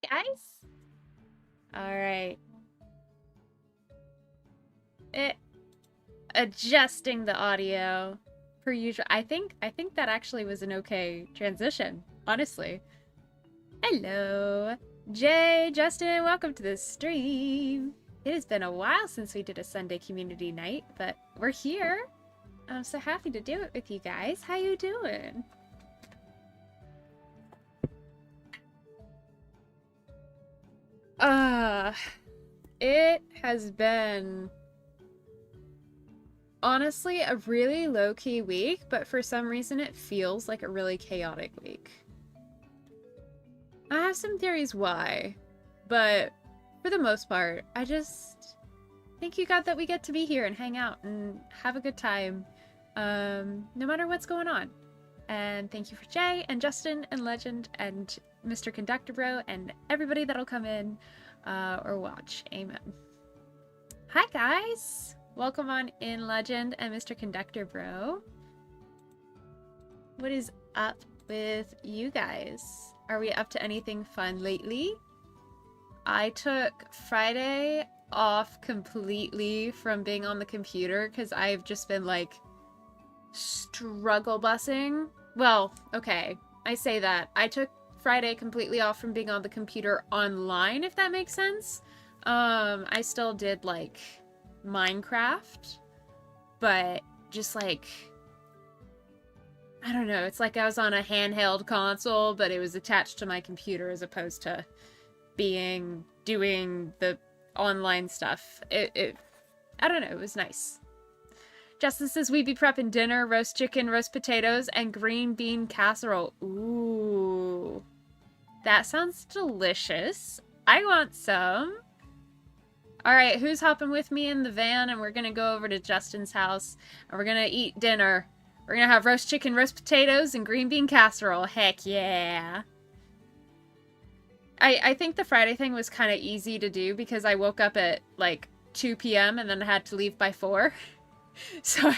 Guys. All right. Adjusting the audio per usual. I think that actually was an okay transition, honestly. Hello. Jay, Justin, welcome to the stream. It has been a while since we did a Sunday community night, but we're here. I'm so happy to do it with you guys. How you doing? It has been honestly a really low-key week, but for some reason it feels like a really chaotic week. I have some theories why, but for the most part, I just thank you God that we get to be here and hang out and have a good time, no matter what's going on. And thank you for Jay and Justin and Legend and Mr. Conductor Bro and everybody that'll come in or watch. Amen. Hi guys! Welcome on in, Legend and Mr. Conductor Bro. What is up with you guys? Are we up to anything fun lately? I took Friday off completely from being on the computer because I've just been like struggle busing. Well, okay, I say that. I took Friday completely off from being on the computer online, if that makes sense. I still did like Minecraft, but just like, I don't know, it's like I was on a handheld console, but it was attached to my computer as opposed to doing the online stuff. I don't know, it was nice. Justin says we be prepping dinner, roast chicken, roast potatoes, and green bean casserole. Ooh. That sounds delicious. I want some. Alright, who's hopping with me in the van? And we're gonna go over to Justin's house, and we're gonna eat dinner. We're gonna have roast chicken, roast potatoes, and green bean casserole. Heck yeah. I think the Friday thing was kind of easy to do because I woke up at like 2 p.m. and then I had to leave by 4. So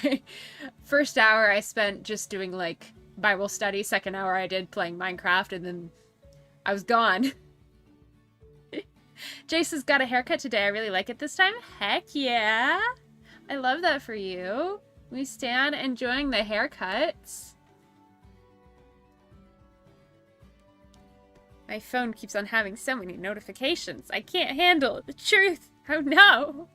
first hour I spent just doing like Bible study. Second hour I did playing Minecraft, and then I was gone. Jason's got a haircut today. I really like it this time. Heck yeah. I love that for you. We stand enjoying the haircuts. My phone keeps on having so many notifications. I can't handle the truth. Oh no.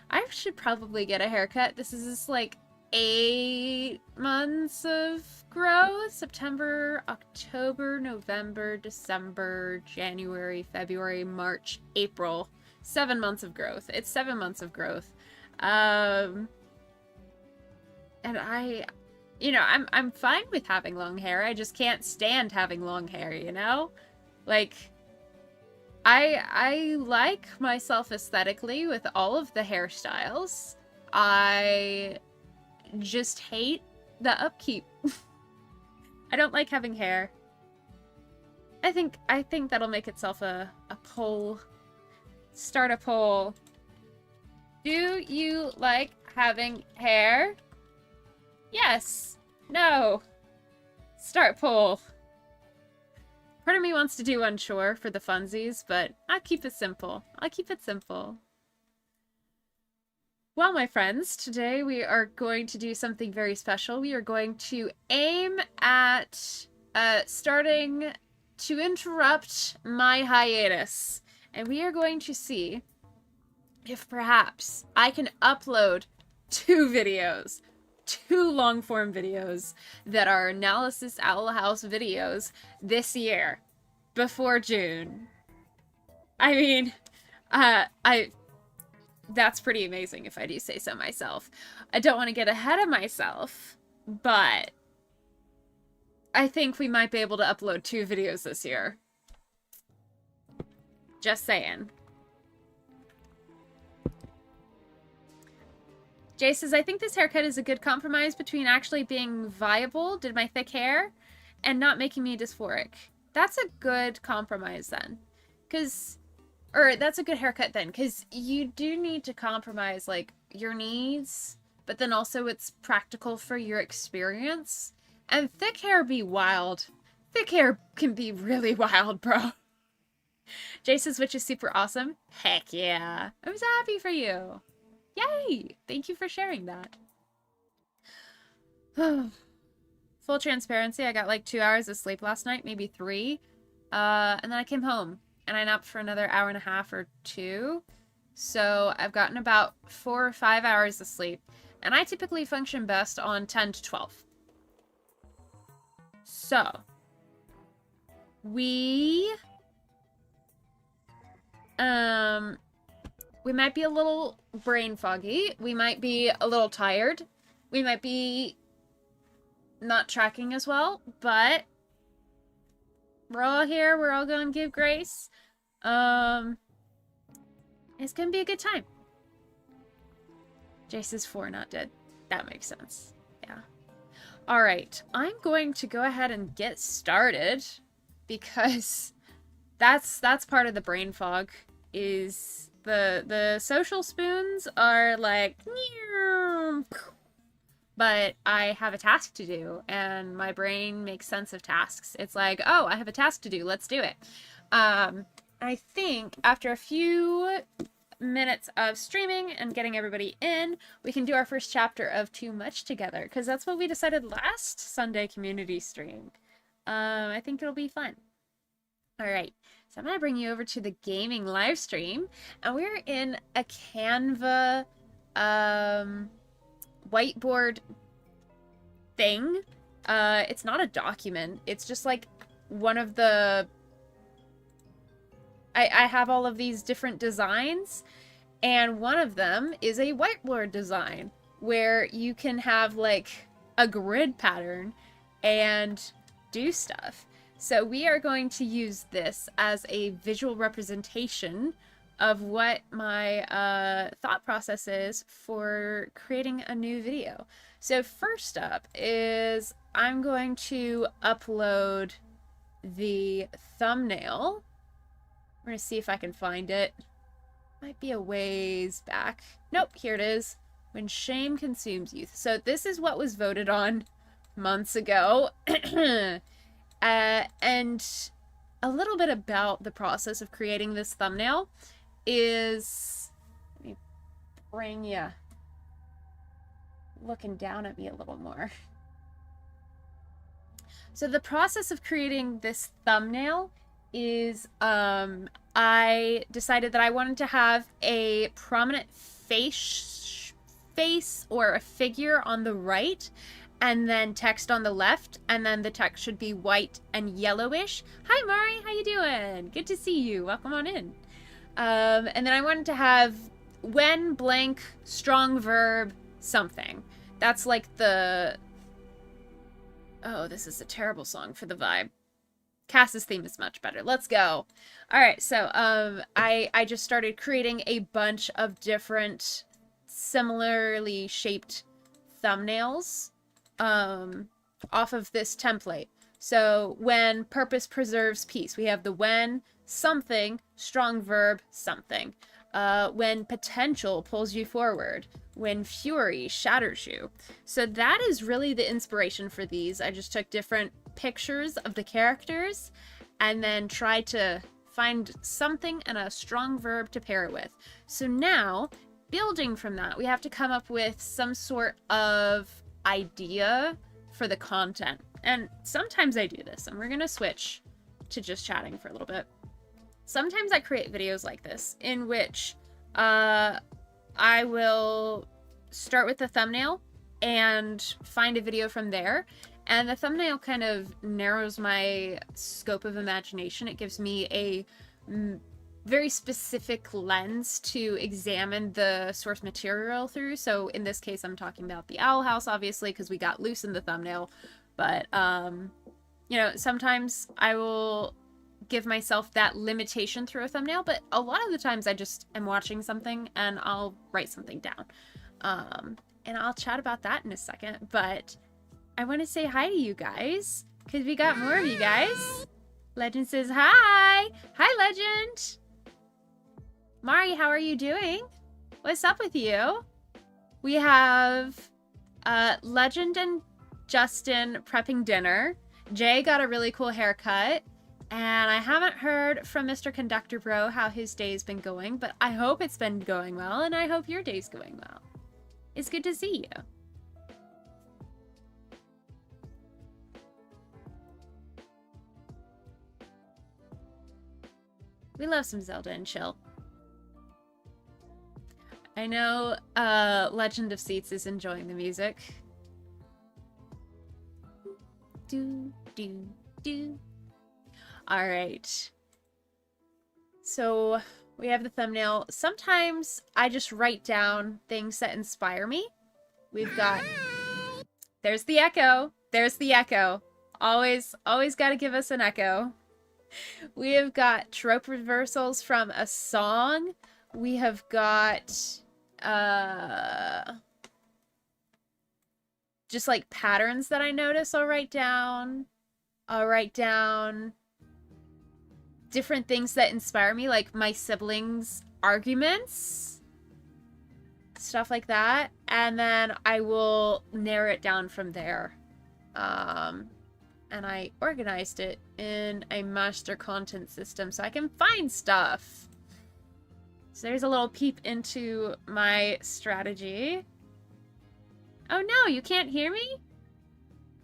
I should probably get a haircut. This is just like 8 months of growth. September, October, November, December, January, February, March, April. 7 months of growth. It's 7 months of growth. And I'm fine with having long hair. I just can't stand having long hair, you know? Like, I like myself aesthetically with all of the hairstyles. I just hate the upkeep. I don't like having hair. I think that'll make itself a poll. Start a poll. Do you like having hair? Yes. No. Start poll. Part of me wants to do unsure for the funsies, but I'll keep it simple. I'll keep it simple. Well, my friends, today we are going to do something very special. We are going to aim at starting to interrupt my hiatus. And we are going to see if perhaps I can upload 2 videos. 2 long-form videos that are Analysis Owl House videos this year, before June. I mean, that's pretty amazing if I do say so myself. I don't want to get ahead of myself, but I think we might be able to upload 2 videos this year. Just saying. Jay says, I think this haircut is a good compromise between actually being viable, did my thick hair, and not making me dysphoric. That's a good compromise then. That's a good haircut then, because you do need to compromise, like, your needs, but then also it's practical for your experience. And thick hair be wild. Thick hair can be really wild, bro. Jace's Witch is super awesome. Heck yeah. I'm so happy for you. Yay! Thank you for sharing that. Full transparency, I got like 2 hours of sleep last night, maybe 3. And then I came home and I napped for another hour and a half or 2. So I've gotten about 4 or 5 hours of sleep. And I typically function best on 10 to 12. So, we might be a little brain foggy. We might be a little tired. We might be not tracking as well, but we're all here. We're all going to give grace. It's going to be a good time. Jace is 4, not dead. That makes sense. Yeah. All right. I'm going to go ahead and get started because that's part of the brain fog is the social spoons are like, but I have a task to do and my brain makes sense of tasks. It's like, oh, I have a task to do. Let's do it. I think after a few minutes of streaming and getting everybody in, we can do our first chapter of Too Much together because that's what we decided last Sunday community stream. I think it'll be fun. All right, so I'm going to bring you over to the gaming live stream, and we're in a Canva whiteboard thing. It's not a document. It's just like one of the... I have all of these different designs, and one of them is a whiteboard design where you can have like a grid pattern and do stuff. So we are going to use this as a visual representation of what my thought process is for creating a new video. So first up is I'm going to upload the thumbnail. We're going to see if I can find it. Might be a ways back. Nope, here it is. When shame consumes youth. So this is what was voted on months ago. And a little bit about the process of creating this thumbnail is... Let me bring you looking down at me a little more. So the process of creating this thumbnail is I decided that I wanted to have a prominent face or a figure on the right and then text on the left, and then the text should be white and yellowish. Hi Mari, how you doing? Good to see you. Welcome on in. And then I wanted to have when blank strong verb something. That's like the... Oh, this is a terrible song for the vibe. Cass's theme is much better. Let's go. All right, so I just started creating a bunch of different similarly shaped thumbnails off of this template. So when purpose preserves peace, we have the when something, strong verb something. When potential pulls you forward. When fury shatters you. So that is really the inspiration for these. I just took different pictures of the characters and then tried to find something and a strong verb to pair it with. So now, building from that, we have to come up with some sort of idea for the content. And sometimes I do this, and we're gonna switch to just chatting for a little bit. Sometimes I create videos like this in which I will start with the thumbnail and find a video from there. And the thumbnail kind of narrows my scope of imagination. It gives me a very specific lens to examine the source material through. So in this case, I'm talking about the owl house, obviously, because we got loose in the thumbnail. But, you know, sometimes I will give myself that limitation through a thumbnail, but a lot of the times I just am watching something and I'll write something down. And I'll chat about that in a second, but I want to say hi to you guys because we got more of you guys. Legend says hi. Hi, Legend. Mari, how are you doing? What's up with you? We have Legend and Justin prepping dinner. Jay got a really cool haircut. And I haven't heard from Mr. Conductor Bro how his day's been going, but I hope it's been going well, and I hope your day's going well. It's good to see you. We love some Zelda and chill. I know Legend of Seats is enjoying the music. Do, do, do. All right. So we have the thumbnail. Sometimes I just write down things that inspire me. We've got... There's the echo. There's the echo. Always got to give us an echo. We have got trope reversals from a song. We have got just like patterns that I notice I'll write down. I'll write down different things that inspire me, like my siblings' arguments, stuff like that, and then I will narrow it down from there. And I organized it in a master content system so I can find stuff. So there's a little peep into my strategy. Oh no, you can't hear me?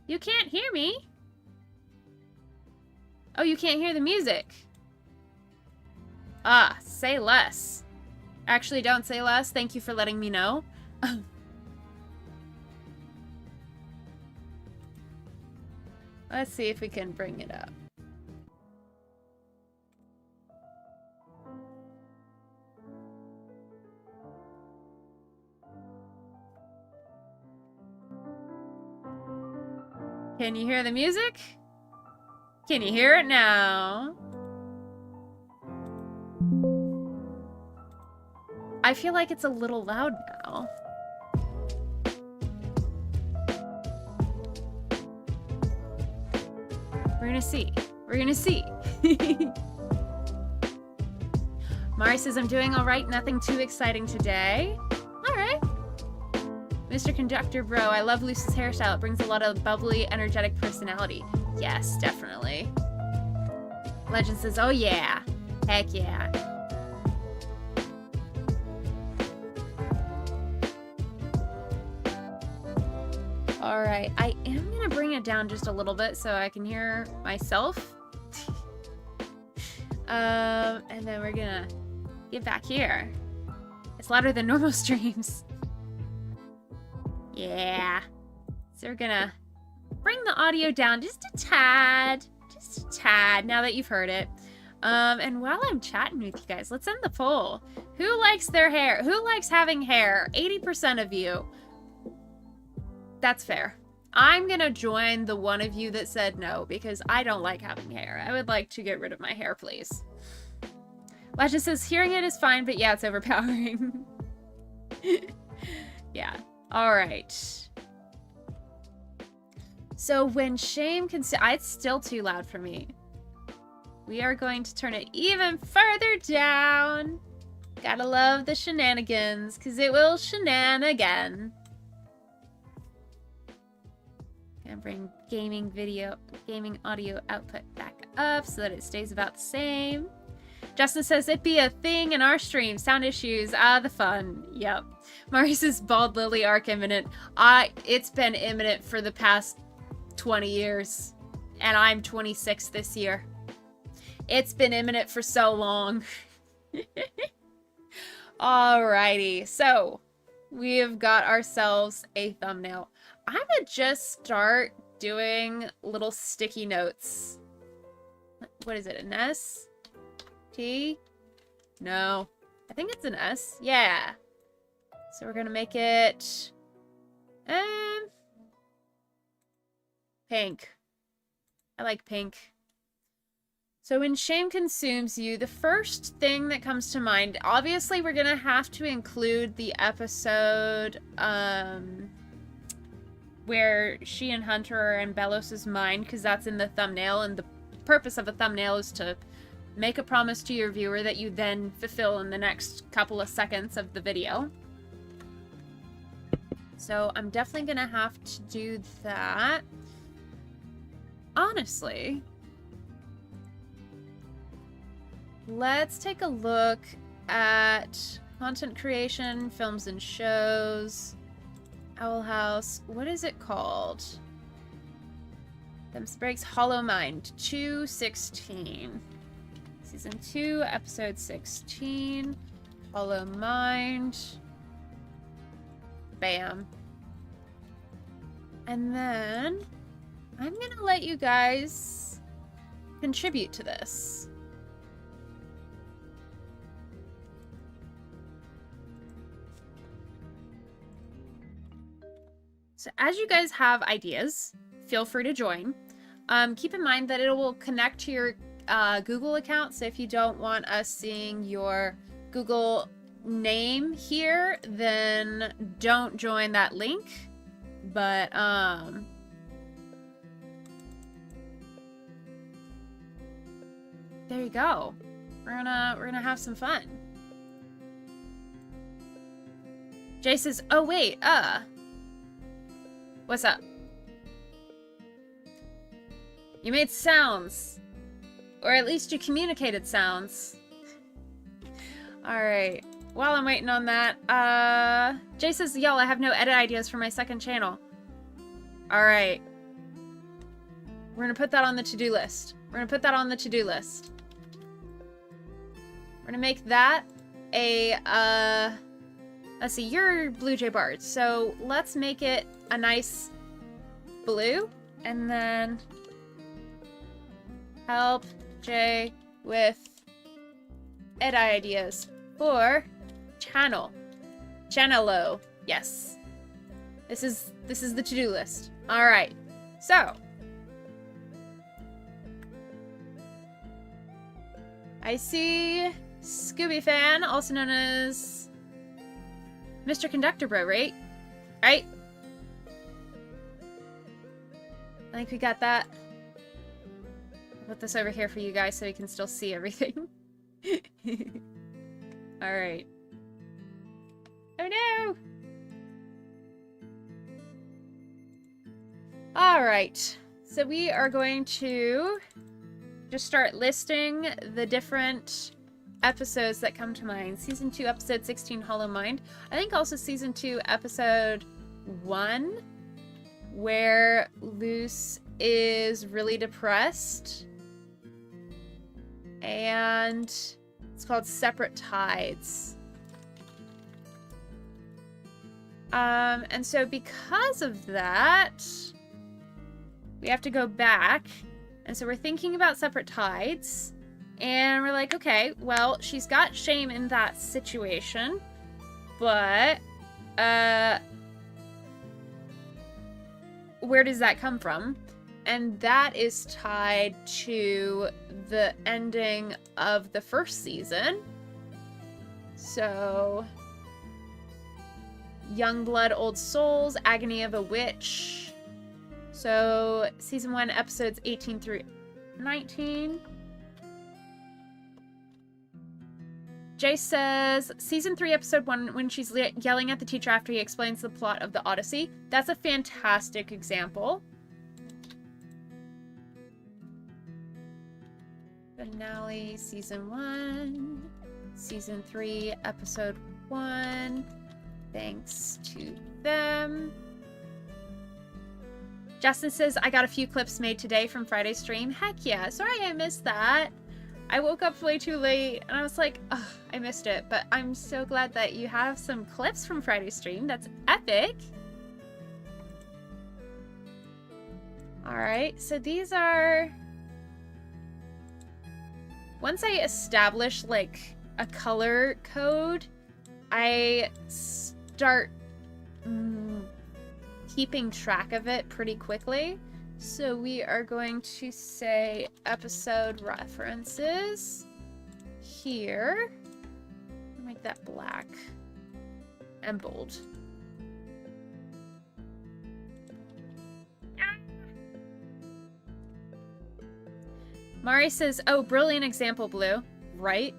You can't hear me? Oh, you can't hear the music. Ah, say less. Actually, don't say less. Thank you for letting me know. Let's see if we can bring it up. Can you hear the music? Can you hear it now? I feel like it's a little loud now. We're gonna see. We're gonna see. Mari says, I'm doing all right. Nothing too exciting today. All right. Mr. Conductor Bro, I love Luce's hairstyle. It brings a lot of bubbly, energetic personality. Yes, definitely. Legend says, oh yeah. Heck yeah. All right, I am gonna bring it down just a little bit so I can hear myself. And then we're gonna get back here. It's louder than normal streams. Yeah. So we're gonna bring the audio down just a tad now that you've heard it. And while I'm chatting with you guys, let's end the poll. Who likes their hair? Who likes having hair? 80% of you. That's fair. I'm gonna join the one of you that said no because I don't like having hair. I would like to get rid of my hair, please. Legend says, hearing it is fine, but yeah, it's overpowering. Yeah. All right. So when shame can say, it's still too loud for me. We are going to turn it even further down. Gotta love the shenanigans, because it will shenanigan. Gonna bring gaming audio output back up so that it stays about the same. Justin says, it be a thing in our stream. Sound issues. Ah, the fun. Yep. Maurice's bald lily arc imminent. It's been imminent for the past 20 years. And I'm 26 this year. It's been imminent for so long. Alrighty. So, we have got ourselves a thumbnail. I'm gonna just start doing little sticky notes. What is it, an S? T? No. I think it's an S. Yeah. So we're gonna make it... pink. I like pink. So when shame consumes you, the first thing that comes to mind, obviously we're gonna have to include the episode, where she and Hunter are in Belos's mind, because that's in the thumbnail, and the purpose of a thumbnail is to make a promise to your viewer that you then fulfill in the next couple of seconds of the video. So I'm definitely gonna have to do that. Honestly, let's take a look at content creation, films and shows, Owl House. What is it called? Them's Breaks, Hollow Mind, 216. Season 2, episode 16. Hollow Mind. Bam. And then I'm gonna let you guys contribute to this. So as you guys have ideas, feel free to join. Keep in mind that it will connect to your Google account. So if you don't want us seeing your Google name here, then don't join that link. But there you go. We're gonna have some fun. Jay says, "Oh wait, what's up? You made sounds, or at least you communicated sounds." All right. While I'm waiting on that, Jay says, "Y'all, I have no edit ideas for my second channel." All right. We're gonna put that on the to-do list. We're gonna make that a, let's see, you're Blue Jay Bard. So let's make it a nice blue, and then help Jay with edit ideas for channelo. Yes. This is the to-do list. All right. So I see Scooby Fan, also known as Mr. Conductor Bro, right? Right? I think we got that. Put this over here for you guys so you can still see everything. Alright. Oh no! Alright. So we are going to just start listing the different episodes that come to mind. Season 2, episode 16, Hollow Mind. I think also season 2, episode 1, where Luce is really depressed. And it's called Separate Tides. And so because of that, we have to go back. And so we're thinking about Separate Tides. And we're like, okay, well, she's got shame in that situation. But, where does that come from? And that is tied to the ending of the first season. So, Young Blood, Old Souls, Agony of a Witch. So, season 1, episodes 18 through 19. Jay says, season 3, episode 1, when she's yelling at the teacher after he explains the plot of the Odyssey. That's a fantastic example. Finale, season 1. Season 3, episode 1. Thanks to them. Justin says, I got a few clips made today from Friday's stream. Heck yeah. Sorry I missed that. I woke up way too late and I was like, oh, I missed it. But I'm so glad that you have some clips from Friday's stream. That's epic. Alright, so these are... Once I establish, like, a color code, I start keeping track of it pretty quickly. So we are going to say episode references here. Make that black and bold. Mari says, oh, brilliant example, Blue. Right?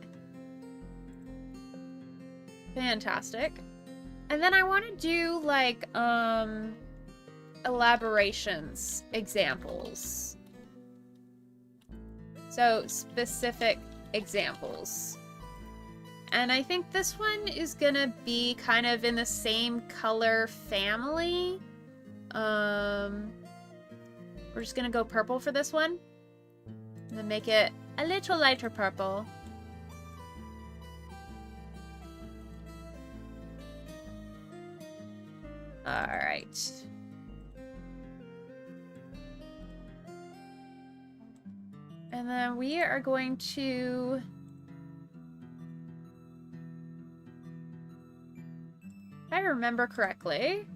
Fantastic. And then I want to do, like, elaborations, examples. So, specific examples. And I think this one is gonna be kind of in the same color family. We're just gonna go purple for this one. And then make it a little lighter purple. Alright. And then we are going to... if I remember correctly,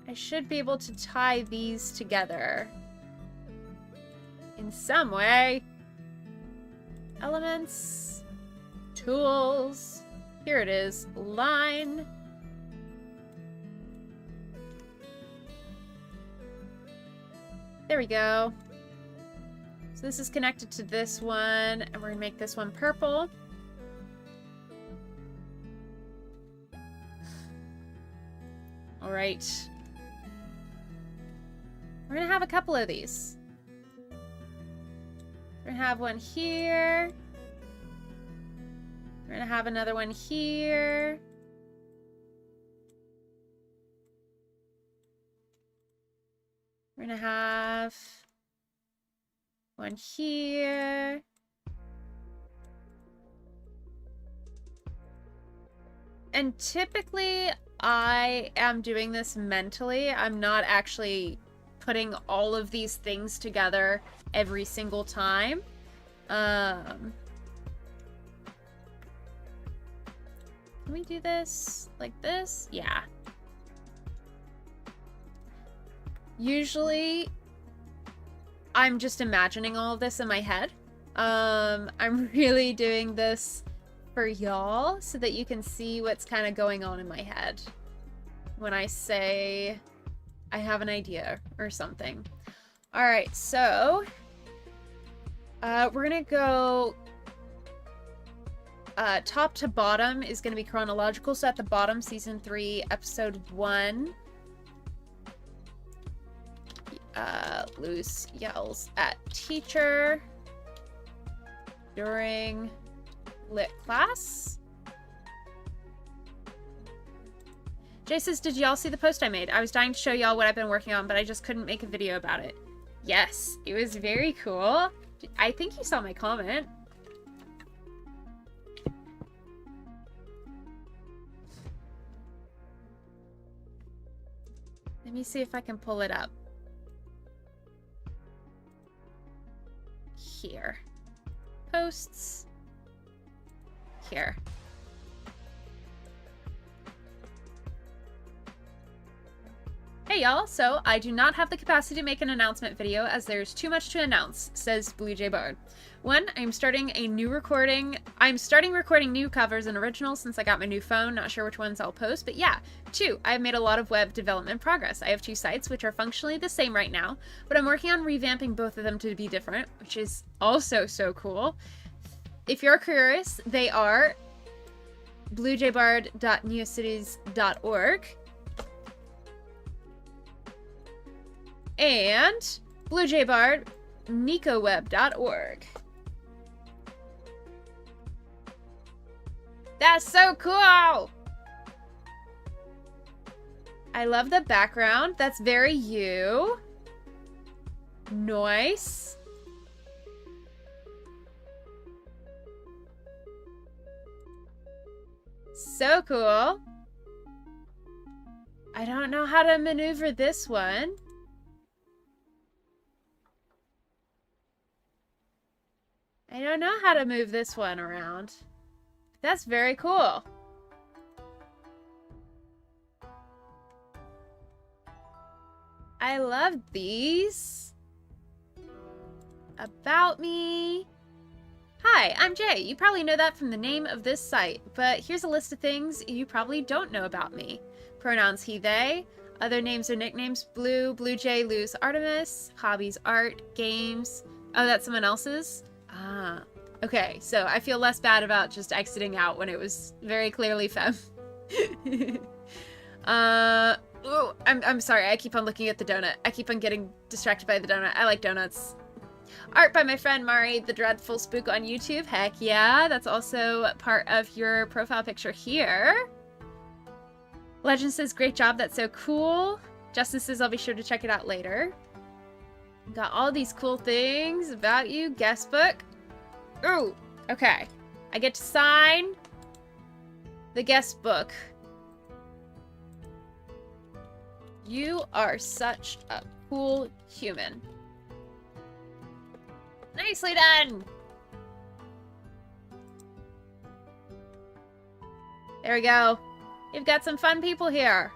I should be able to tie these together in some way. Elements, tools, here it is, line. There we go. So this is connected to this one, and we're gonna make this one purple. All right. We're gonna have a couple of these. We're gonna have one here. We're gonna have another one here. We're gonna have one here. And typically I am doing this mentally. I'm not actually putting all of these things together every single time. Can we do this like this? Yeah. Usually, I'm just imagining all of this in my head. I'm really doing this for y'all so that you can see what's kind of going on in my head when I say I have an idea or something. All right, so we're gonna go top to bottom is gonna be chronological. So at the bottom, season 3, episode 1. Luce yells at teacher during lit class. Jay says, did y'all see the post I made? I was dying to show y'all what I've been working on, but I just couldn't make a video about it. Yes, it was very cool. I think you saw my comment. Let me see if I can pull it up. Here. Posts. Here. Hey y'all, so I do not have the capacity to make an announcement video as there's too much to announce, says Blue Jay Bard. 1, I'm starting recording new covers and originals since I got my new phone, not sure which ones I'll post, but yeah. 2, I've made a lot of web development progress. I have 2 sites which are functionally the same right now, but I'm working on revamping both of them to be different, which is also so cool. If you're curious, they are bluejaybard.neocities.org and bluejaybard.nicoweb.org. That's so cool! I love the background. That's very you. Nice. So cool. I don't know how to maneuver this one. I don't know how to move this one around. That's very cool. I love these. About me. Hi, I'm Jay. You probably know that from the name of this site, but here's a list of things you probably don't know about me. Pronouns he, they. Other names or nicknames: Blue, Blue Jay, Luz, Artemis. Hobbies: art, games. Oh, that's someone else's? Ah. Okay, so I feel less bad about just exiting out when it was very clearly femme. Ooh, I'm sorry. I keep on looking at the donut. I keep on getting distracted by the donut. I like donuts. Art by my friend Mari, the Dreadful Spook on YouTube. Heck yeah. That's also part of your profile picture here. Legend says, great job. That's so cool. Justin says, I'll be sure to check it out later. Got all these cool things about you. Guest book. Ooh, okay. I get to sign the guest book. You are such a cool human. Nicely done! There we go. You've got some fun people here.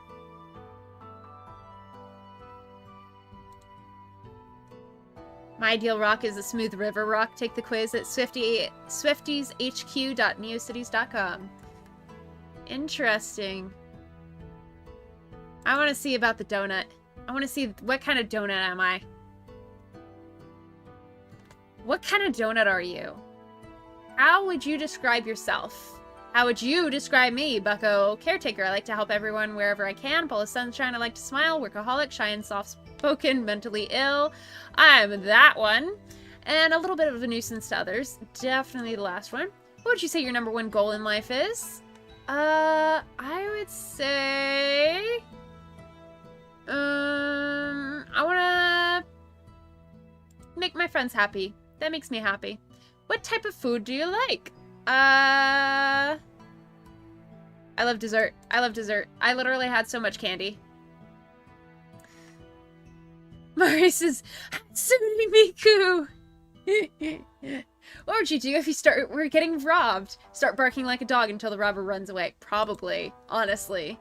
My ideal rock is a smooth river rock. Take the quiz at swiftieshq.neocities.com. Interesting. I want to see about the donut. I want to see what kind of donut am I? What kind of donut are you? How would you describe yourself? How would you describe me, Bucko? Caretaker. I like to help everyone wherever I can. Full of sunshine. I like to smile. Workaholic. Shy and soft-spoken. Mentally ill. I'm that one. And a little bit of a nuisance to others. Definitely the last one. What would you say your #1 goal in life is? I would say... I want to make my friends happy. That makes me happy. What type of food do you like? I love dessert. I love dessert. I literally had so much candy. Mari says, Hatsune Miku! What would you do if you were getting robbed? Start barking like a dog until the robber runs away. Probably. Honestly.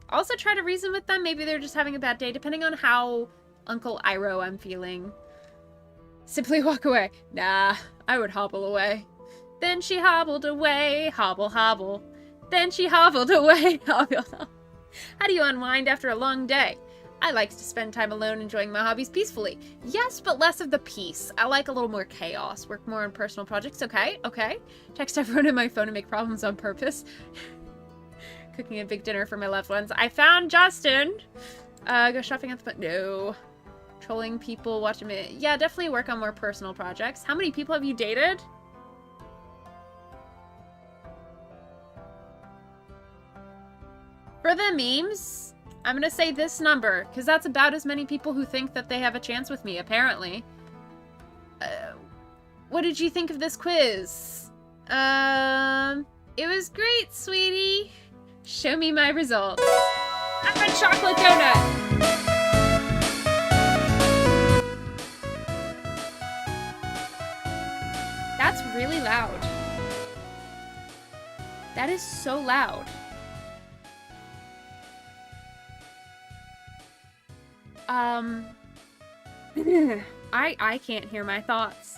Also try to reason with them. Maybe they're just having a bad day, depending on how Uncle Iroh I'm feeling. Simply walk away. Nah, I would hobble away. Then she hobbled away. Hobble, hobble. Then she hobbled away. Hobble, hobble. How do you unwind after a long day? I like to spend time alone enjoying my hobbies peacefully. Yes, but less of the peace. I like a little more chaos. Work more on personal projects. Okay, okay. Text everyone on my phone and make problems on purpose. Cooking a big dinner for my loved ones. I found Justin. Go shopping at the... No. Trolling people, watching me. Yeah, definitely work on more personal projects. How many people have you dated? For the memes, I'm gonna say this number, because that's about as many people who think that they have a chance with me, apparently. What did you think of this quiz? It was great, sweetie. Show me my results. I'm a chocolate donut! That's really loud. That is so loud. I can't hear my thoughts.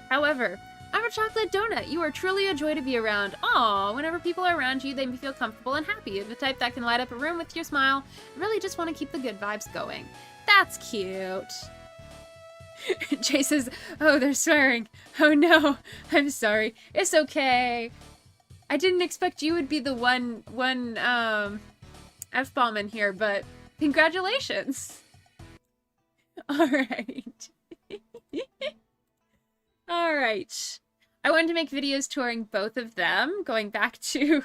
However, I'm a chocolate donut. You are truly a joy to be around. Aw, whenever people are around you, they feel comfortable and happy. You're the type that can light up a room with your smile. Really just want to keep the good vibes going. That's cute. Jay says, oh, they're swearing. Oh no, I'm sorry. It's okay. I didn't expect you would be the one F-bomb in here, but congratulations. All right. All right. I wanted to make videos touring both of them, going back to...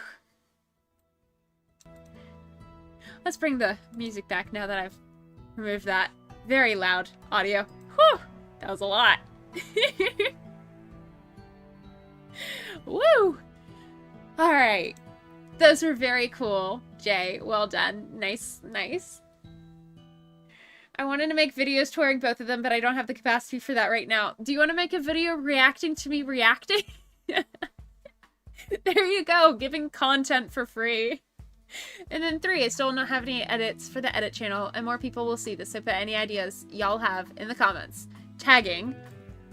Let's bring the music back now that I've removed that very loud audio. Whew! That was a lot. Woo! All right. Those were very cool, Jay. Well done. Nice, nice. I wanted to make videos touring both of them, but I don't have the capacity for that right now. Do you want to make a video reacting to me reacting? There you go, giving content for free. And then 3, I still don't have any edits for the edit channel, and more people will see this, so put any ideas y'all have in the comments. Tagging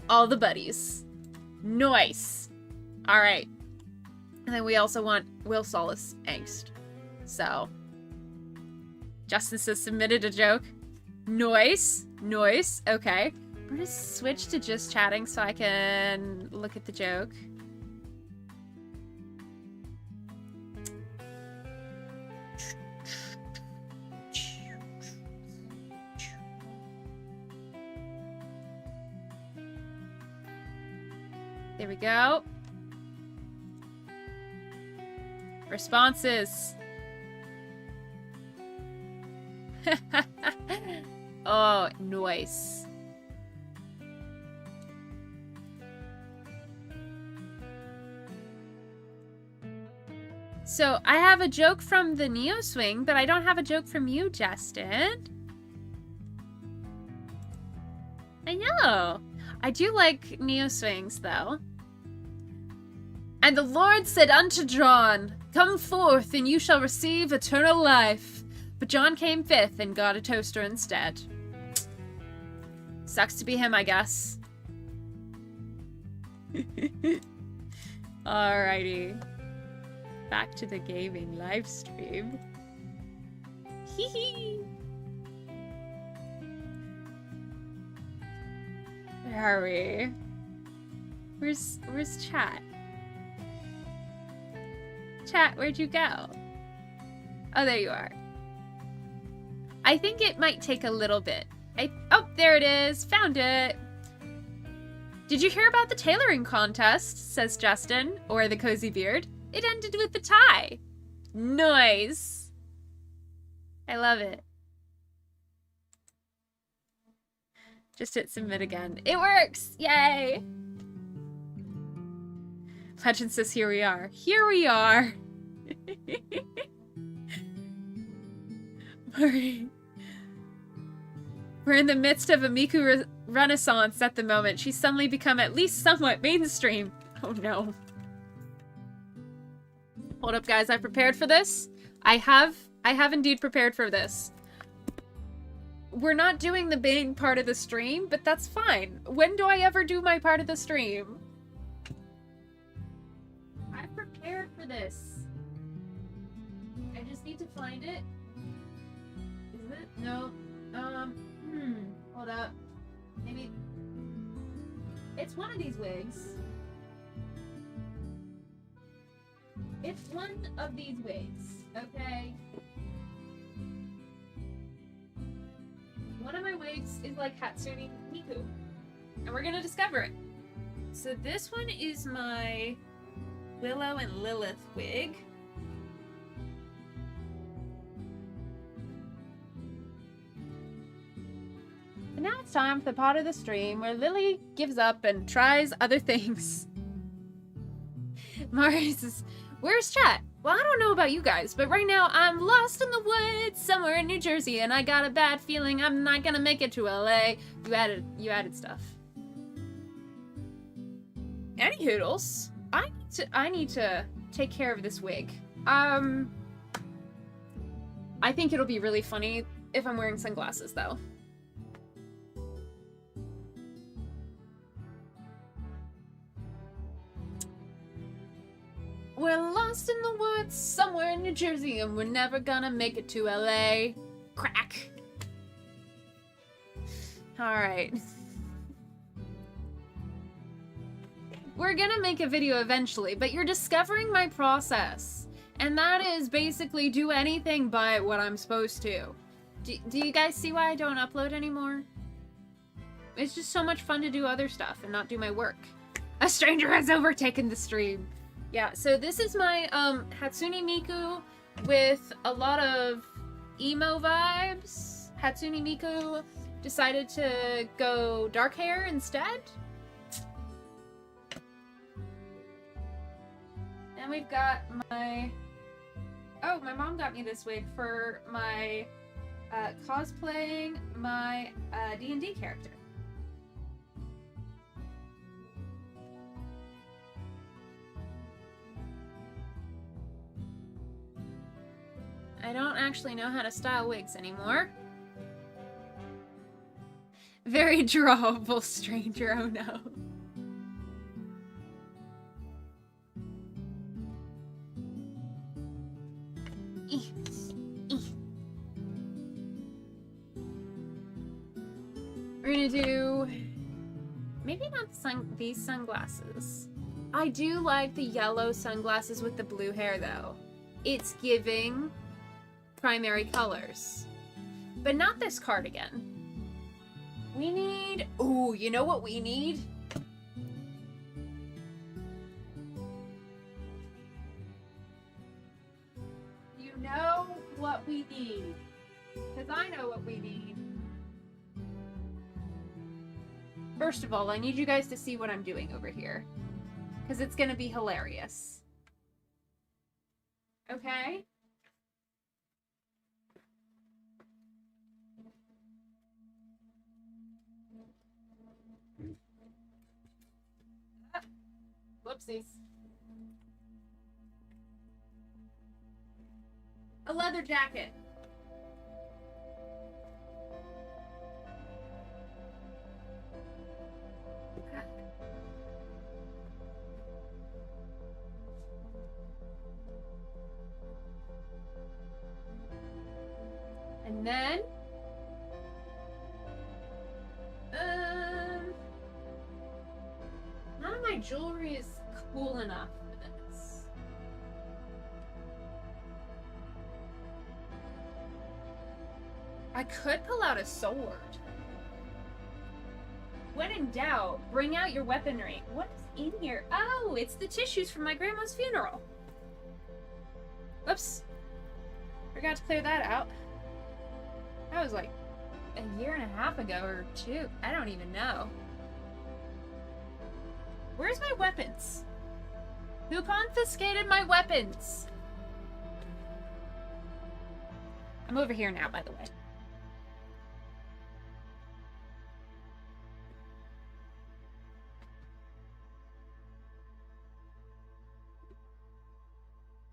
all the buddies. Nice. Alright. And then we also want Will Solace Angst. So. Justin says submitted a joke. Nice. Nice. Okay. We're gonna switch to just chatting so I can look at the joke. There we go. Responses. Oh, nice. So, I have a joke from the Neo Swing, but I don't have a joke from you, Justin. I know. I do like Neo Swings, though. And the Lord said unto John, "Come forth, and you shall receive eternal life." But John came fifth and got a toaster instead. Sucks to be him, I guess. Alrighty. Back to the gaming live stream. Hee hee. Where are we? Where's chat? Chat, where'd you go? Oh, there you are. I think it might take a little bit. Oh, there it is. Found it. Did you hear about the tailoring contest? Says Justin, or the Cozy Beard. It ended with the tie. Nice. I love it. Just hit submit again. It works! Yay! Legend says, here we are. Here we are! We're in the midst of a Miku renaissance at the moment. She's suddenly become at least somewhat mainstream. Oh no. Hold up, guys. I prepared for this. I have indeed prepared for this. We're not doing the main part of the stream, but that's fine. When do I ever do my part of the stream? I prepared for this. I just need to find it. Is it? No. Hold up. Maybe... It's one of these wigs. It's one of these wigs, okay? One of my wigs is like Hatsune Miku, and we're gonna discover it. So this one is my Willow and Lilith wig. And now it's time for the part of the stream where Lily gives up and tries other things. Mari says, where's chat? Well, I don't know about you guys, but right now I'm lost in the woods somewhere in New Jersey, and I got a bad feeling I'm not gonna make it to LA. You added stuff. Anyhoodles, I need to take care of this wig. I think it'll be really funny if I'm wearing sunglasses, though. We're lost in the woods somewhere in New Jersey, and we're never gonna make it to LA. Crack. Alright. We're gonna make a video eventually, but you're discovering my process. And that is basically do anything but what I'm supposed to. Do you guys see why I don't upload anymore? It's just so much fun to do other stuff and not do my work. A stranger has overtaken the stream. Yeah, so this is my Hatsune Miku with a lot of emo vibes. Hatsune Miku decided to go dark hair instead. And we've got my... Oh, my mom got me this wig for my cosplaying my D&D character. I don't actually know how to style wigs anymore. Very drawable stranger, oh no. We're gonna do... Maybe not these sunglasses. I do like the yellow sunglasses with the blue hair though. It's giving primary colors. But not this cardigan. We need... Ooh, you know what we need? what we need. Because I know what we need. First of all, I need you guys to see what I'm doing over here. Because it's going to be hilarious. Okay? Whoopsies. A leather jacket. And then none of my jewelry is cool enough for this. I could pull out a sword. When in doubt, bring out your weaponry. What is in here? Oh, it's the tissues from my grandma's funeral. Whoops. Forgot to clear that out. That was like a year and a half ago or two. I don't even know. Where's my weapons? Who confiscated my weapons? I'm over here now, by the way.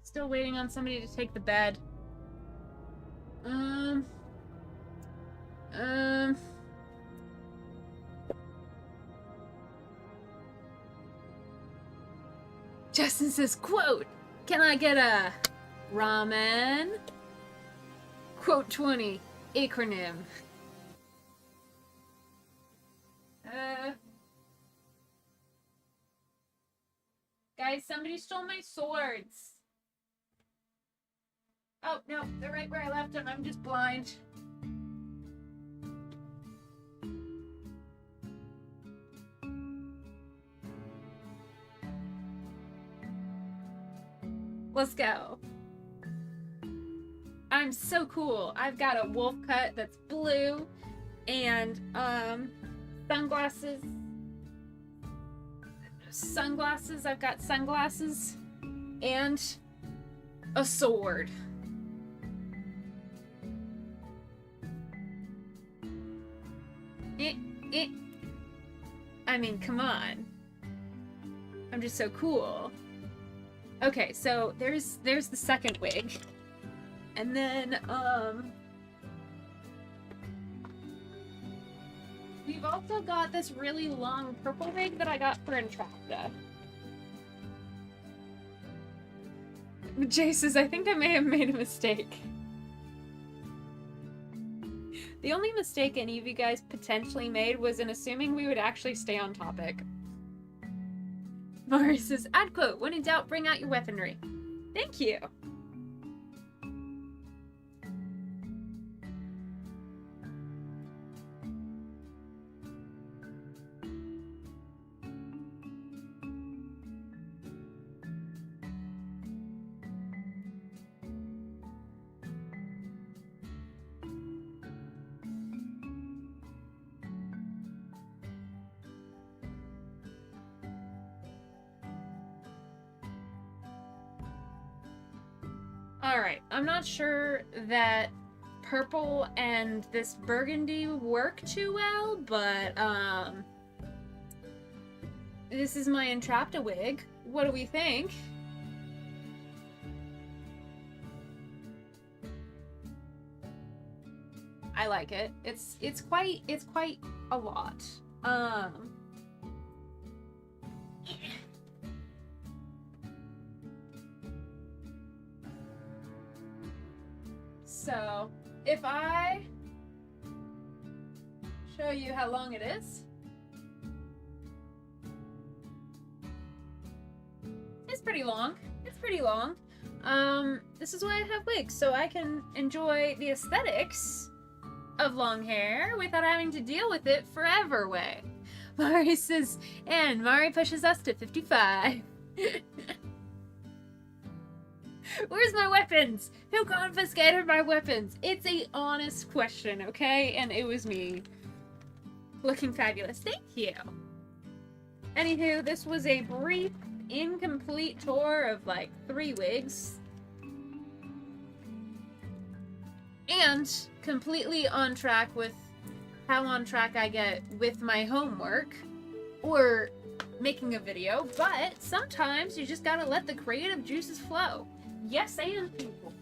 Still waiting on somebody to take the bed. Justin says, quote, can I get a ramen? Quote 20, acronym. Guys, somebody stole my swords. Oh, no, they're right where I left them. I'm just blind. Let's go. I'm so cool. I've got a wolf cut that's blue and sunglasses. I've got sunglasses and a sword. I mean, come on. I'm just so cool. Okay, so there's the second wig. And then, we've also got this really long purple wig that I got for Entrapta. Jay says, I think I may have made a mistake. The only mistake any of you guys potentially made was in assuming we would actually stay on topic. Mari says, ad quote, when in doubt, bring out your weaponry. Thank you. Alright, I'm not sure that purple and this burgundy work too well, but, this is my Entrapta wig. What do we think? I like it. It's quite a lot. So, if I show you how long it is, it's pretty long. It's pretty long. This is why I have wigs, so I can enjoy the aesthetics of long hair without having to deal with it forever way. Mari says, and Mari pushes us to 55. Where's my weapons? Who confiscated my weapons? It's a honest question, okay? And it was me. Looking fabulous. Thank you. Anywho, this was a brief, incomplete tour of like 3 wigs. And completely on track with how on track I get with my homework or making a video, but sometimes you just gotta let the creative juices flow. Yes, and people.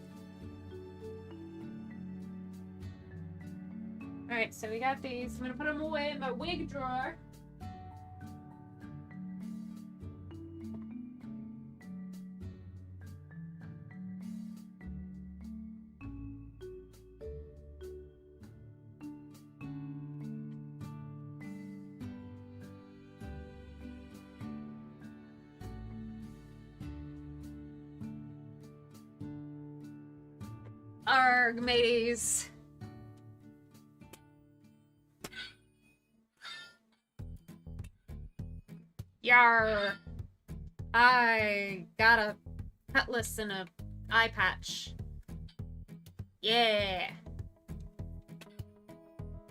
Alright, so we got these. I'm gonna put them away in my wig drawer. Arg, mateys. Yar. I got a cutlass and a eye patch. Yeah.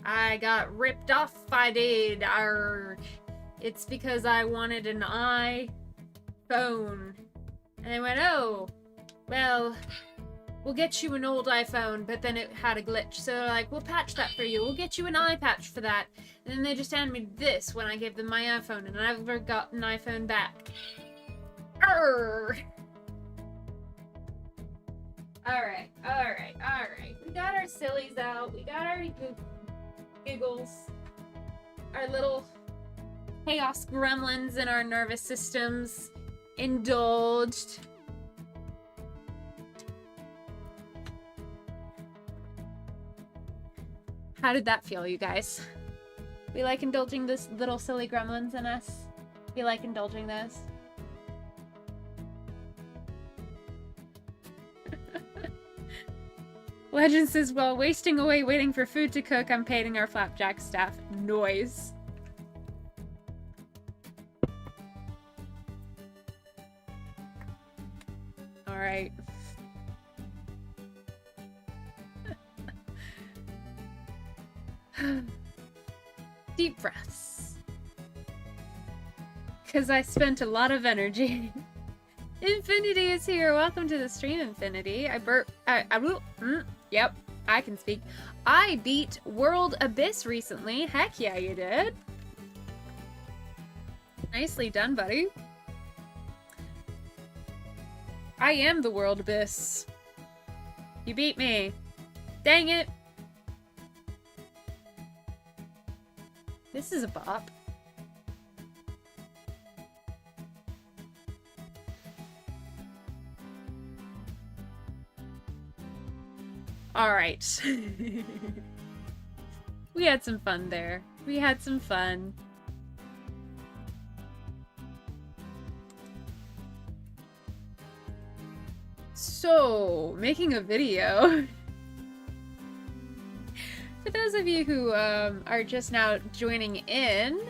I got ripped off, I did. Arg. It's because I wanted an iPhone. And they went, oh, well, we'll get you an old iPhone, but then it had a glitch. So they're like, we'll patch that for you. We'll get you an eye patch for that. And then they just handed me this when I gave them my iPhone, and I never got an iPhone back. Arrgh. Alright, alright, alright. We got our sillies out. We got our giggles. Our little chaos gremlins in our nervous systems indulged. How did that feel, you guys? We like indulging this little silly gremlins in us? We like indulging those? Legend says, while wasting away waiting for food to cook, I'm painting our flapjack staff. Noise. Alright. Deep breaths. Because I spent a lot of energy. Infinity is here. Welcome to the stream, Infinity. Yep, I can speak. I beat World Abyss recently. Heck yeah, you did. Nicely done, buddy. I am the World Abyss. You beat me. Dang it. This is a bop. Alright. We had some fun there. We had some fun. So, making a video. For those of you who are just now joining in,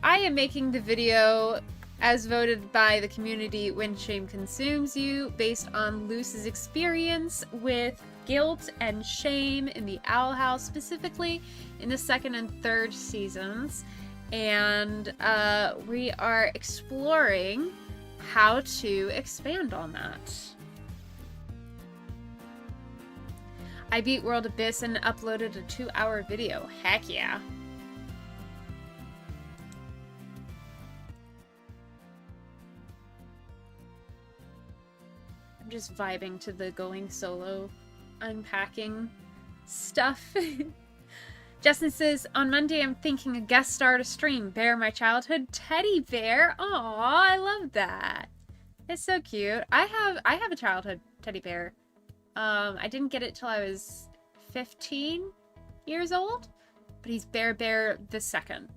I am making the video as voted by the community when shame consumes you, based on Luce's experience with guilt and shame in the Owl House, specifically in the 2nd and 3rd seasons. And we are exploring how to expand on that. I beat World Abyss and uploaded a 2-hour video. Heck yeah. I'm just vibing to the going solo unpacking stuff. Justin says, on Monday I'm thinking a guest star to stream. Bear, my childhood teddy bear. Aw, I love that. It's so cute. I have a childhood teddy bear. I didn't get it till I was 15 years old, but he's Bear the Second.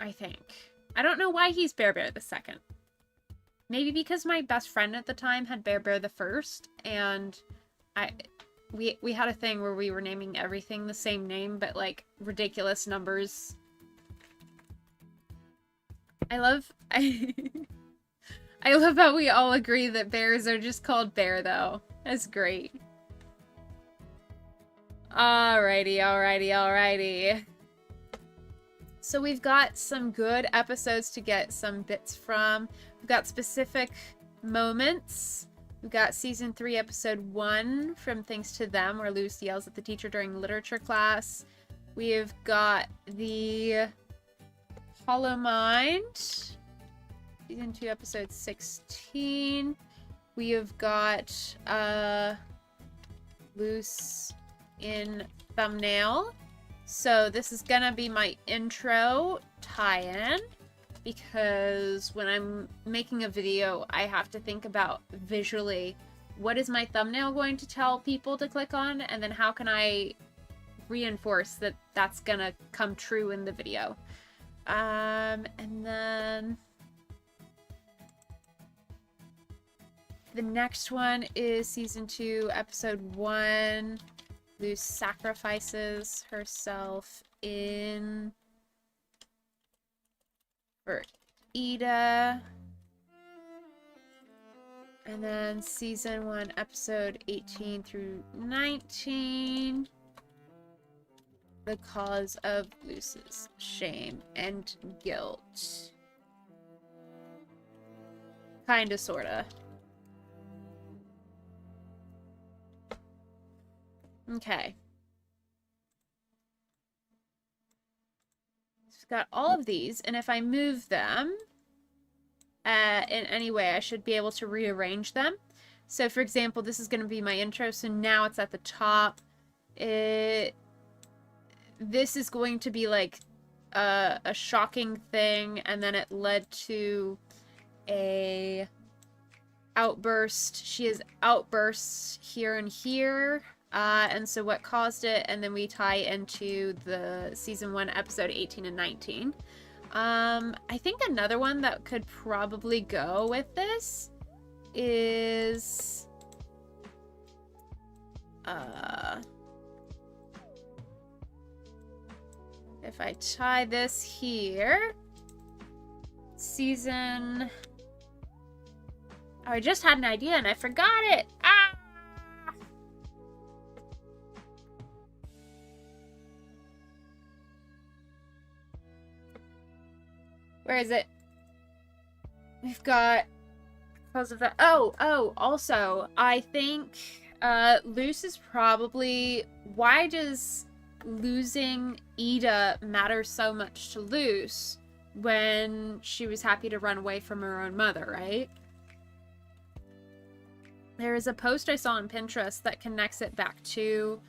I think. I don't know why he's Bear the Second. Maybe because my best friend at the time had Bear the First, and we had a thing where we were naming everything the same name, but like ridiculous numbers. I I love how we all agree that bears are just called bear, though. That's great. Alrighty, alrighty, alrighty. So we've got some good episodes to get some bits from. We've got specific moments. We've got season 3, episode 1 from Thanks to Them, where Luce yells at the teacher during literature class. We've got the Hollow Mind, season 2, episode 16. We have got Luce in thumbnail. So this is gonna be my intro tie-in, because when I'm making a video, I have to think about visually, what is my thumbnail going to tell people to click on, and then how can I reinforce that that's gonna come true in the video. And then the next one is season 2, episode 1. Luce sacrifices herself in for Ida. And then season 1, episode 18 through 19. The cause of Luce's shame and guilt. Kinda, sorta. Okay. So we've got all of these, and if I move them in any way, I should be able to rearrange them. So for example, this is going to be my intro, so now it's at the top. This is going to be like a shocking thing, and then it led to a outburst. She has outbursts here and here. And so what caused it, and then we tie into the season 1, episode 18 and 19. I think another one that could probably go with this is, if I tie this here, season, oh, I just had an idea and I forgot it. Ah! Where is it? We've got, because of that. Oh, also, I think Luce is probably, why does losing Ida matter so much to Luce when she was happy to run away from her own mother, right? There is a post I saw on Pinterest that connects it back to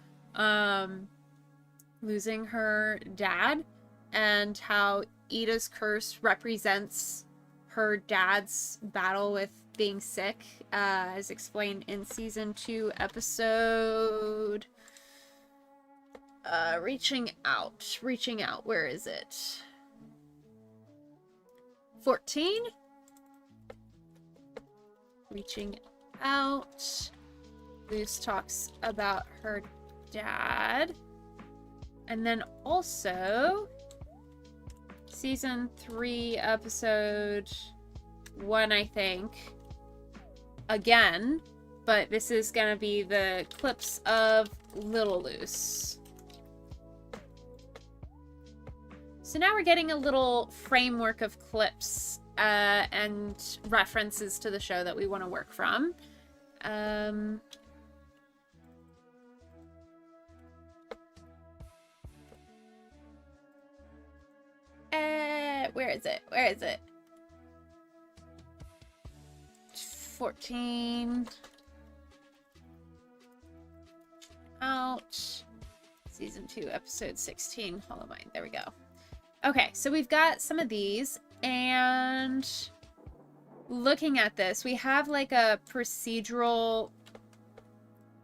losing her dad, and how Ida's curse represents her dad's battle with being sick, as explained in season 2, episode reaching out, where is it? 14? Reaching out. Luce talks about her dad. And then also season 3, episode 1, I think. Again, but this is gonna be the clips of Little Luce. So now we're getting a little framework of clips and references to the show that we want to work from. Where is it? Where is it? 14. Out. Season 2, episode 16, Hollow Mind. There we go. Okay, so we've got some of these, and looking at this, we have like a procedural,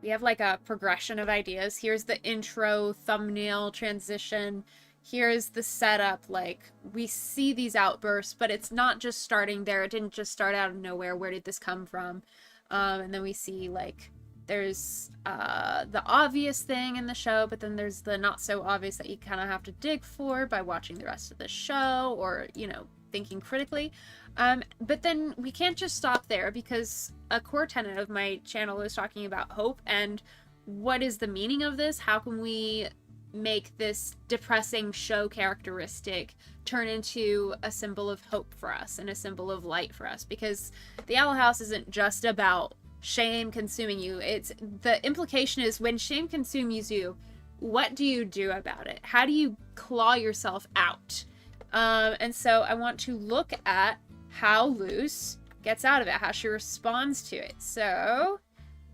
we have like a progression of ideas. Here's the intro, thumbnail, transition. Here's the setup. Like, we see these outbursts, but it's not just starting there. It didn't just start out of nowhere. Where did this come from? And then we see like There's the obvious thing in the show, but then there's the not so obvious that you kind of have to dig for by watching the rest of the show or, you know, thinking critically. But then we can't just stop there, because a core tenet of my channel is talking about hope and what is the meaning of this? How can we make this depressing show characteristic turn into a symbol of hope for us and a symbol of light for us? Because the Owl House isn't just about shame consuming you. It's the implication is when shame consumes you, what do you do about it? How do you claw yourself out? And so I want to look at how Luce gets out of it, how she responds to it. So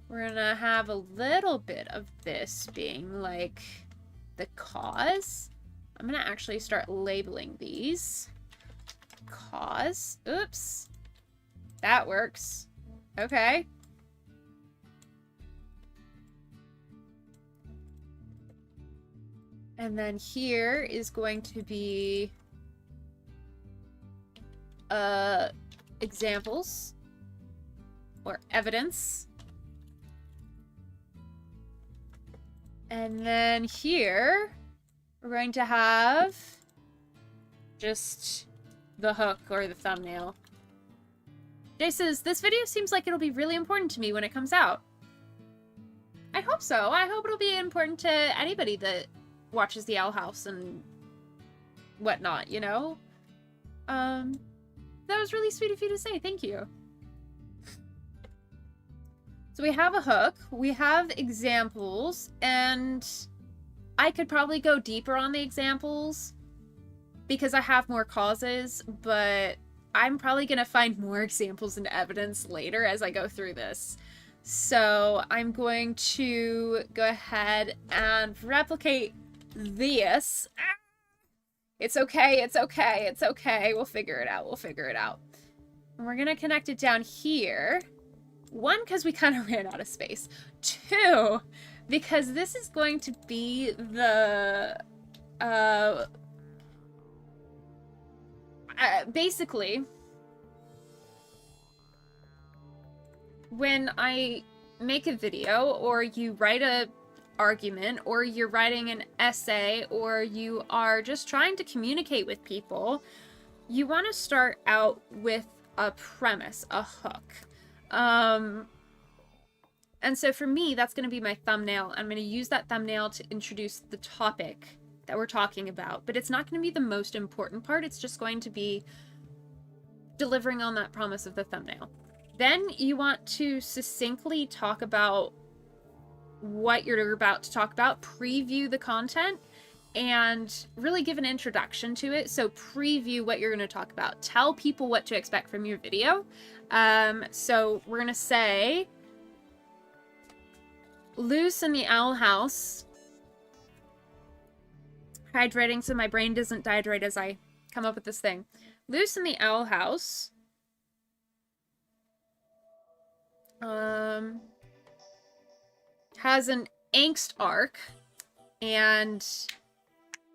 we're gonna have a little bit of this being like the cause. I'm gonna actually start labeling these. Cause. Oops. That works. Okay. And then here is going to be examples or evidence. And then here we're going to have just the hook or the thumbnail. Jay says, this video seems like it'll be really important to me when it comes out. I hope so. I hope it'll be important to anybody that watches the Owl House and whatnot, you know? That was really sweet of you to say. Thank you. So we have a hook, we have examples, and I could probably go deeper on the examples because I have more causes, but I'm probably going to find more examples and evidence later as I go through this. So I'm going to go ahead and replicate this. It's okay, it's okay, it's okay. We'll figure it out, we'll figure it out. And we're going to connect it down here. One, because we kind of ran out of space. Two, because this is going to be the, basically, when I make a video, or you write a argument, or you're writing an essay, or you are just trying to communicate with people, you want to start out with a premise, a hook. And so for me, that's going to be my thumbnail. I'm going to use that thumbnail to introduce the topic that we're talking about, but it's not going to be the most important part. It's just going to be delivering on that promise of the thumbnail. Then you want to succinctly talk about what you're about to talk about, preview the content, and really give an introduction to it. So preview what you're going to talk about. Tell people what to expect from your video. So we're going to say, Luce in the Owl House. Hydrating so my brain doesn't dehydrate as I come up with this thing. Luce in the Owl House has an angst arc, and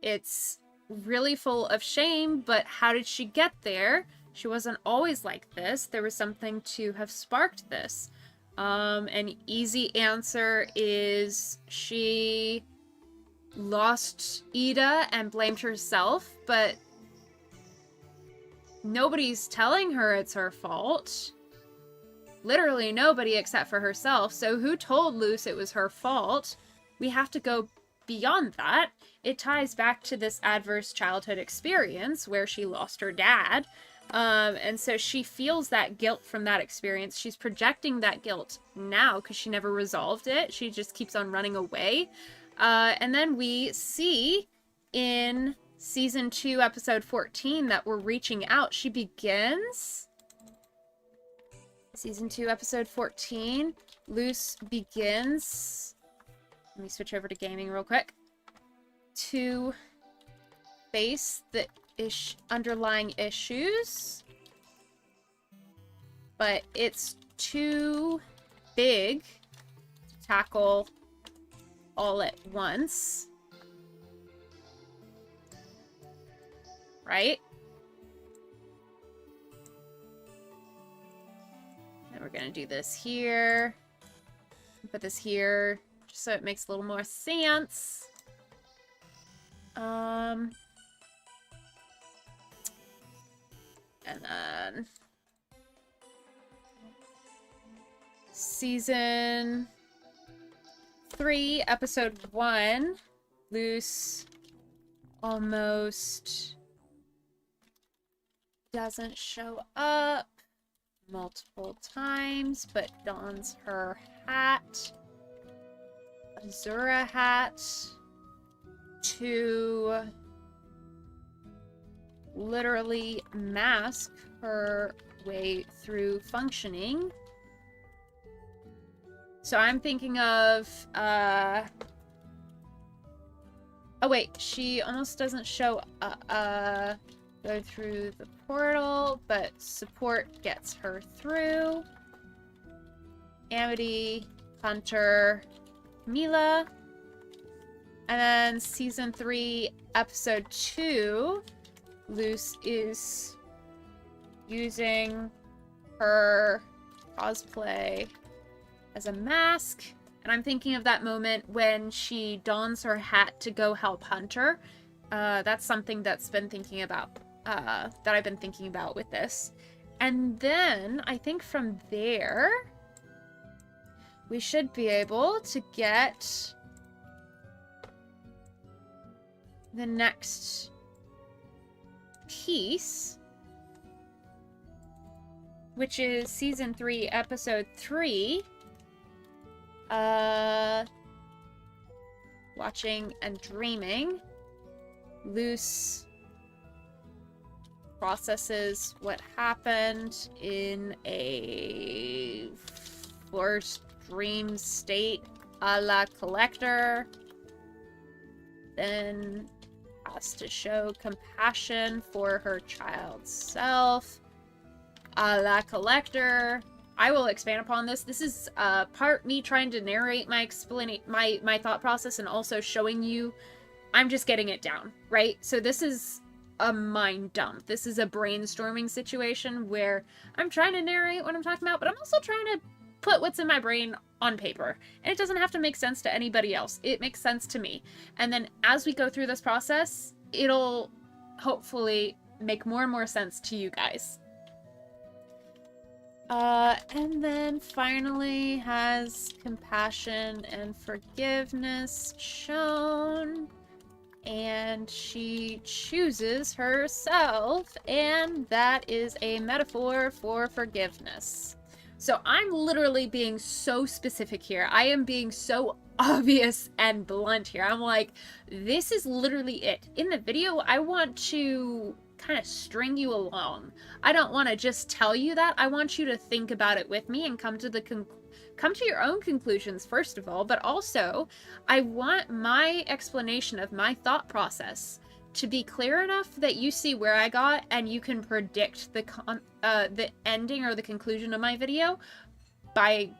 it's really full of shame, but how did she get there? She wasn't always like this. There was something to have sparked this. An easy answer is she lost Ida and blamed herself, but nobody's telling her it's her fault. Literally nobody except for herself. So who told Luce it was her fault? We have to go beyond that. It ties back to this adverse childhood experience where she lost her dad. And so she feels that guilt from that experience. She's projecting that guilt now because she never resolved it. She just keeps on running away. And then we see in season 2, episode 14, that we're reaching out. She begins... Season 2, episode 14, Luce begins... Let me switch over to gaming real quick. To face the underlying issues. But it's too big to tackle all at once. Right? And we're gonna do this here. Put this here just so it makes a little more sense. And then season 3, episode 1, Luce almost doesn't show up multiple times, but dons her hat, Azura hat, to literally mask her way through functioning. So I'm thinking of, oh wait, she almost doesn't show, go through the portal, but support gets her through. Amity, Hunter, Mila. And then season 3, episode 2, Luce is using her cosplay as a mask. And I'm thinking of that moment when she dons her hat to go help Hunter. That's something that's been thinking about, that I've been thinking about with this. And then I think from there, we should be able to get the next piece, which is season 3, episode 3. Watching and dreaming. Luce processes what happened in a forced dream state a la Collector. Then has to show compassion for her child's self a la Collector. I will expand upon this. This is part me trying to narrate my my thought process and also showing you I'm just getting it down, right? So this is a mind dump. This is a brainstorming situation where I'm trying to narrate what I'm talking about, but I'm also trying to put what's in my brain on paper. And it doesn't have to make sense to anybody else. It makes sense to me. And then as we go through this process, it'll hopefully make more and more sense to you guys. And then finally has compassion and forgiveness shown. And she chooses herself, and that is a metaphor for forgiveness. So I'm literally being so specific here. I am being so obvious and blunt here. I'm like, this is literally it. In the video, I want to kind of string you along. I don't want to just tell you that. I want you to think about it with me and come to your own conclusions, first of all, but also I want my explanation of my thought process to be clear enough that you see where I got and you can predict the ending or the conclusion of my video by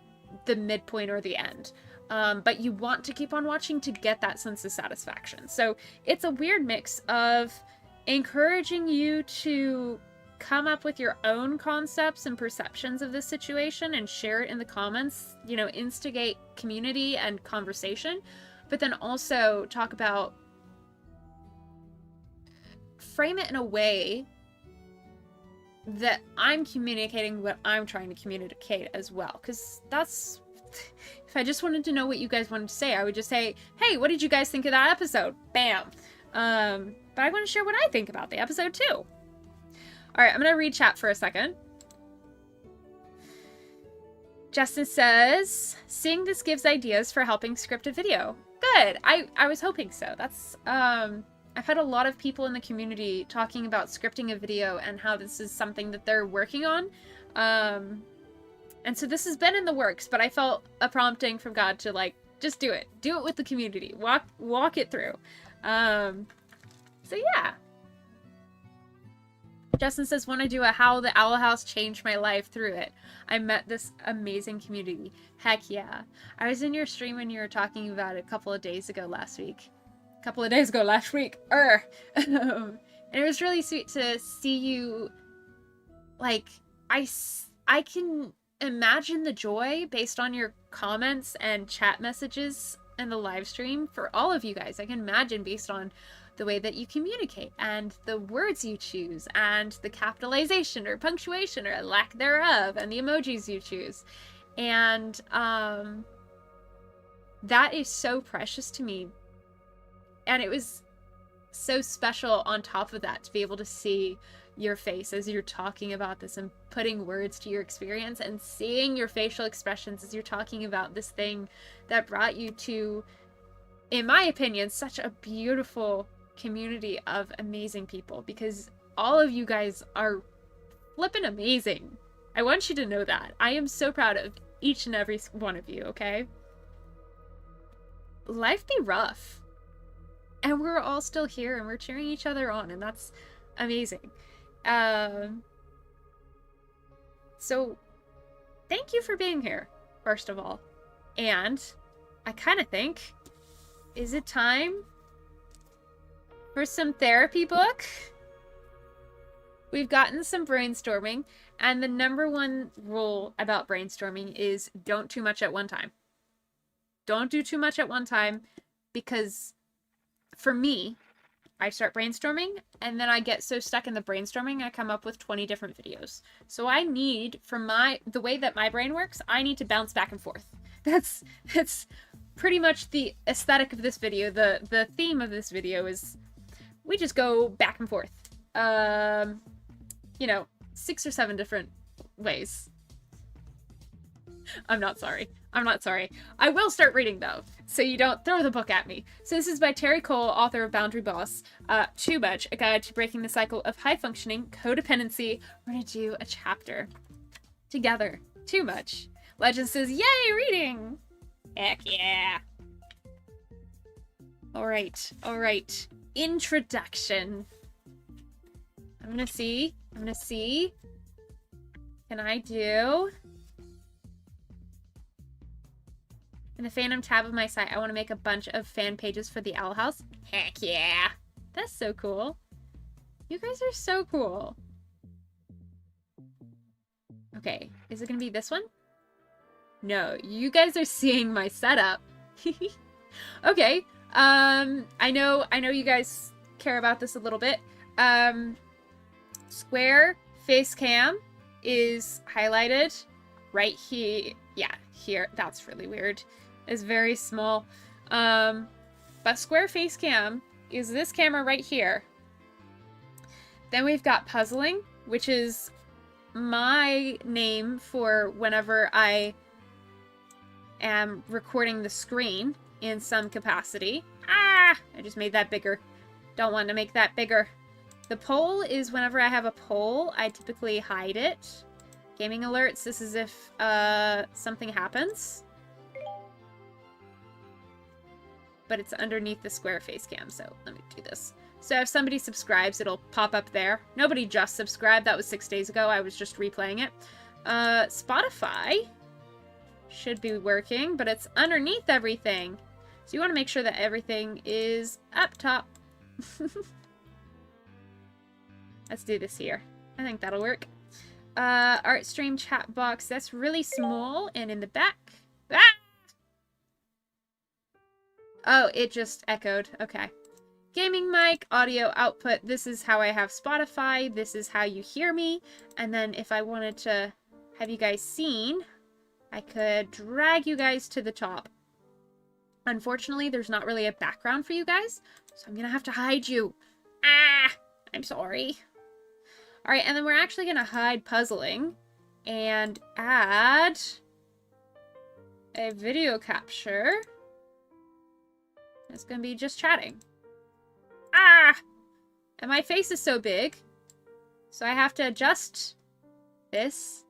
the midpoint or the end. But you want to keep on watching to get that sense of satisfaction. So it's a weird mix of encouraging you to come up with your own concepts and perceptions of this situation and share it in the comments, you know, instigate community and conversation, but then also talk about, frame it in a way that I'm communicating what I'm trying to communicate as well. Because that's, if I just wanted to know what you guys wanted to say, I would just say, hey, what did you guys think of that episode? Bam. But I want to share what I think about the episode too. All right, I'm going to read chat for a second. Justin says, seeing this gives ideas for helping scripted video. Good. I was hoping so. That's, I've had a lot of people in the community talking about scripting a video and how this is something that they're working on. And so this has been in the works, but I felt a prompting from God to like, just do it. Do it with the community. Walk it through. So yeah. Justin says, want to do a how the Owl House changed my life through it. I met this amazing community. Heck yeah. I was in your stream when you were talking about it a couple of days ago last week. And it was really sweet to see you, like, I can imagine the joy based on your comments and chat messages and the live stream for all of you guys. I can imagine based on the way that you communicate and the words you choose and the capitalization or punctuation or lack thereof and the emojis you choose. And that is so precious to me. And it was so special on top of that to be able to see your face as you're talking about this and putting words to your experience and seeing your facial expressions as you're talking about this thing that brought you to, in my opinion, such a beautiful community of amazing people, because all of you guys are flippin' amazing. I want you to know that. I am so proud of each and every one of you, okay? Life be rough. And we're all still here and we're cheering each other on, and that's amazing. So thank you for being here, first of all. And I kind of think, is it time for some therapy book? We've gotten some brainstorming, and the number one rule about brainstorming is don't too much at one time. Don't do too much at one time, because for me, I start brainstorming and then I get so stuck in the brainstorming I come up with 20 different videos. So I need, for the way that my brain works, I need to bounce back and forth. That's pretty much the aesthetic of this video. The theme of this video is we just go back and forth. You know, 6 or 7 different ways. I'm not sorry. I will start reading, though, so you don't throw the book at me. So this is by Terry Cole, author of Boundary Boss. Too Much, a guide to breaking the cycle of high-functioning codependency. We're going to do a chapter together. Too Much. Legend says, yay, reading! Heck yeah! Alright. Introduction. I'm gonna see. Can I do... In the fandom tab of my site, I want to make a bunch of fan pages for the Owl House. Heck yeah! That's so cool. You guys are so cool. Okay, is it gonna be this one? No, you guys are seeing my setup. Okay, I know you guys care about this a little bit. Square face cam is highlighted right here. Yeah, here. That's really weird. It's very small. But square face cam is this camera right here. Then we've got puzzling, which is my name for whenever I am recording the screen in some capacity. Ah! I just made that bigger. Don't want to make that bigger. The poll is whenever I have a poll, I typically hide it. Gaming alerts, this is if something happens. But it's underneath the square face cam, so let me do this. So if somebody subscribes, it'll pop up there. Nobody just subscribed, that was 6 days ago, I was just replaying it. Spotify should be working, but it's underneath everything. So you want to make sure that everything is up top. Let's do this here. I think that'll work. Art stream chat box, that's really small and in the back. Ah! Oh, it just echoed. Okay. Gaming mic, audio output. This is how I have Spotify. This is how you hear me. And then if I wanted to have you guys seen, I could drag you guys to the top. Unfortunately, there's not really a background for you guys, so I'm gonna have to hide you. Ah! I'm sorry. Alright, and then we're actually gonna hide puzzling and add a video capture. It's gonna be just chatting. Ah! And my face is so big, so I have to adjust this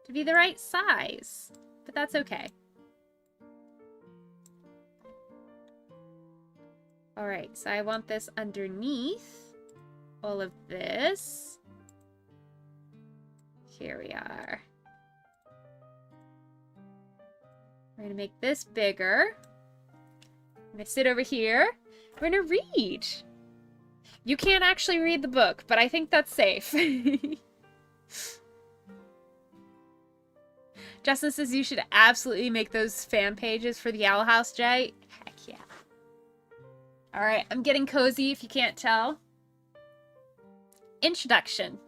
to be the right size. But that's okay. Alright, so I want this underneath all of this. Here we are. We're gonna make this bigger. I'm gonna sit over here. We're gonna read. You can't actually read the book, but I think that's safe. Justin says you should absolutely make those fan pages for the Owl House, Jay. Heck yeah. Alright, I'm getting cozy if you can't tell. Introduction.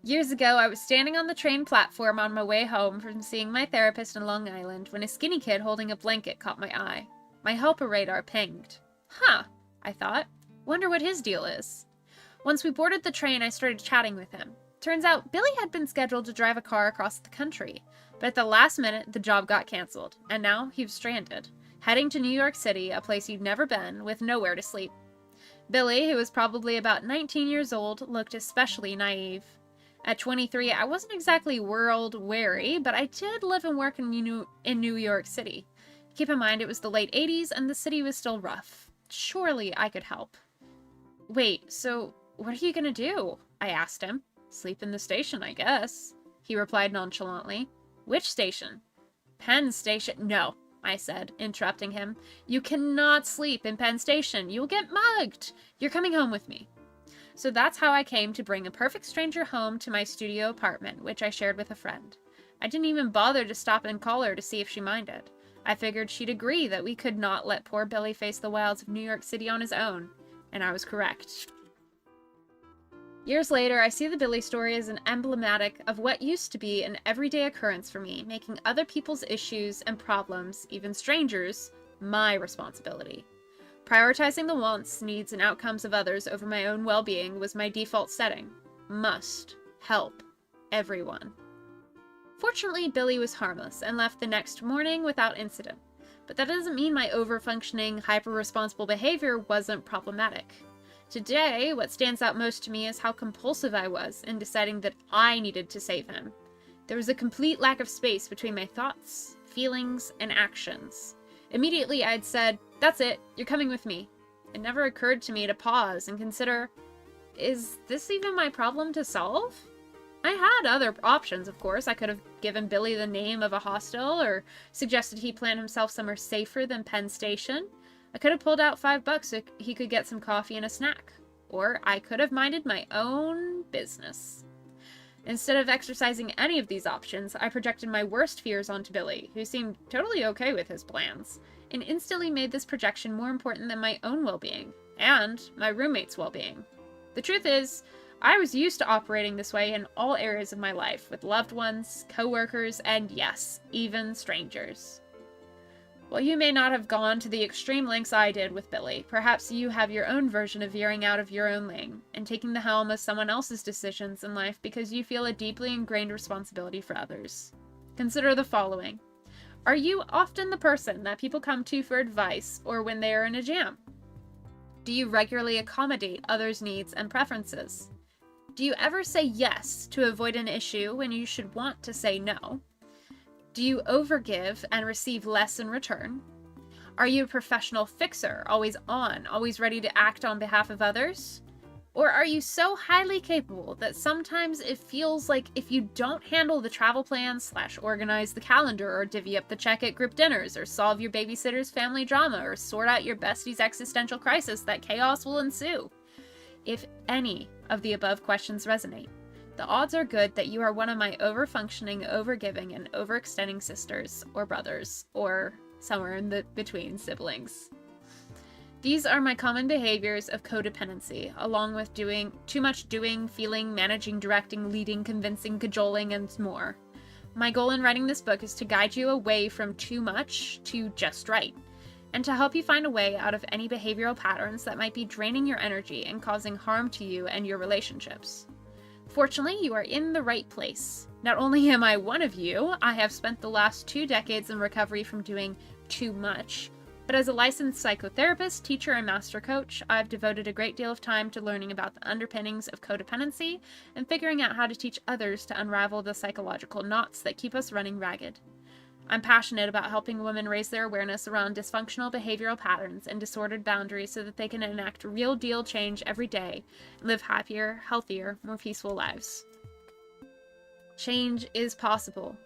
Years ago, I was standing on the train platform on my way home from seeing my therapist in Long Island when a skinny kid holding a blanket caught my eye. My helper radar pinged. Huh, I thought. Wonder what his deal is. Once we boarded the train, I started chatting with him. Turns out, Billy had been scheduled to drive a car across the country, but at the last minute, the job got canceled, and now he was stranded, heading to New York City, a place he'd never been, with nowhere to sleep. Billy, who was probably about 19 years old, looked especially naive. At 23, I wasn't exactly world-weary, but I did live and work in New York City. Keep in mind, it was the late 80s, and the city was still rough. Surely I could help. Wait, so what are you gonna do? I asked him. Sleep in the station, I guess. He replied nonchalantly. Which station? Penn Station. No, I said, interrupting him. You cannot sleep in Penn Station. You'll get mugged. You're coming home with me. So that's how I came to bring a perfect stranger home to my studio apartment, which I shared with a friend. I didn't even bother to stop and call her to see if she minded. I figured she'd agree that we could not let poor Billy face the wilds of New York City on his own. And I was correct. Years later, I see the Billy story as an emblematic of what used to be an everyday occurrence for me, making other people's issues and problems, even strangers, my responsibility. Prioritizing the wants, needs, and outcomes of others over my own well-being was my default setting. Must help everyone. Fortunately, Billy was harmless and left the next morning without incident. But that doesn't mean my over-functioning, hyper-responsible behavior wasn't problematic. Today, what stands out most to me is how compulsive I was in deciding that I needed to save him. There was a complete lack of space between my thoughts, feelings, and actions. Immediately, I'd said, "That's it, you're coming with me." It never occurred to me to pause and consider, is this even my problem to solve? I had other options, of course. I could have given Billy the name of a hostel or suggested he plan himself somewhere safer than Penn Station. I could have pulled out $5 so he could get some coffee and a snack. Or I could have minded my own business. Instead of exercising any of these options, I projected my worst fears onto Billy, who seemed totally okay with his plans, and instantly made this projection more important than my own well-being, and my roommate's well-being. The truth is, I was used to operating this way in all areas of my life, with loved ones, co-workers, and yes, even strangers. While you may not have gone to the extreme lengths I did with Billy, perhaps you have your own version of veering out of your own lane and taking the helm of someone else's decisions in life because you feel a deeply ingrained responsibility for others. Consider the following. Are you often the person that people come to for advice or when they are in a jam? Do you regularly accommodate others' needs and preferences? Do you ever say yes to avoid an issue when you should want to say no? Do you overgive and receive less in return? Are you a professional fixer, always on, always ready to act on behalf of others? Or are you so highly capable that sometimes it feels like if you don't handle the travel plans / organize the calendar or divvy up the check at group dinners or solve your babysitter's family drama or sort out your bestie's existential crisis, that chaos will ensue? If any of the above questions resonate, the odds are good that you are one of my over-functioning, over-giving, and overextending sisters or brothers, or somewhere in the between siblings. These are my common behaviors of codependency, along with too much doing, feeling, managing, directing, leading, convincing, cajoling, and more. My goal in writing this book is to guide you away from too much to just right, and to help you find a way out of any behavioral patterns that might be draining your energy and causing harm to you and your relationships. Fortunately, you are in the right place. Not only am I one of you, I have spent the last 2 decades in recovery from doing too much, but as a licensed psychotherapist, teacher, and master coach, I've devoted a great deal of time to learning about the underpinnings of codependency and figuring out how to teach others to unravel the psychological knots that keep us running ragged. I'm passionate about helping women raise their awareness around dysfunctional behavioral patterns and disordered boundaries so that they can enact real deal change every day and live happier, healthier, more peaceful lives. Change is possible.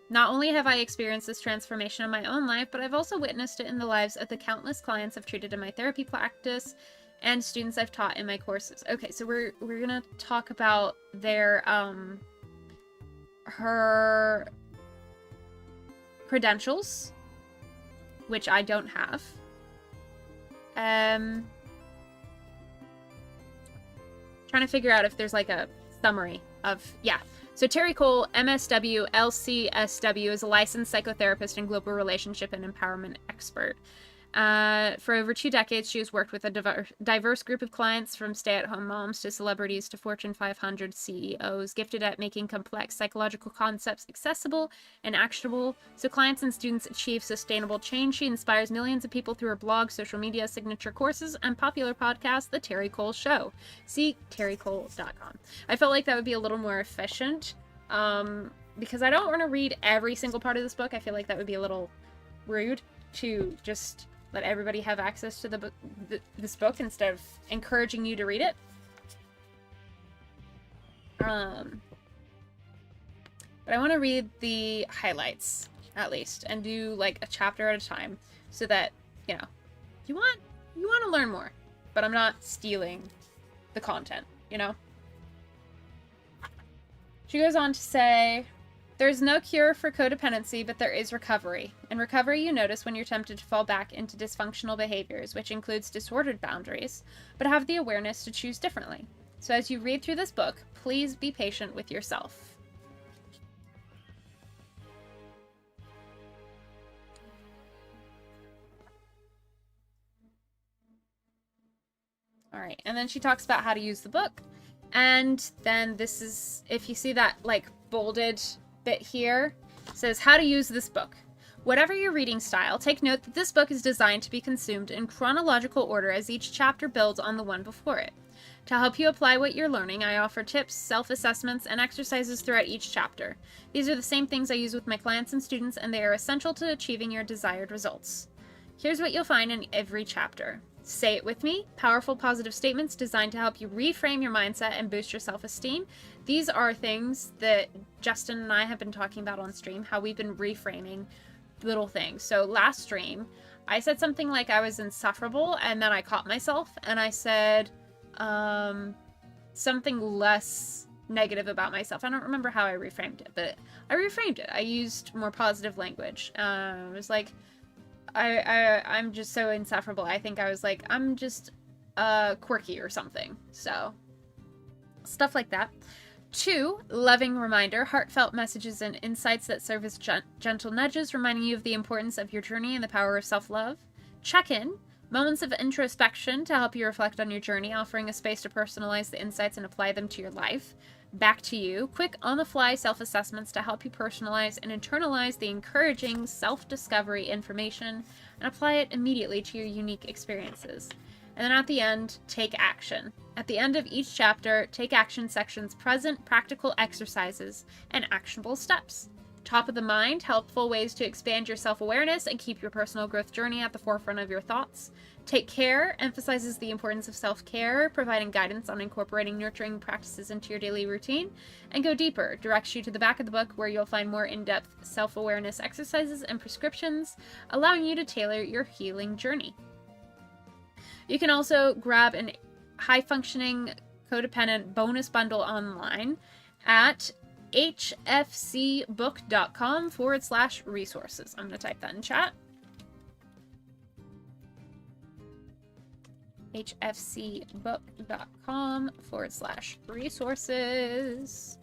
Not only have I experienced this transformation in my own life, but I've also witnessed it in the lives of the countless clients I've treated in my therapy practice and students I've taught in my courses. Okay, so we're gonna talk about her credentials, which I don't have. Trying to figure out if there's like a summary of, yeah. So Terry Cole, MSW, LCSW, is a licensed psychotherapist and global relationship and empowerment expert. For over 2 decades, she has worked with a diverse group of clients, from stay-at-home moms to celebrities to Fortune 500 CEOs, gifted at making complex psychological concepts accessible and actionable so clients and students achieve sustainable change. She inspires millions of people through her blog, social media, signature courses, and popular podcast, The Terry Cole Show. See terrycole.com. I felt like that would be a little more efficient because I don't want to read every single part of this book. I feel like that would be a little rude to just let everybody have access to the book, this book, instead of encouraging you to read it. But I want to read the highlights at least, and do like a chapter at a time, so that you know you want to learn more, but I'm not stealing the content. You know. She goes on to say, there's no cure for codependency, but there is recovery. In recovery, you notice when you're tempted to fall back into dysfunctional behaviors, which includes disordered boundaries, but have the awareness to choose differently. So as you read through this book, please be patient with yourself. All right, and then she talks about how to use the book. And then this is, if you see that like bolded bit here, says how to use this book. Whatever your reading style, take note that this book is designed to be consumed in chronological order as each chapter builds on the one before it. To help you apply what you're learning, I offer tips, self-assessments, and exercises throughout each chapter. These are the same things I use with my clients and students, and they are essential to achieving your desired results. Here's what you'll find in every chapter. Say it with me. Powerful positive statements designed to help you reframe your mindset and boost your self-esteem. These are things that Justin and I have been talking about on stream, how we've been reframing little things. So last stream, I said something like I was insufferable, and then I caught myself and I said something less negative about myself. I don't remember how I reframed it, but I reframed it. I used more positive language. It was like, I'm just so insufferable. I think I was like, I'm just quirky or something. So stuff like that. 2, loving reminder, heartfelt messages and insights that serve as gentle nudges, reminding you of the importance of your journey and the power of self-love. Check-in, moments of introspection to help you reflect on your journey, offering a space to personalize the insights and apply them to your life. Back to you, quick on-the-fly self-assessments to help you personalize and internalize the encouraging self-discovery information and apply it immediately to your unique experiences. And then at the end, take action. At the end of each chapter, take action sections, present practical exercises, and actionable steps. Top of the mind, helpful ways to expand your self-awareness and keep your personal growth journey at the forefront of your thoughts. Take care, emphasizes the importance of self-care, providing guidance on incorporating nurturing practices into your daily routine. And go deeper, directs you to the back of the book where you'll find more in-depth self-awareness exercises and prescriptions, allowing you to tailor your healing journey. You can also grab an high-functioning codependent bonus bundle online at hfcbook.com/resources. I'm going to type that in chat. hfcbook.com/resources.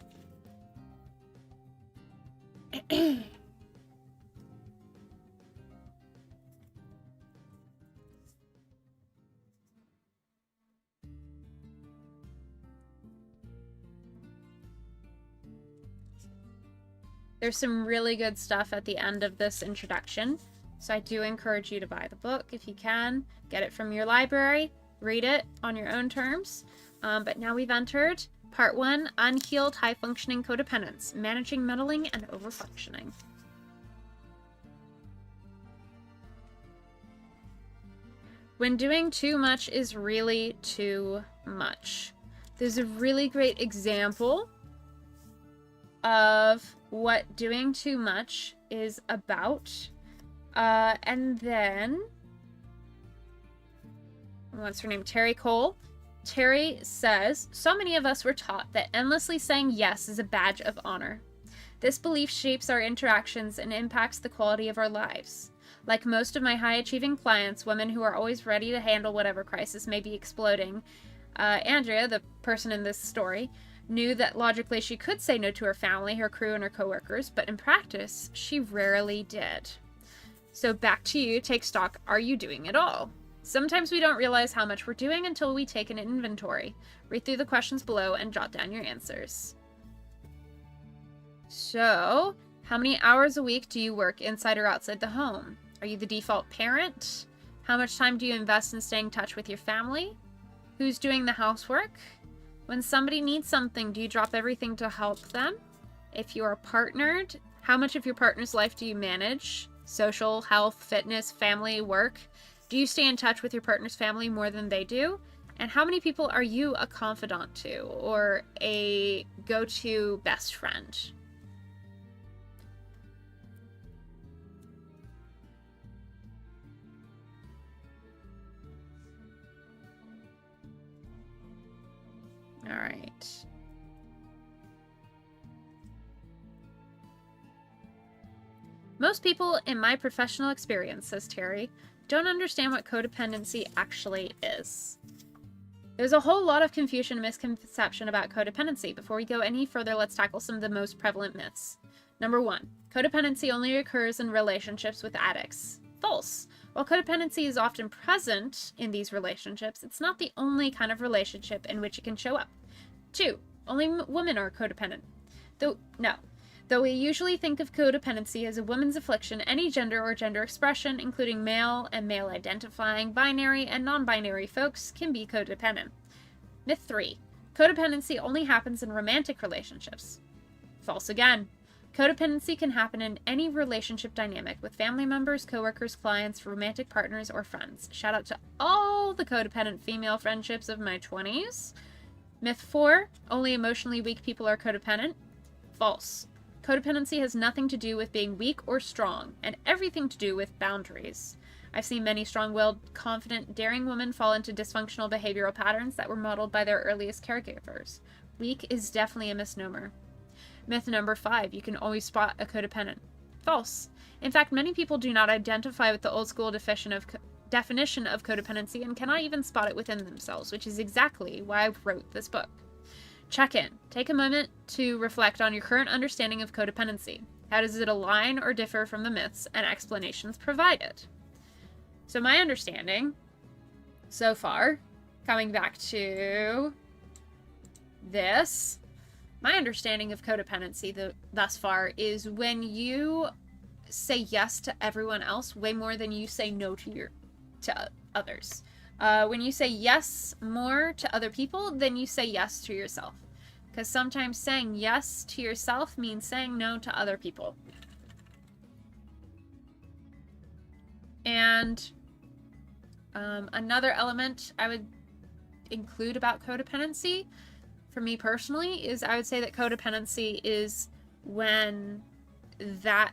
There's some really good stuff at the end of this introduction, so I do encourage you to buy the book if you can. Get it from your library, read it on your own terms. But now we've entered Part 1, Unhealed High-Functioning Codependence, Managing Meddling and Overfunctioning. When doing too much is really too much. There's a really great example of what doing too much is about. And then, what's her name? Terry Cole. Terry says, so many of us were taught that endlessly saying yes is a badge of honor. This belief shapes our interactions and impacts the quality of our lives. Like most of my high-achieving clients, women who are always ready to handle whatever crisis may be exploding, Andrea, the person in this story, knew that logically she could say no to her family, her crew, and her coworkers, but in practice, she rarely did. So back to you, take stock. Are you doing it all? Sometimes we don't realize how much we're doing until we take an inventory. Read through the questions below and jot down your answers. So, how many hours a week do you work inside or outside the home? Are you the default parent? How much time do you invest in staying in touch with your family? Who's doing the housework? When somebody needs something, do you drop everything to help them? If you are partnered, how much of your partner's life do you manage? Social, health, fitness, family, work? Do you stay in touch with your partner's family more than they do? And how many people are you a confidant to or a go-to best friend? All right. Most people in my professional experience, says Terry, don't understand what codependency actually is. There's a whole lot of confusion and misconception about codependency. Before we go any further, let's tackle some of the most prevalent myths. Number 1, codependency only occurs in relationships with addicts. False. While codependency is often present in these relationships, it's not the only kind of relationship in which it can show up. 2, only women are codependent. Though we usually think of codependency as a woman's affliction, any gender or gender expression, including male and male-identifying, binary and non-binary folks, can be codependent. Myth 3, codependency only happens in romantic relationships. False again. Codependency can happen in any relationship dynamic with family members, coworkers, clients, romantic partners, or friends. Shout out to all the codependent female friendships of my 20s. Myth 4, only emotionally weak people are codependent. False. Codependency has nothing to do with being weak or strong, and everything to do with boundaries. I've seen many strong-willed, confident, daring women fall into dysfunctional behavioral patterns that were modeled by their earliest caregivers. Weak is definitely a misnomer. Myth number 5, you can always spot a codependent. False. In fact, many people do not identify with the old-school definition of codependency and cannot even spot it within themselves, which is exactly why I wrote this book. Check in. Take a moment to reflect on your current understanding of codependency. How does it align or differ from the myths and explanations provided? So my understanding so far, coming back to this, my understanding of codependency thus far is when you say yes to everyone else way more than you say no to others. When you say yes more to other people than you say yes to yourself. Because sometimes saying yes to yourself means saying no to other people. And another element I would include about codependency, for me personally, is I would say that codependency is when that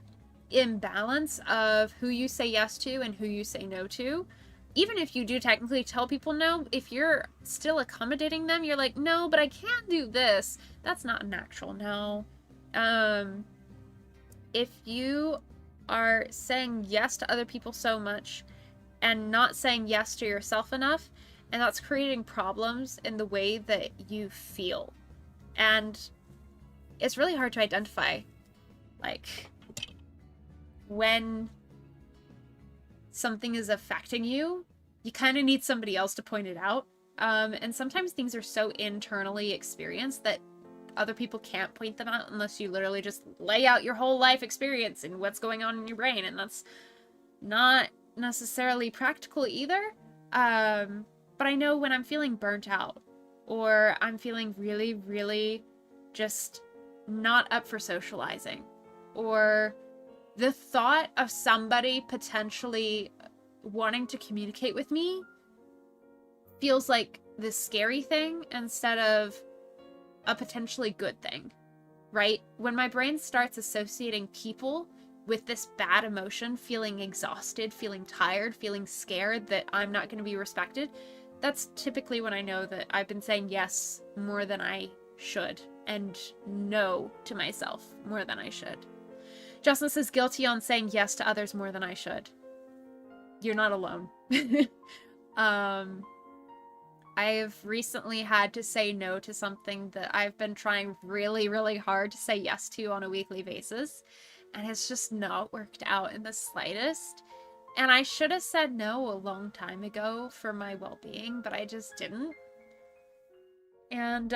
imbalance of who you say yes to and who you say no to, even if you do technically tell people no, if you're still accommodating them, you're like, no, but I can't do this. That's not an actual no. If you are saying yes to other people so much and not saying yes to yourself enough, and that's creating problems in the way that you feel. And it's really hard to identify, like, when something is affecting you, you kind of need somebody else to point it out. And sometimes things are so internally experienced that other people can't point them out unless you literally just lay out your whole life experience and what's going on in your brain. And that's not necessarily practical either. But I know when I'm feeling burnt out or I'm feeling really, really just not up for socializing, or the thought of somebody potentially wanting to communicate with me feels like this scary thing instead of a potentially good thing, right? When my brain starts associating people with this bad emotion, feeling exhausted, feeling tired, feeling scared that I'm not going to be respected, that's typically when I know that I've been saying yes more than I should and no to myself more than I should. Justin says guilty on saying yes to others more than I should. You're not alone. I've recently had to say no to something that I've been trying really, really hard to say yes to on a weekly basis, and it's just not worked out in the slightest. And I should have said no a long time ago for my well-being, but I just didn't. And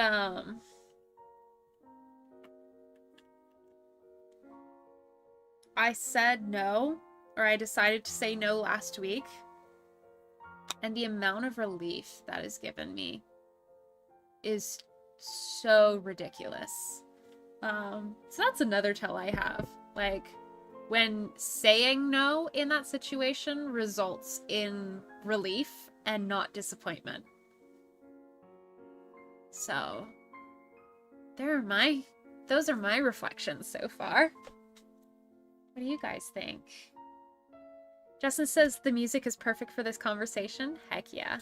I said no, or I decided to say no last week. And the amount of relief that has given me is so ridiculous. So that's another tell I have. Like, when saying no in that situation results in relief and not disappointment. So, those are my reflections so far. What do you guys think? Justin says the music is perfect for this conversation. Heck yeah.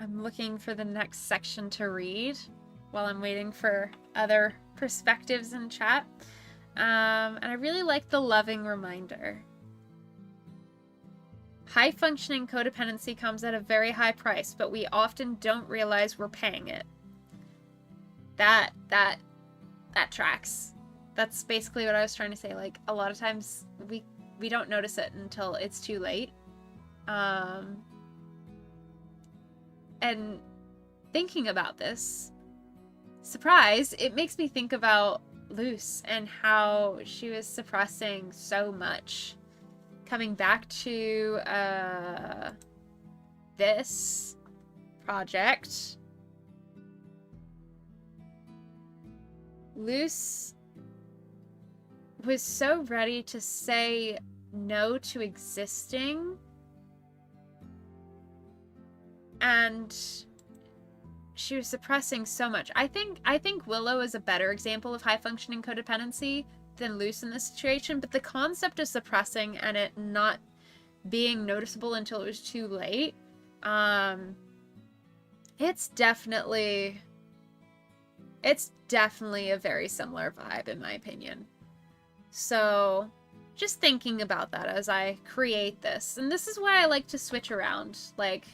I'm looking for the next section to read while I'm waiting for other perspectives in chat. And I really like the loving reminder. High-functioning codependency comes at a very high price, but we often don't realize we're paying it. That tracks. That's basically what I was trying to say. Like, a lot of times we don't notice it until it's too late. And thinking about this, surprise, it makes me think about Luce and how she was suppressing so much. Coming back to this project, Luce was so ready to say no to existing, and she was suppressing so much. I think Willow is a better example of high-functioning codependency than Luce in this situation, but the concept of suppressing and it not being noticeable until it was too late, it's definitely a very similar vibe in my opinion. So just thinking about that as I create this, and this is why I like to switch around. Like,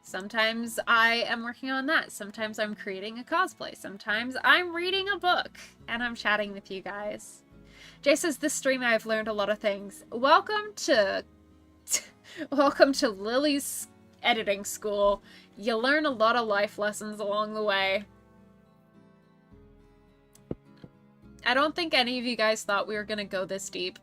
sometimes I am working on that. Sometimes I'm creating a cosplay. Sometimes I'm reading a book and I'm chatting with you guys. Jay says, this stream I've learned a lot of things. Welcome to Lily's editing school. You learn a lot of life lessons along the way. I don't think any of you guys thought we were gonna go this deep.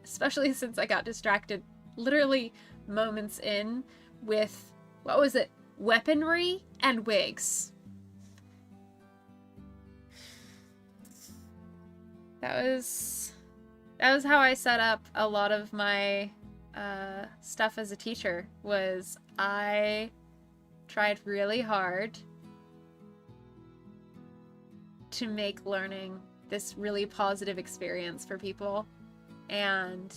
Especially since I got distracted literally moments in with, what was it? Weaponry and wigs. That was how I set up a lot of my stuff as a teacher. Was I tried really hard to make learning this really positive experience for people, and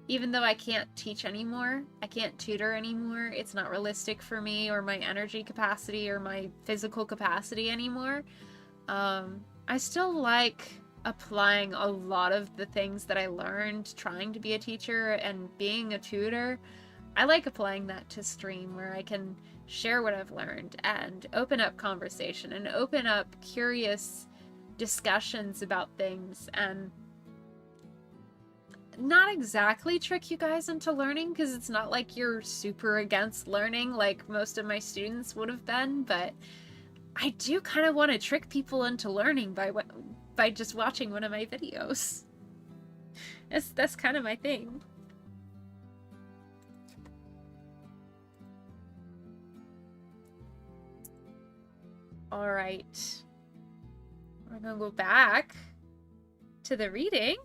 even though I can't teach anymore, I can't tutor anymore, it's not realistic for me or my energy capacity or my physical capacity anymore, I still like applying a lot of the things that I learned trying to be a teacher and being a tutor. I like applying that to stream, where I can share what I've learned and open up conversation and open up curious discussions about things, and not exactly trick you guys into learning, because it's not like you're super against learning like most of my students would have been, but I do kind of want to trick people into learning by just watching one of my videos. That's kind of my thing. All right. We're gonna go back to the reading.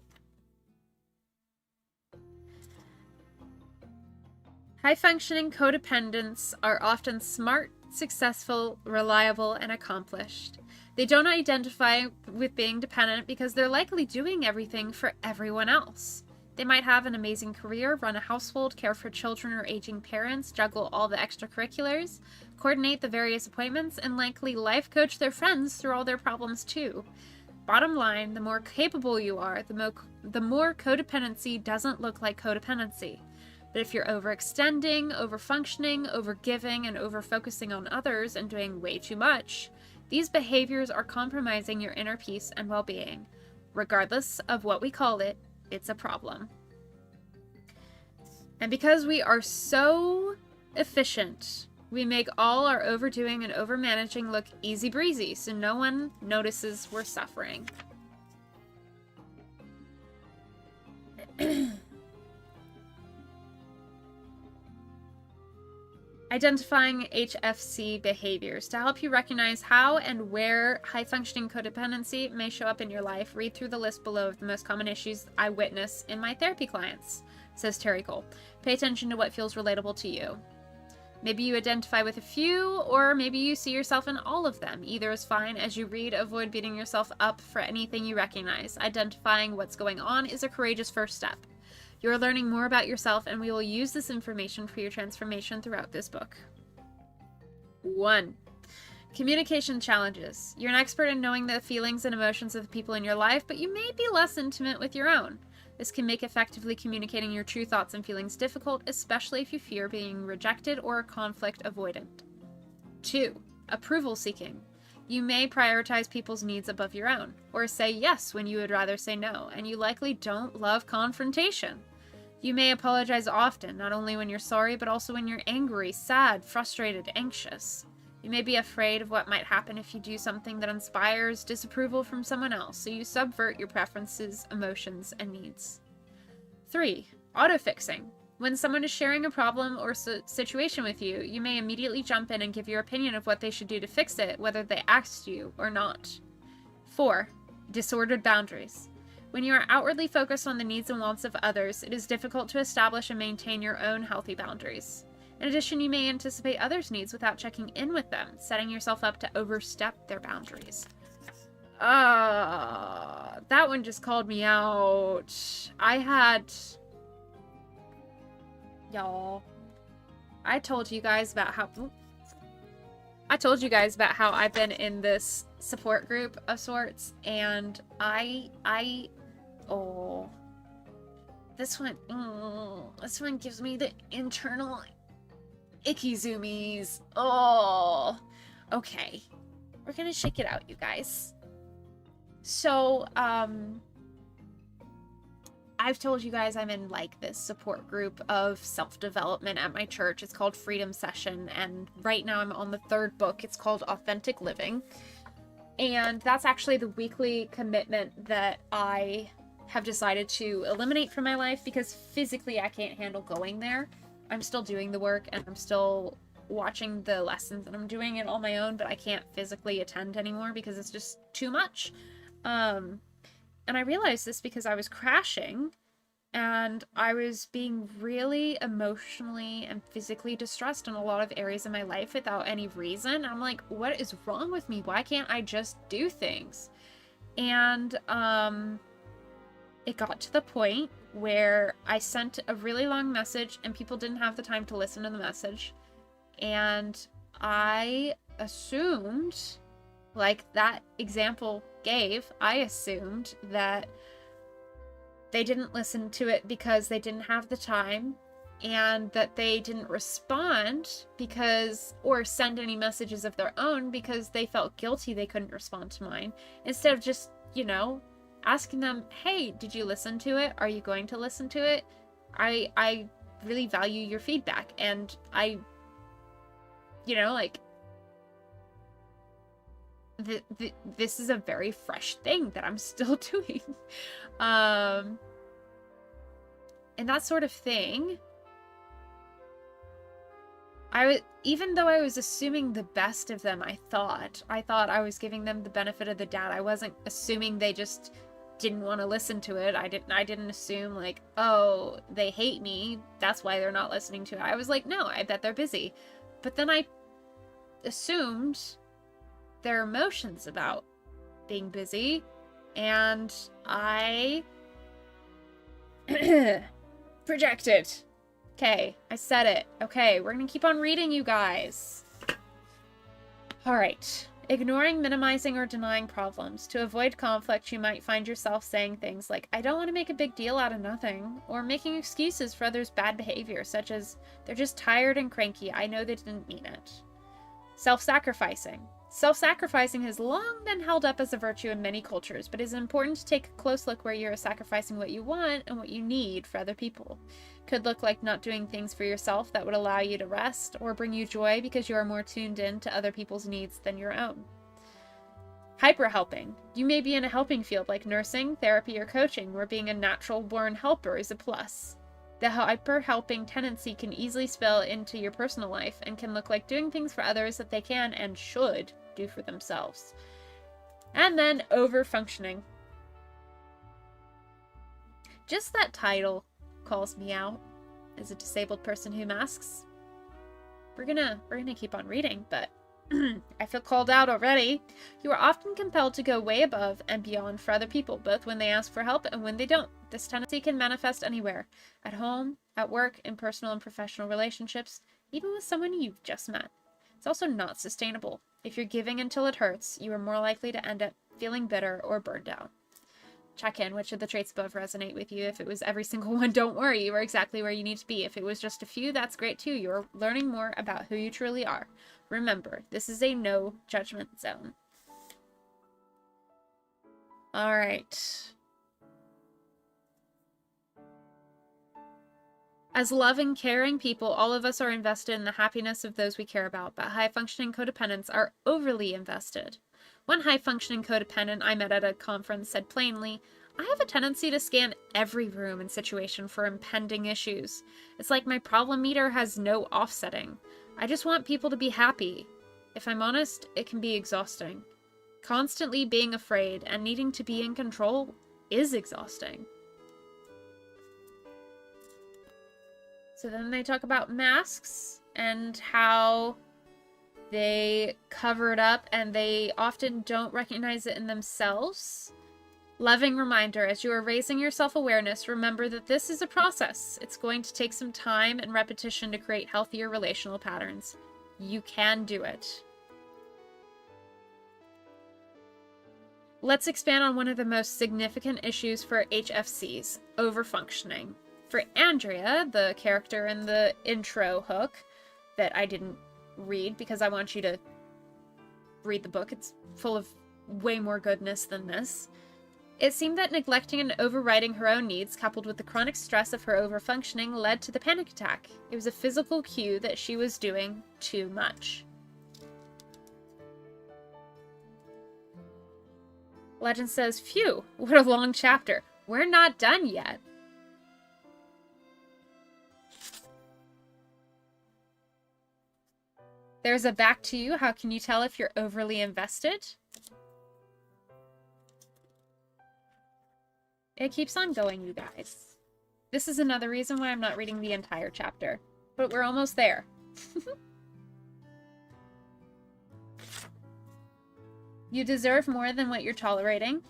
High-functioning codependents are often smart, successful, reliable, and accomplished. They don't identify with being dependent because they're likely doing everything for everyone else. They might have an amazing career, run a household, care for children or aging parents, juggle all the extracurriculars, coordinate the various appointments, and likely life coach their friends through all their problems too. Bottom line, the more capable you are, the more codependency doesn't look like codependency. But if you're overextending, overfunctioning, overgiving, and overfocusing on others and doing way too much, these behaviors are compromising your inner peace and well-being. Regardless of what we call it, it's a problem. And because we are so efficient, we make all our overdoing and overmanaging look easy breezy, so no one notices we're suffering. Identifying HFC behaviors. To help you recognize how and where high-functioning codependency may show up in your life, read through the list below of the most common issues I witness in my therapy clients, says Terry Cole. Pay attention to what feels relatable to you. Maybe you identify with a few, or maybe you see yourself in all of them. Either is fine. As you read, avoid beating yourself up for anything you recognize. Identifying what's going on is a courageous first step. You are learning more about yourself, and we will use this information for your transformation throughout this book. 1. Communication challenges. You're an expert in knowing the feelings and emotions of the people in your life, but you may be less intimate with your own. This can make effectively communicating your true thoughts and feelings difficult, especially if you fear being rejected or are conflict avoidant. 2. Approval seeking. You may prioritize people's needs above your own, or say yes when you would rather say no, and you likely don't love confrontation. You may apologize often, not only when you're sorry, but also when you're angry, sad, frustrated, anxious. You may be afraid of what might happen if you do something that inspires disapproval from someone else, so you subvert your preferences, emotions, and needs. 3. Autofixing. When someone is sharing a problem or situation with you, you may immediately jump in and give your opinion of what they should do to fix it, whether they asked you or not. 4. Disordered boundaries. When you are outwardly focused on the needs and wants of others, it is difficult to establish and maintain your own healthy boundaries. In addition, you may anticipate others' needs without checking in with them, setting yourself up to overstep their boundaries. That one just called me out. Y'all, I told you guys about how I've been in this support group of sorts, and this one gives me the internal icky zoomies. Oh, okay. We're gonna shake it out, you guys. So, I've told you guys I'm in like this support group of self-development at my church. It's called Freedom Session, and right now I'm on the 3rd book. It's called Authentic Living. And that's actually the weekly commitment that I have decided to eliminate from my life because physically I can't handle going there. I'm still doing the work and I'm still watching the lessons and I'm doing it on my own, but I can't physically attend anymore because it's just too much. And I realized this because I was crashing and I was being really emotionally and physically distressed in a lot of areas of my life without any reason. I'm like, what is wrong with me? Why can't I just do things? And it got to the point where I sent a really long message and people didn't have the time to listen to the message. And I assumed, like that example gave, I assumed that they didn't listen to it because they didn't have the time, and that they didn't respond because, or send any messages of their own because they felt guilty they couldn't respond to mine. Instead of just, you know, asking them, hey, did you listen to it? Are you going to listen to it? I really value your feedback, and I, you know, like, this is a very fresh thing that I'm still doing. And that sort of thing, even though I was assuming the best of them, I thought I was giving them the benefit of the doubt. I wasn't assuming they just didn't want to listen to it. I didn't assume like, oh, they hate me, that's why they're not listening to it. I was like, no, I bet they're busy. But then I assumed their emotions about being busy, and I projected. Okay, I said it. Okay, we're gonna keep on reading, you guys. All right. Ignoring, minimizing, or denying problems. To avoid conflict, you might find yourself saying things like, I don't want to make a big deal out of nothing, or making excuses for others' bad behavior, such as, they're just tired and cranky, I know they didn't mean it. Self-sacrificing. Self-sacrificing has long been held up as a virtue in many cultures, but it is important to take a close look where you're sacrificing what you want and what you need for other people. Could look like not doing things for yourself that would allow you to rest or bring you joy because you are more tuned in to other people's needs than your own. Hyper-helping. You may be in a helping field like nursing, therapy, or coaching, where being a natural-born helper is a plus. The hyper-helping tendency can easily spill into your personal life and can look like doing things for others that they can and should do for themselves. And then over-functioning. Just that title calls me out as a disabled person who masks. We're gonna keep on reading, but I feel called out already. You are often compelled to go way above and beyond for other people, both when they ask for help and when they don't. This tendency can manifest anywhere. At home, at work, in personal and professional relationships, even with someone you've just met. It's also not sustainable. If you're giving until it hurts, you are more likely to end up feeling bitter or burned out. Check in. Which of the traits above resonate with you? If it was every single one, don't worry. You are exactly where you need to be. If it was just a few, that's great too. You're learning more about who you truly are. Remember, this is a no judgment zone. All right. As loving, caring people, all of us are invested in the happiness of those we care about, but high-functioning codependents are overly invested. One high-functioning codependent I met at a conference said plainly, I have a tendency to scan every room and situation for impending issues. It's like my problem meter has no offsetting. I just want people to be happy. If I'm honest, it can be exhausting. Constantly being afraid and needing to be in control is exhausting. So then they talk about masks and how they cover it up and they often don't recognize it in themselves. Loving reminder, as you are raising your self-awareness, remember that this is a process. It's going to take some time and repetition to create healthier relational patterns. You can do it. Let's expand on one of the most significant issues for HFCs, overfunctioning. For Andrea, the character in the intro hook that I didn't read because I want you to read the book. It's full of way more goodness than this. It seemed that neglecting and overriding her own needs, coupled with the chronic stress of her overfunctioning, led to the panic attack. It was a physical cue that she was doing too much. Legend says, phew, what a long chapter. We're not done yet. There's a back to you. How can you tell if you're overly invested? It keeps on going, you guys. This is another reason why I'm not reading the entire chapter. But we're almost there. You deserve more than what you're tolerating.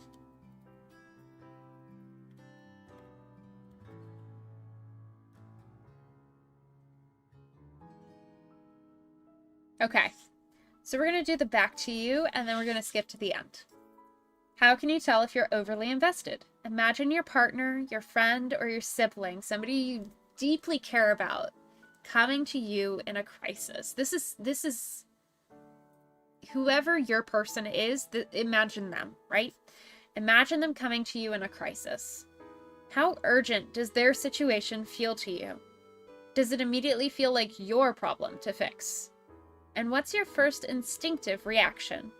Okay, so we're going to do the back to you, and then we're going to skip to the end. How can you tell if you're overly invested? Imagine your partner, your friend, or your sibling, somebody you deeply care about, coming to you in a crisis. This is whoever your person is, imagine them, right? Imagine them coming to you in a crisis. How urgent does their situation feel to you? Does it immediately feel like your problem to fix? And what's your first instinctive reaction?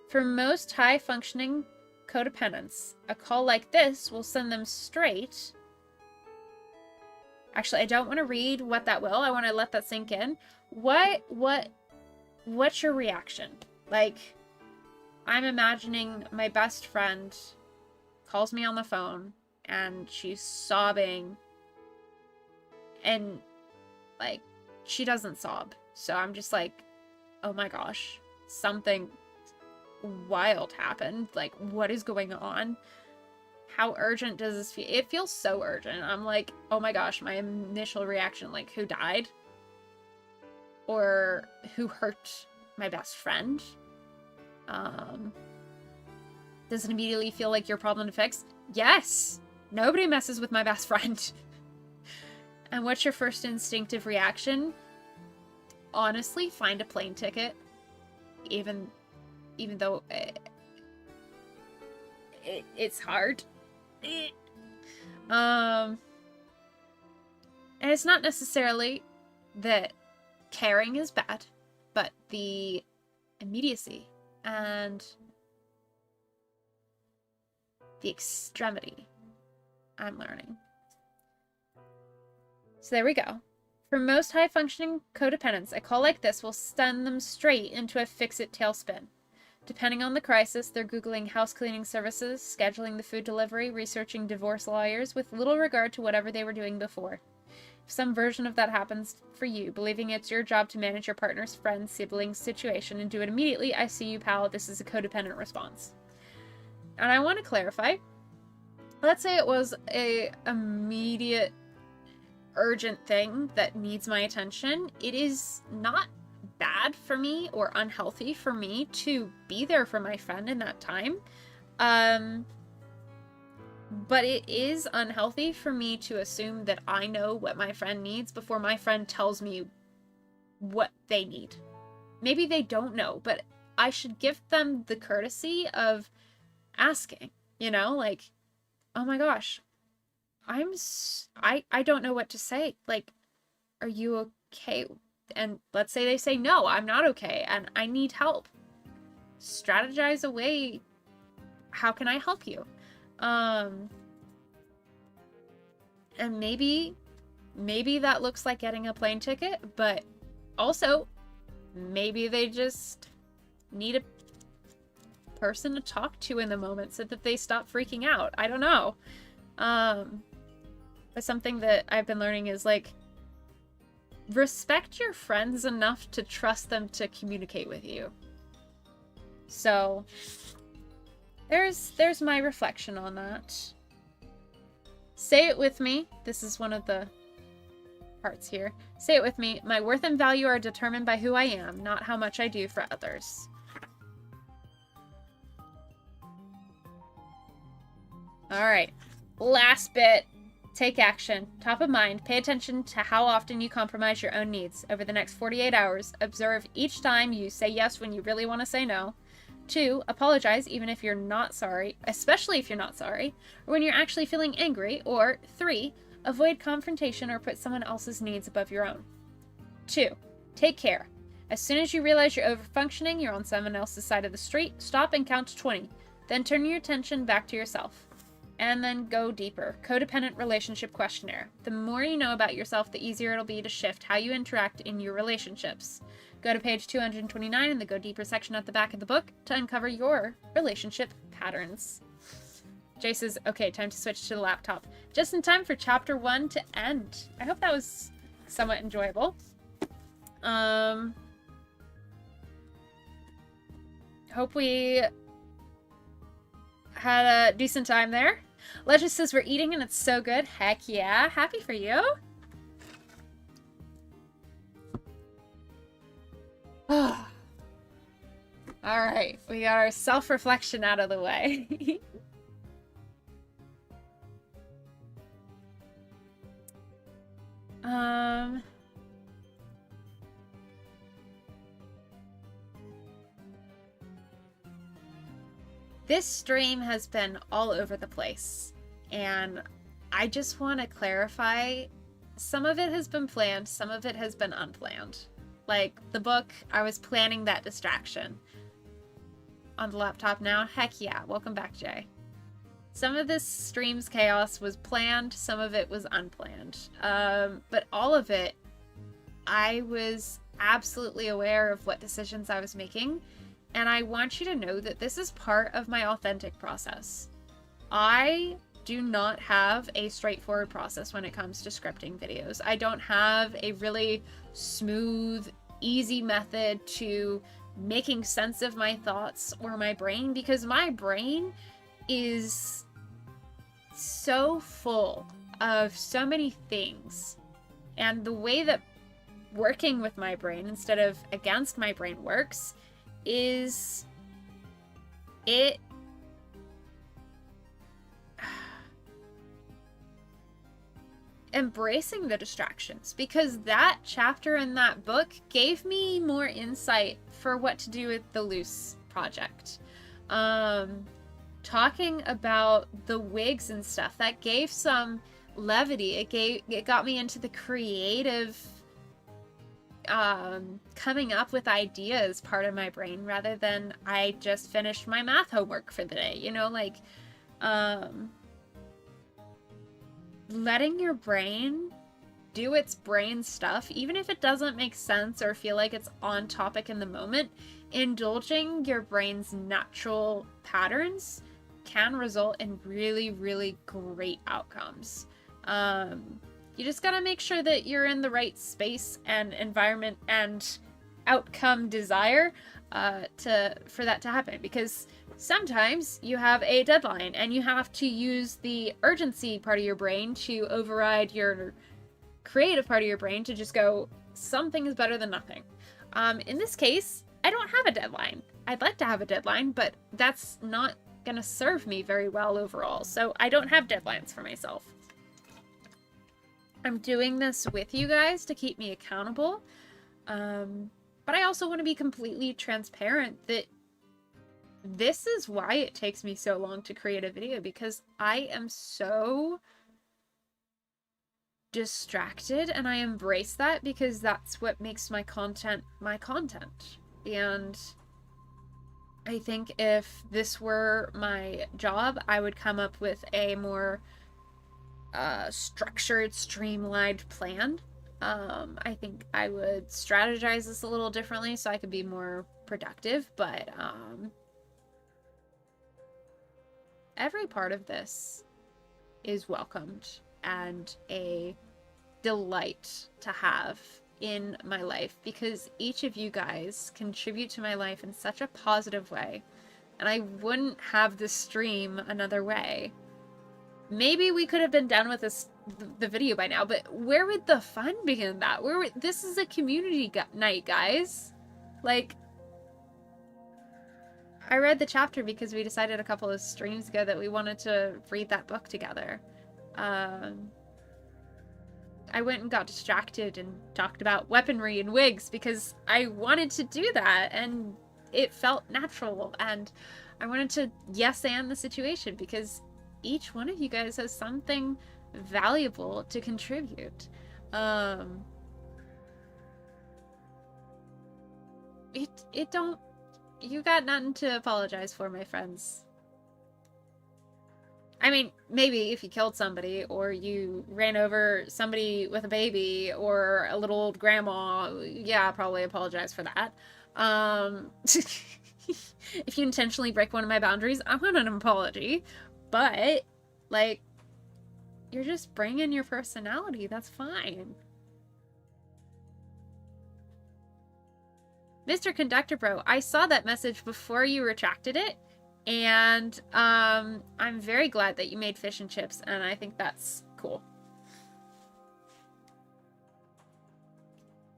For most high-functioning codependents, a call like this will send them straight... Actually, I don't want to read what that will. I want to let that sink in. What's your reaction? Like, I'm imagining my best friend calls me on the phone, and she's sobbing, and, like, she doesn't sob. So I'm just like, oh my gosh, something wild happened. Like, what is going on? How urgent does this feel? It feels so urgent. I'm like, oh my gosh, my initial reaction, like, who died? Or who hurt my best friend? Does it immediately feel like your problem to fix? Yes! Nobody messes with my best friend. And what's your first instinctive reaction? Honestly, find a plane ticket. Even though it's hard. And it's not necessarily that caring is bad, but the immediacy and the extremity I'm learning. So there we go. For most high-functioning codependents, a call like this will send them straight into a fix-it tailspin. Depending on the crisis, they're Googling house cleaning services, scheduling the food delivery, researching divorce lawyers, with little regard to whatever they were doing before. If some version of that happens for you, believing it's your job to manage your partner's, friend's, sibling's situation and do it immediately, I see you, pal. This is a codependent response. And I want to clarify. Let's say it was a immediate, urgent thing that needs my attention. It is not bad for me or unhealthy for me to be there for my friend in that time. But it is unhealthy for me to assume that I know what my friend needs before my friend tells me what they need. Maybe they don't know, but I should give them the courtesy of asking, you know, like, oh my gosh, I don't know what to say. Like, are you okay? And let's say they say, no, I'm not okay, and I need help. Strategize a way. How can I help you? And maybe that looks like getting a plane ticket, but also maybe they just need a person to talk to in the moment so that they stop freaking out. I don't know. But something that I've been learning is, like, respect your friends enough to trust them to communicate with you. So there's my reflection on that. Say it with me. This is one of the parts here. Say it with me. My worth and value are determined by who I am, not how much I do for others. All right. Last bit. Take action. Top of mind, pay attention to how often you compromise your own needs. Over the next 48 hours, observe each time you say yes when you really want to say no. 2, apologize even if you're not sorry, especially if you're not sorry, or when you're actually feeling angry. Or 3, avoid confrontation or put someone else's needs above your own. 2, take care. As soon as you realize you're overfunctioning, you're on someone else's side of the street, stop and count to 20. Then turn your attention back to yourself. And then go deeper. Codependent relationship questionnaire. The more you know about yourself, the easier it'll be to shift how you interact in your relationships. Go to page 229 in the Go Deeper section at the back of the book to uncover your relationship patterns. Jay says, okay, time to switch to the laptop. Just in time for chapter 1 to end. I hope that was somewhat enjoyable. Hope we had a decent time there. Legend says we're eating and it's so good. Heck yeah. Happy for you. Alright, we got our self-reflection out of the way. This stream has been all over the place, and I just want to clarify, some of it has been planned, some of it has been unplanned. Like, the book, I was planning that distraction. On the laptop now, heck yeah, welcome back, Jay. Some of this stream's chaos was planned, some of it was unplanned. But all of it, I was absolutely aware of what decisions I was making, and I want you to know that this is part of my authentic process. I do not have a straightforward process when it comes to scripting videos. I don't have a really smooth, easy method to making sense of my thoughts or my brain, because my brain is so full of so many things. And the way that working with my brain instead of against my brain works is it embracing the distractions, because that chapter in that book gave me more insight for what to do with the Loose project. Talking about the wigs and stuff, that gave some levity. It got me into the creative coming up with ideas part of my brain, rather than I just finished my math homework for the day, you know, like letting your brain do its brain stuff, even if it doesn't make sense or feel like it's on topic in the moment. Indulging your brain's natural patterns can result in really, really great outcomes. You just gotta make sure that you're in the right space and environment and outcome desire for that to happen, because sometimes you have a deadline and you have to use the urgency part of your brain to override your creative part of your brain to just go, something is better than nothing. In this case, I don't have a deadline. I'd like to have a deadline, but that's not gonna serve me very well overall, so I don't have deadlines for myself. I'm doing this with you guys to keep me accountable, but I also want to be completely transparent that this is why it takes me so long to create a video, because I am so distracted, and I embrace that because that's what makes my content my content. And I think if this were my job, I would come up with a more structured, streamlined plan. I think I would strategize this a little differently so I could be more productive, but every part of this is welcomed and a delight to have in my life, because each of you guys contribute to my life in such a positive way, and I wouldn't have this stream another way. Maybe we could have been done with the video by now, but where would the fun be in that? This is a community night, guys. Like, I read the chapter because we decided a couple of streams ago that we wanted to read that book together. I went and got distracted and talked about weaponry and wigs because I wanted to do that, and it felt natural, and I wanted to yes and the situation because each one of you guys has something valuable to contribute. You got nothing to apologize for, my friends. I mean, maybe if you killed somebody or you ran over somebody with a baby or a little old grandma, yeah, I'll probably apologize for that. If you intentionally break one of my boundaries, I want an apology. But, like, you're just bringing your personality. That's fine. Mr. Conductor Bro, I saw that message before you retracted it. And I'm very glad that you made fish and chips, and I think that's cool.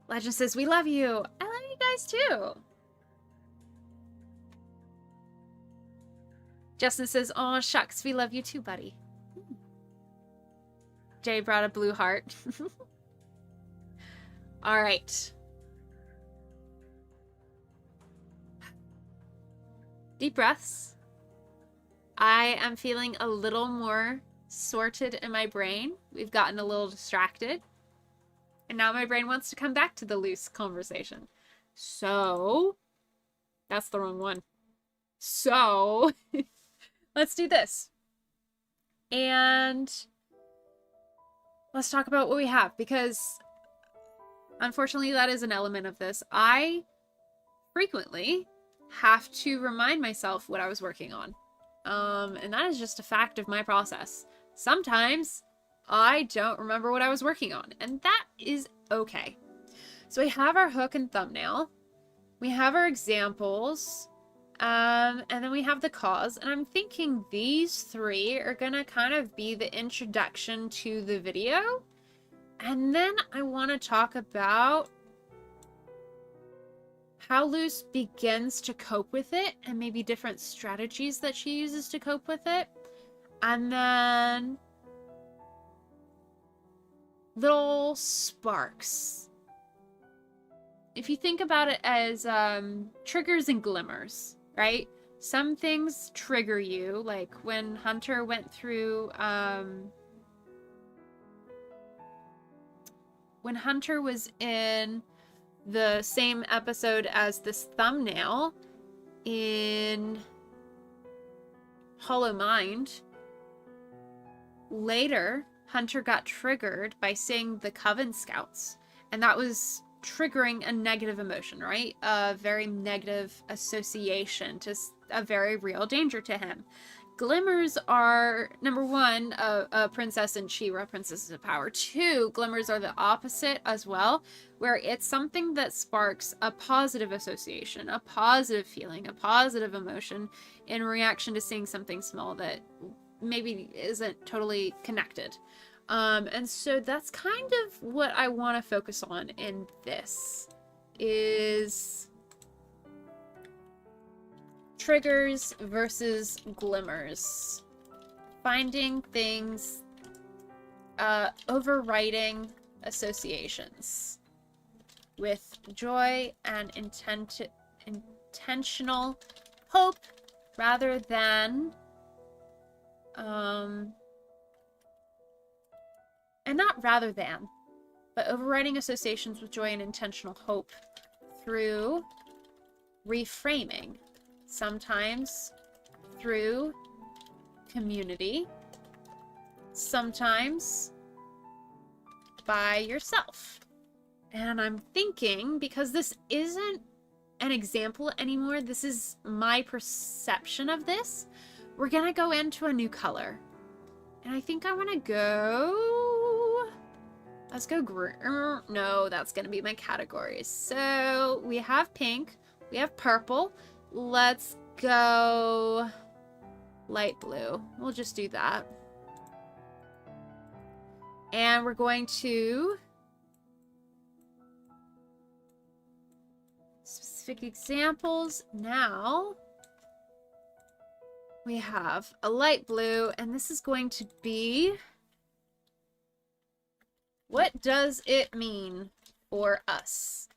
Legend says, we love you. I love you guys too. Justin says, oh shucks, we love you too, buddy. Jay brought a blue heart. All right. Deep breaths. I am feeling a little more sorted in my brain. We've gotten a little distracted. And now my brain wants to come back to the loose conversation. So, that's the wrong one. So, let's do this. And let's talk about what we have, because unfortunately that is an element of this. I frequently have to remind myself what I was working on. And that is just a fact of my process. Sometimes I don't remember what I was working on, and that is okay. So we have our hook and thumbnail. we have our examples, and then we have the cause, and I'm thinking these three are gonna kind of be the introduction to the video, and then I want to talk about how Luce begins to cope with it, and maybe different strategies that she uses to cope with it, and then little sparks. If you think about it as triggers and glimmers, right? Some things trigger you, like when Hunter went through, when Hunter was in the same episode as this thumbnail in Hollow Mind, later Hunter got triggered by seeing the Coven Scouts, and that was triggering a negative emotion, right? A very negative association to a very real danger to him. Glimmers are, number one, a princess in She-Ra, princesses of power. Two, glimmers are the opposite as well, where it's something that sparks a positive association, a positive feeling, a positive emotion in reaction to seeing something small that maybe isn't totally connected. And so that's kind of what I want to focus on in this, is triggers versus glimmers. Finding things, overriding associations with joy and intentional hope rather than, and not rather than, but overriding associations with joy and intentional hope through reframing. Sometimes through community, sometimes by yourself. And I'm thinking, because this isn't an example anymore, this is my perception of this, we're gonna go into a new color. And I think I want to go... Let's go green. No, that's going to be my categories. So we have pink. We have purple. Let's go light blue. We'll just do that. And we're going to... specific examples. Now... we have a light blue, and this is going to be... what does it mean for us?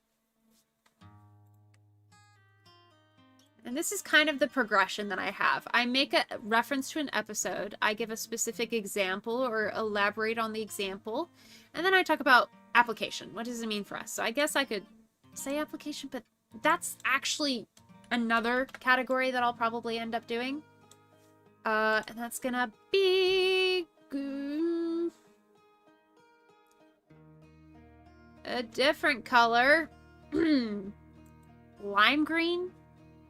And this is kind of the progression that I have. I make a reference to an episode, I give a specific example or elaborate on the example, and then I talk about application. What does it mean for us? So I guess I could say application, but that's actually another category that I'll probably end up doing. And that's gonna be a different color. Lime green?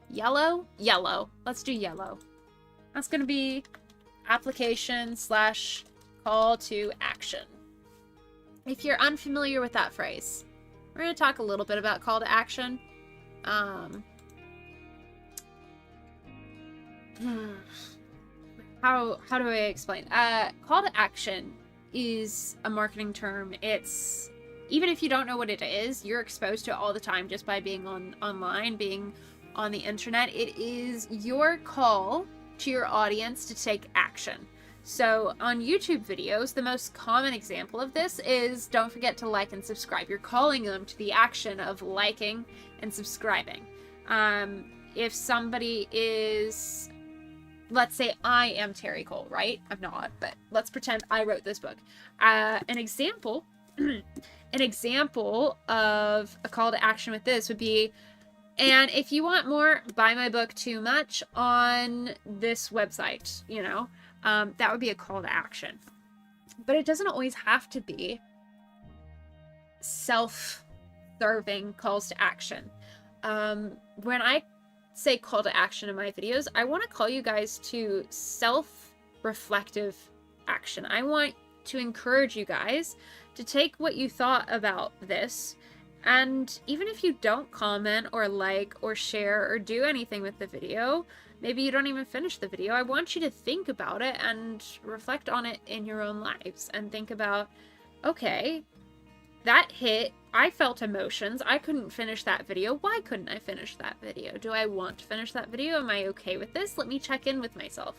Yellow? Yellow. Let's do yellow. That's gonna be application / call to action. If you're unfamiliar with that phrase, we're gonna talk a little bit about call to action. How do I explain? Call to action is a marketing term. It's, even if you don't know what it is, you're exposed to it all the time just by being online, being on the internet. It is your call to your audience to take action. So on YouTube videos, the most common example of this is don't forget to like and subscribe. You're calling them to the action of liking and subscribing. If somebody is... let's say I am Terry Cole, right? I'm not, but let's pretend I wrote this book. An example of a call to action with this would be, and if you want more, buy my book Too Much on this website, you know? That would be a call to action. But it doesn't always have to be self-serving calls to action. When I say call to action in my videos, I want to call you guys to self-reflective action. I want to encourage you guys to take what you thought about this And even if you don't comment or like or share or do anything with the video, maybe you don't even finish the video, I want you to think about it and reflect on it in your own lives and think about, okay, that hit, I felt emotions, I couldn't finish that video. Why couldn't I finish that video? Do I want to finish that video? Am I okay with this? Let me check in with myself.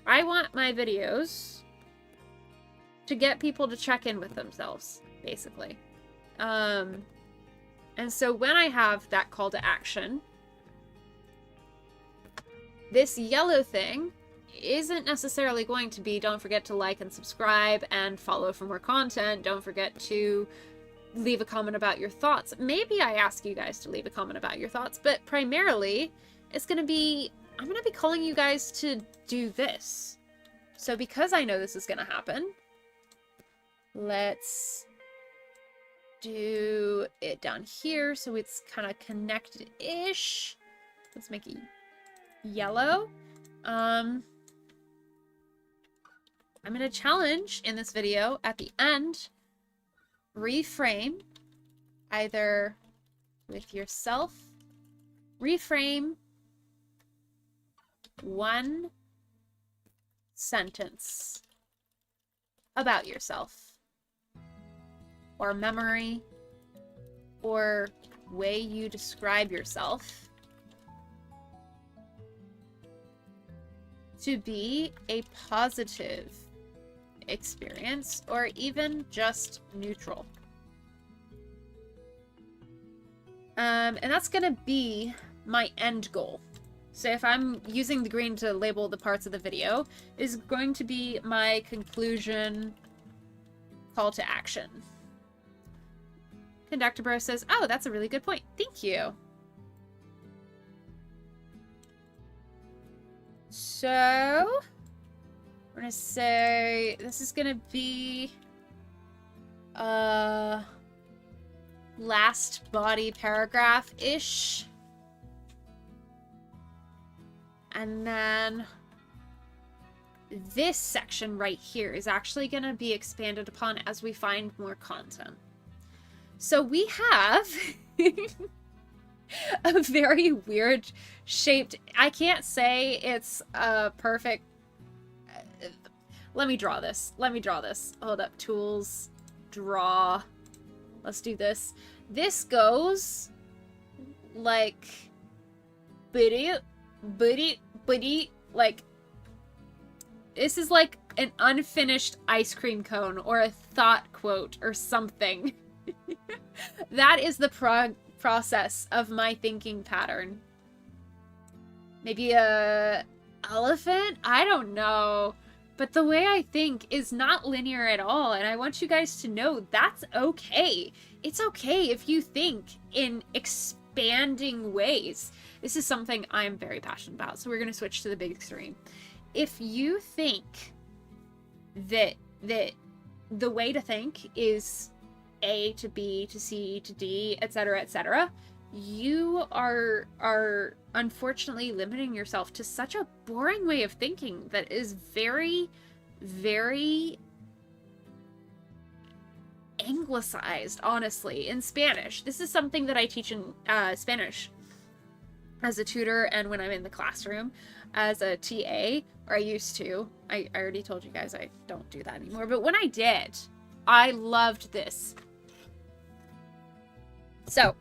I want my videos to get people to check in with themselves, basically. And so when I have that call to action, this yellow thing isn't necessarily going to be, don't forget to like and subscribe and follow for more content. Don't forget to leave a comment about your thoughts. Maybe I ask you guys to leave a comment about your thoughts, but primarily it's going to be, I'm going to be calling you guys to do this. So because I know this is going to happen, let's do it down here so it's kind of connected-ish. Let's make it yellow. I'm going to challenge in this video at the end, reframe either with yourself, reframe one sentence about yourself or memory or way you describe yourself to be a positive experience or even just neutral. And that's gonna be my end goal. So if I'm using the green to label the parts of the video, is going to be my conclusion call to action. Conductor Bro says, oh, that's a really good point. Thank you. So, we're gonna say this is gonna be last body paragraph-ish. And then this section right here is actually gonna be expanded upon as we find more content. So we have a very weird shaped, I can't say it's a perfect, let me draw this. Hold up, tools, draw. Let's do this. This goes like, like, this is like an unfinished ice cream cone or a thought quote or something. That is the process of my thinking pattern. Maybe a elephant? I don't know. But the way I think is not linear at all, and I want you guys to know that's okay. It's okay if you think in expanding ways. This is something I'm very passionate about, so we're going to switch to the big screen. If you think that the way to think is A to B to C to D, etc., you are unfortunately limiting yourself to such a boring way of thinking that is very, very anglicized, honestly, in Spanish. This is something that I teach in Spanish as a tutor and when I'm in the classroom as a TA, or I used to. I already told you guys I don't do that anymore, but when I did, I loved this. So,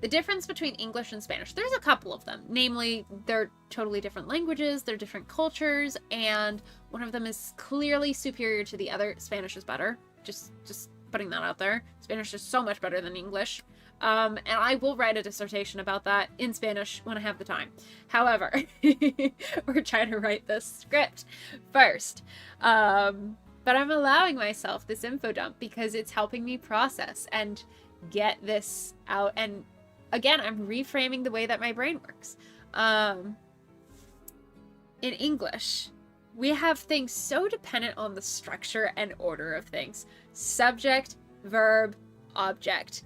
the difference between English and Spanish, there's a couple of them. Namely, they're totally different languages, they're different cultures, and one of them is clearly superior to the other. Spanish is better. Just putting that out there. Spanish is so much better than English. And I will write a dissertation about that in Spanish when I have the time. However, we're trying to write this script first. But I'm allowing myself this info dump because it's helping me process and get this out. And again, I'm reframing the way that my brain works. In English, we have things so dependent on the structure and order of things. Subject, verb, object.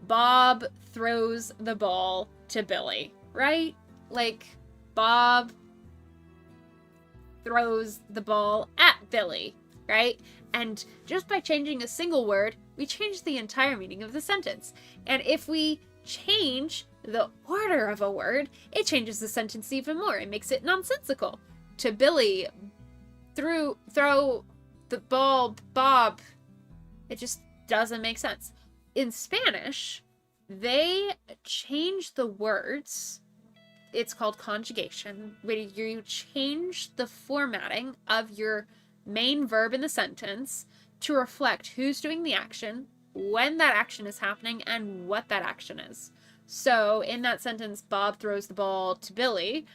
Bob throws the ball to Billy, right? Like, Bob throws the ball at Billy. right? And just by changing a single word, we change the entire meaning of the sentence. And if we change the order of a word, it changes the sentence even more. It makes it nonsensical. To Billy, throw the ball, Bob. It just doesn't make sense. In Spanish, they change the words. It's called conjugation, where you change the formatting of your main verb in the sentence to reflect who's doing the action, when that action is happening, and what that action is. So in that sentence, Bob throws the ball to Billy.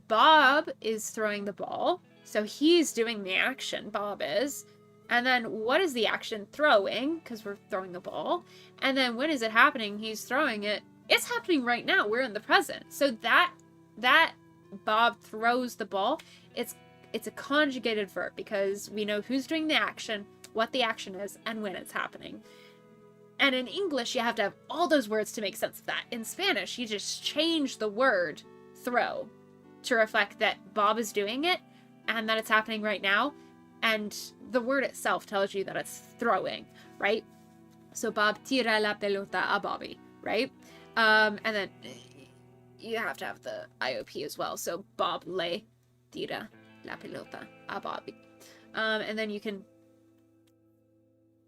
Bob is throwing the ball, so he's doing the action, Bob is. And then what is the action? Throwing, because we're throwing the ball. And then when is it happening? He's throwing it. It's happening right now. We're in the present. So that Bob throws the ball, it's a conjugated verb because we know who's doing the action, what the action is, and when it's happening. And in English, you have to have all those words to make sense of that. In Spanish, you just change the word throw to reflect that Bob is doing it and that it's happening right now. And the word itself tells you that it's throwing, right? So Bob tira la pelota a Bobby, right? And then you have to have the IOP as well. So Bob le tira la pelota a Bobby. And then you can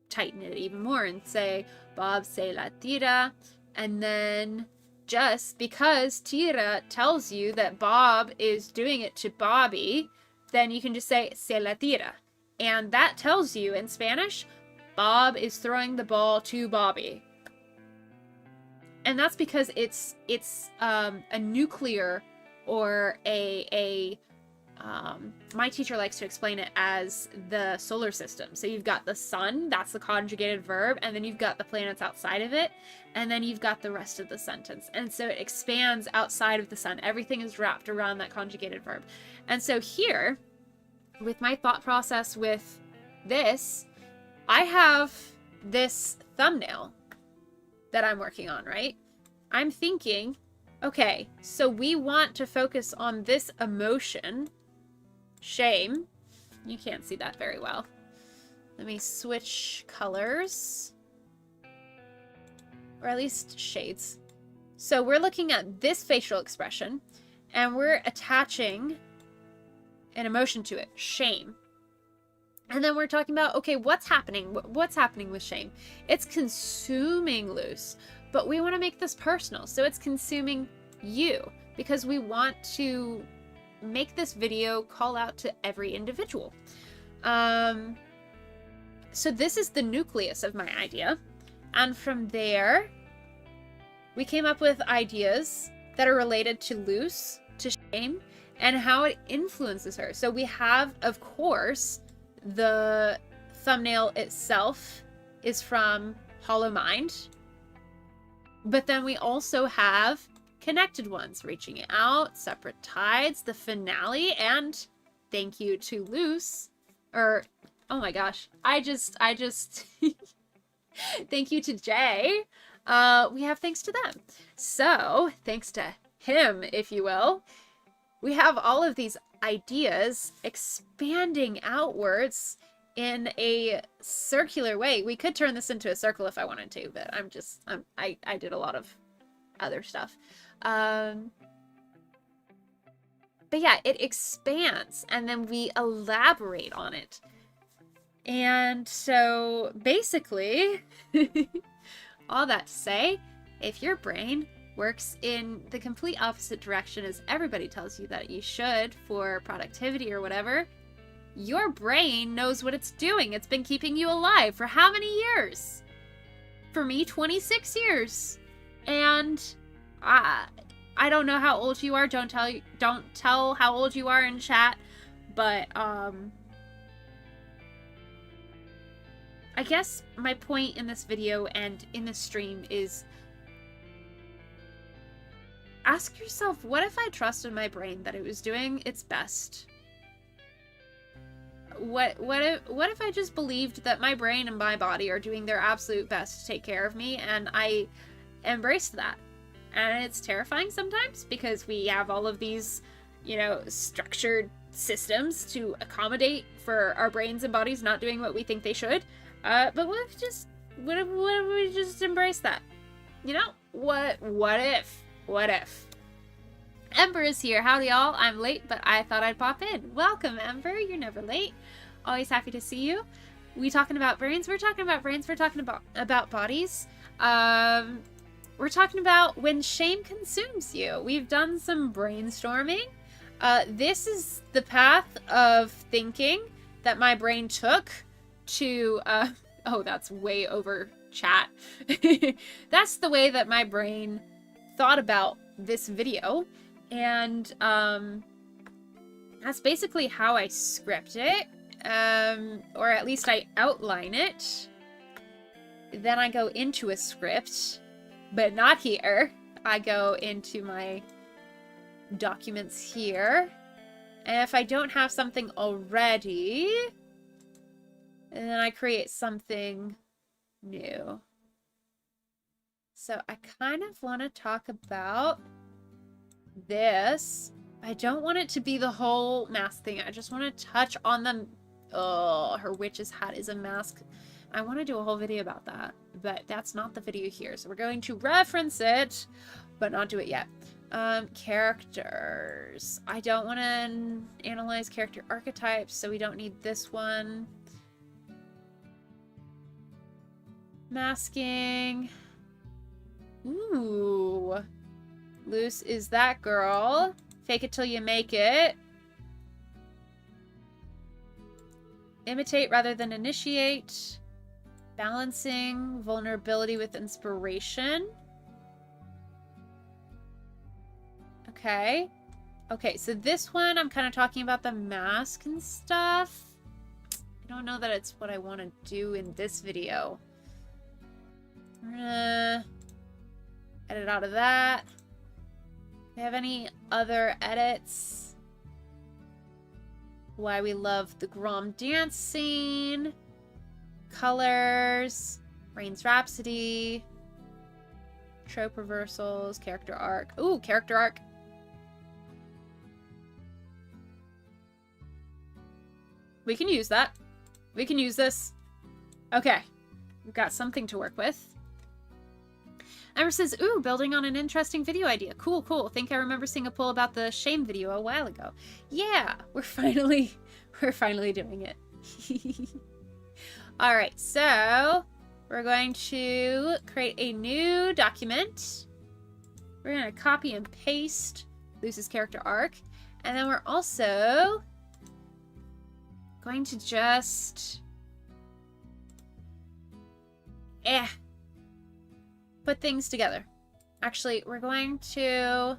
tighten it even more and say Bob se la tira. And then just because tira tells you that Bob is doing it to Bobby, then you can just say se la tira. And that tells you in Spanish, Bob is throwing the ball to Bobby. And that's because it's a nuclear or my teacher likes to explain it as the solar system. So you've got the sun, that's the conjugated verb, and then you've got the planets outside of it, and then you've got the rest of the sentence. And so it expands outside of the sun. Everything is wrapped around that conjugated verb. And so here, with my thought process with this, I have this thumbnail that I'm working on, right? I'm thinking, okay, so we want to focus on this emotion, shame. You can't see that very well. Let me switch colors, or at least shades. So we're looking at this facial expression, and we're attaching an emotion to it, shame. And then we're talking about, okay, what's happening? What's happening with shame? It's consuming Luz, but we want to make this personal. So it's consuming you because we want to make this video call out to every individual. So this is the nucleus of my idea. And from there, we came up with ideas that are related to Luz, to shame, and how it influences her. So we have, of course, the thumbnail itself is from Hollow Mind. But then we also have connected ones, Reaching Out, Separate Tides, the finale, and thank you to Luz. Or, oh my gosh, I just thank you to Jay. We have thanks to them. So, thanks to him, if you will, we have all of these ideas expanding outwards in a circular way. We could turn this into a circle if I wanted to, but I did a lot of other stuff. But yeah, it expands and then we elaborate on it. And so basically, all that to say, if your brain works in the complete opposite direction as everybody tells you that you should for productivity or whatever, your brain knows what it's doing. It's been keeping you alive for how many years? For me, 26 years. And I don't know how old you are. Don't tell how old you are in chat. But I guess my point in this video and in this stream is ask yourself, what if I trusted my brain that it was doing its best? What if I just believed that my brain and my body are doing their absolute best to take care of me, and I embraced that? And it's terrifying sometimes because we have all of these, structured systems to accommodate for our brains and bodies not doing what we think they should. But what if we just embrace that? You know, what if? Ember is here. Howdy all. I'm late, but I thought I'd pop in. Welcome, Ember. You're never late. Always happy to see you. We talking about brains? We're talking about brains. We're talking about bodies. We're talking about when shame consumes you. We've done some brainstorming. This is the path of thinking that my brain took to, oh, that's way over chat. That's the way that my brain thought about this video. And, that's basically how I script it. Or at least I outline it. Then I go into a script, but not here. I go into my documents here. And if I don't have something already, then I create something new. So I kind of want to talk about this. I don't want it to be the whole mask thing. I just want to touch on them. Oh, her witch's hat is a mask. I want to do a whole video about that, but that's not the video here. So we're going to reference it, but not do it yet. Characters. I don't want to analyze character archetypes, so we don't need this one. Masking. Ooh. Loose is that girl. Fake it till you make it. Imitate rather than initiate. Balancing vulnerability with inspiration. Okay. Okay, so this one, I'm kind of talking about the mask and stuff. I don't know that it's what I want to do in this video. We're gonna edit out of that. Do we have any other edits? Why we love the Grom dance scene. Colors. Rain's Rhapsody. Trope reversals. Character arc. Ooh, character arc. We can use that. We can use this. Okay. We've got something to work with. Emma says, ooh, building on an interesting video idea. Cool, cool. Think I remember seeing a poll about the shame video a while ago. Yeah, we're finally doing it. All right, so we're going to create a new document. We're going to copy and paste Luce's character arc. And then we're also going to just put things together. Actually, we're going to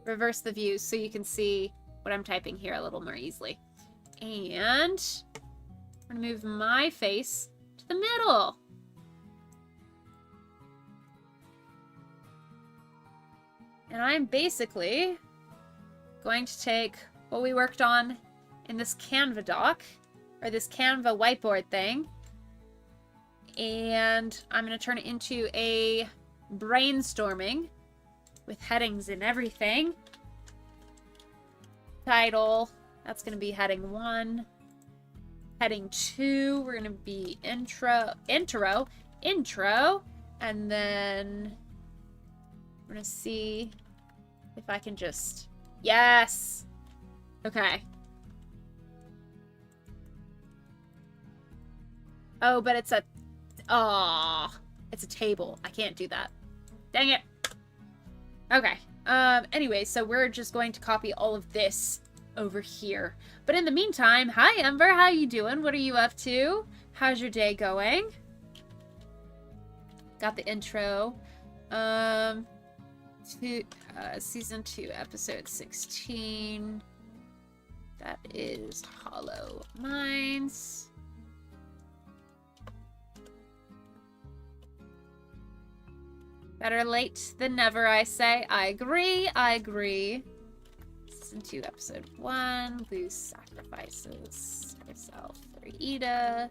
reverse the views so you can see what I'm typing here a little more easily. And I'm going to move my face to the middle. And I'm basically going to take what we worked on in this Canva doc, or this Canva whiteboard thing, and I'm going to turn it into a brainstorming with headings and everything. Title, that's going to be heading 1. Heading 2, we're going to be intro, and then we're going to see if I can just, yes! Okay. Oh, but it's a, it's a table. I can't do that. Dang it. Okay. Anyway, so we're just going to copy all of this over here. But in the meantime, hi Ember, how you doing? What are you up to? How's your day going? Got the intro. Season 2, episode 16. That is Hollow Minds. Better late than never, I say. I agree. I agree. Season 2, episode 1. Luz sacrifices herself for Ida.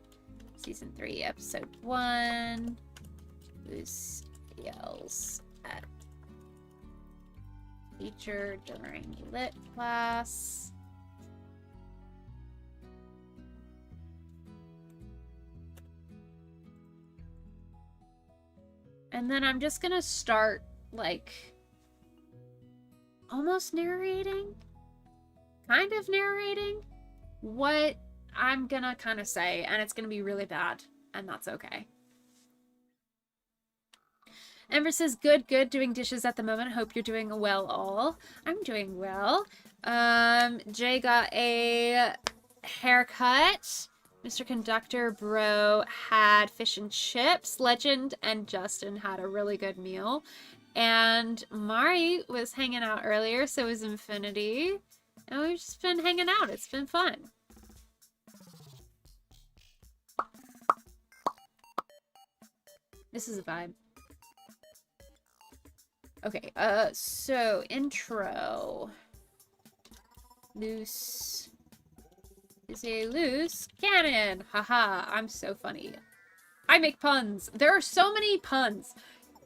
Season 3, episode 1. Luz yells at teacher during lit class. And then I'm just gonna start, like, almost narrating? Kind of narrating what I'm gonna kind of say, and it's gonna be really bad, and that's okay. Ember says, good, doing dishes at the moment. Hope you're doing well all. I'm doing well. Jay got a haircut. Mr. Conductor Bro had fish and chips. Legend and Justin had a really good meal. And Mari was hanging out earlier, so was Infinity. And we've just been hanging out. It's been fun. This is a vibe. Okay, so intro. Loose is a loose cannon. Haha, I'm so funny. I make puns. There are so many puns.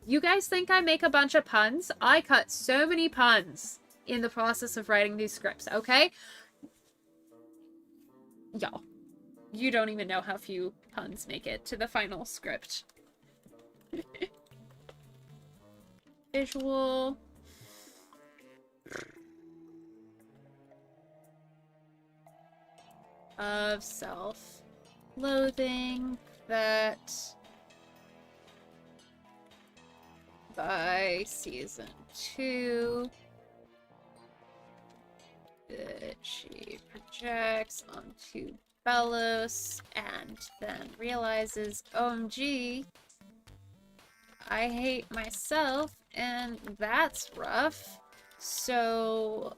You guys think I make a bunch of puns? I cut so many puns in the process of writing these scripts, okay? Y'all, you don't even know how few puns make it to the final script. Visual. Of self-loathing that by season 2 that she projects onto Belos and then realizes, OMG, I hate myself and that's rough. So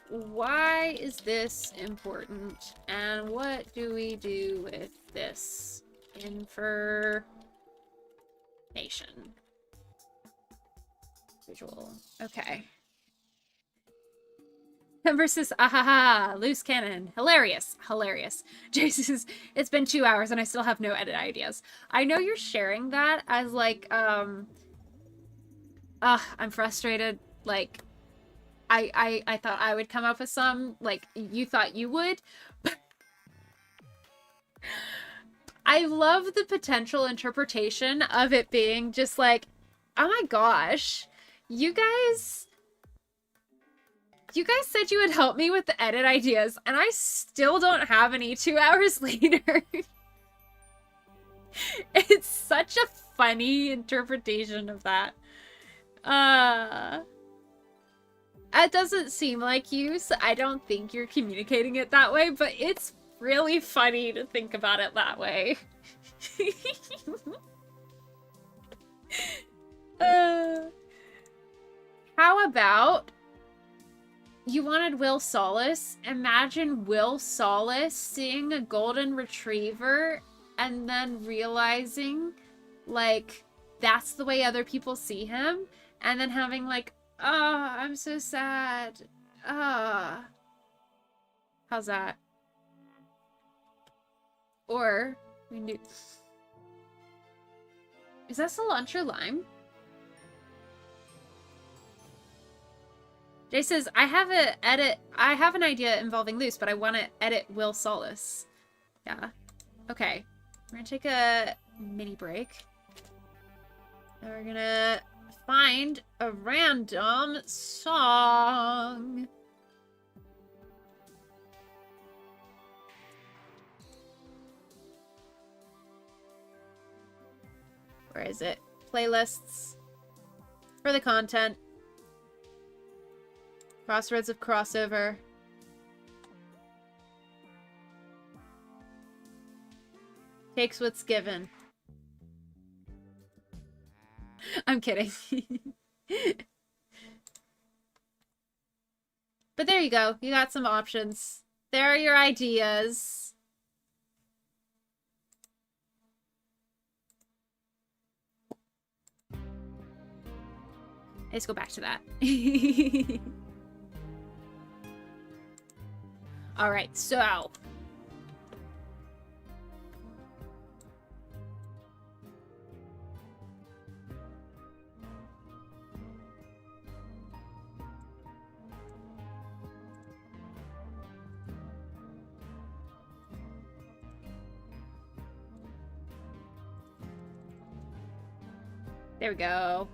why is this important? And what do we do with this information? Visual. Okay. Versus ahaha, loose cannon. Hilarious. Hilarious. Jesus, it's been 2 hours and I still have no edit ideas. I know you're sharing that as like, I'm frustrated. Like, I thought I would come up with some, like, you thought you would. I love the potential interpretation of it being just like, oh my gosh, you guys said you would help me with the edit ideas, and I still don't have any 2 hours later. It's such a funny interpretation of that. It doesn't seem like you, so I don't think you're communicating it that way, but it's really funny to think about it that way. How about you wanted Will Solace? Imagine Will Solace seeing a golden retriever and then realizing, like, that's the way other people see him, and then having, like, oh, I'm so sad. Ah. How's that? Or we can do... Is that cilantro lime? Jay says, I have an idea involving Luce, but I want to edit Will Solace. Yeah. Okay. We're gonna take a mini break. And we're gonna find a random song. Where is it? Playlists. For the content. Crossroads of crossover. Takes what's given. I'm kidding. But there you go. You got some options. There are your ideas. Let's go back to that. All right, so There we go.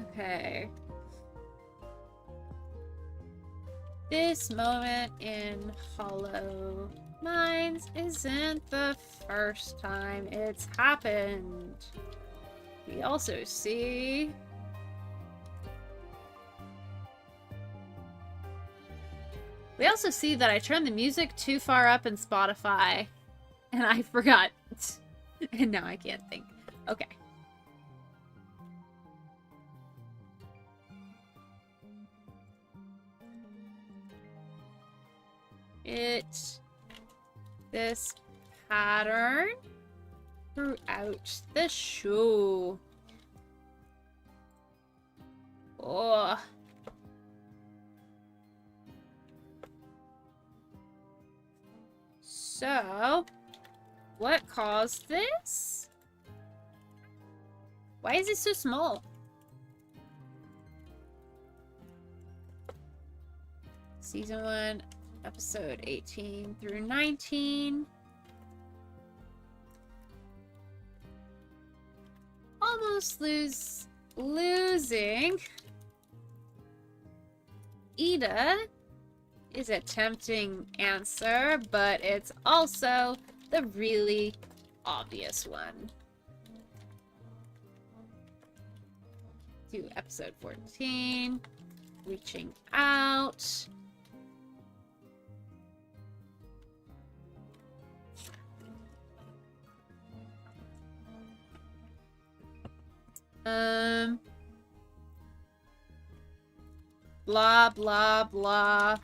Okay. This moment in Hollow Mines isn't the first time it's happened. We also see... that I turned the music too far up in Spotify. And I forgot. And now I can't think. Okay. This pattern throughout the show. Oh. So, what caused this? Why is it so small? Season 1, episode 18 through 19. Almost losing. Ida is a tempting answer, but it's also the really obvious one. To episode 14, reaching out. Blah, blah, blah.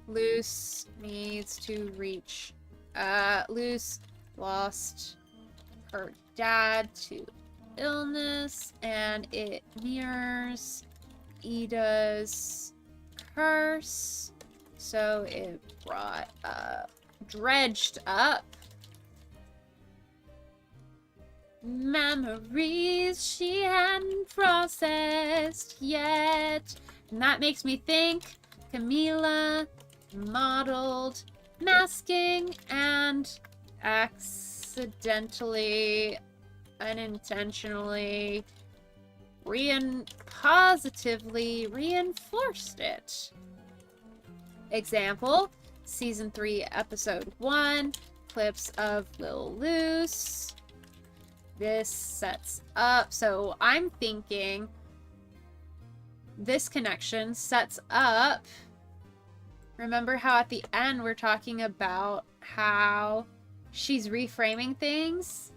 Luce needs to reach, Luce lost her dad to illness, and it mirrors Ida's curse, so it brought, dredged up memories she hadn't processed yet. And that makes me think Camila modeled masking and accidentally, unintentionally, positively reinforced it. Example, Season 3, Episode 1, clips of Lil Luce. This sets up, so I'm thinking this connection sets up. Remember how at the end we're talking about how she's reframing things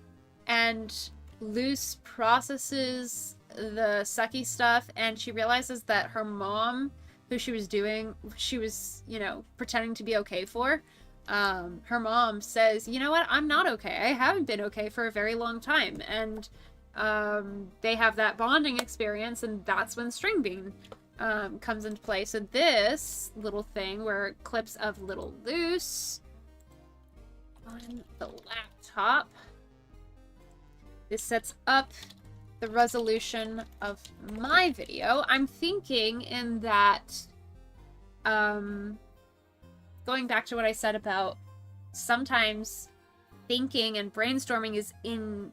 and Luce processes the sucky stuff and she realizes that her mom, who she was, you know, pretending to be okay for, her mom says, you know what, I'm not okay. I haven't been okay for a very long time. And they have that bonding experience, and that's when String Bean comes into play. So this little thing where clips of Little Luce on the laptop, this sets up the resolution of my video. I'm thinking in that, going back to what I said about sometimes thinking and brainstorming is in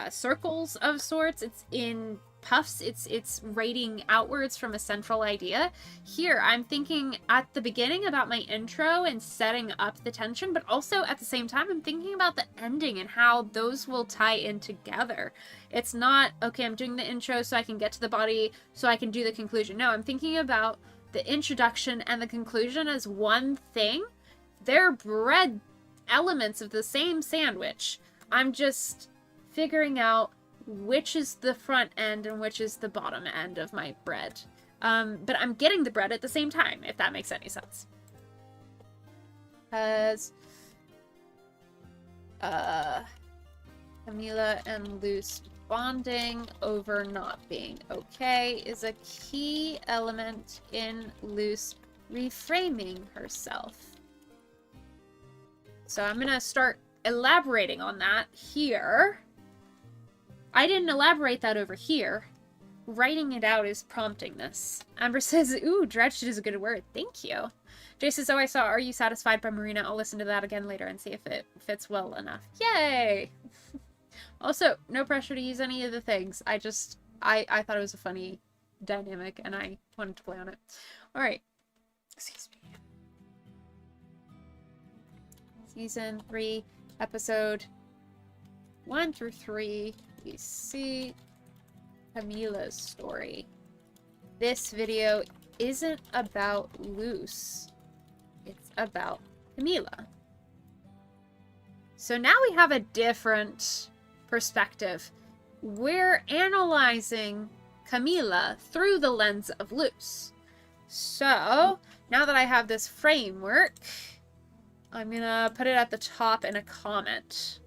circles of sorts. It's in puffs. It's rating outwards from a central idea. Here, I'm thinking at the beginning about my intro and setting up the tension, but also at the same time, I'm thinking about the ending and how those will tie in together. It's not, okay, I'm doing the intro so I can get to the body so I can do the conclusion. No, I'm thinking about the introduction and the conclusion as one thing. They're bread elements of the same sandwich. I'm just figuring out which is the front end and which is the bottom end of my bread. But I'm getting the bread at the same time, if that makes any sense. Because Camila and Luce bonding over not being okay is a key element in Luce reframing herself. So I'm gonna start elaborating on that here. I didn't elaborate that over here. Writing it out is prompting this. Amber says, ooh, dredged is a good word. Thank you. Jay says, oh, I saw Are You Satisfied by Marina. I'll listen to that again later and see if it fits well enough. Yay! Also, no pressure to use any of the things. I thought it was a funny dynamic and I wanted to play on it. Alright. Excuse me. Season 3, episode 1 through 3. We see Camila's story. This video isn't about Luz. It's about Camila. So now we have a different perspective. We're analyzing Camila through the lens of Luz. So, now that I have this framework, I'm gonna put it at the top in a comment.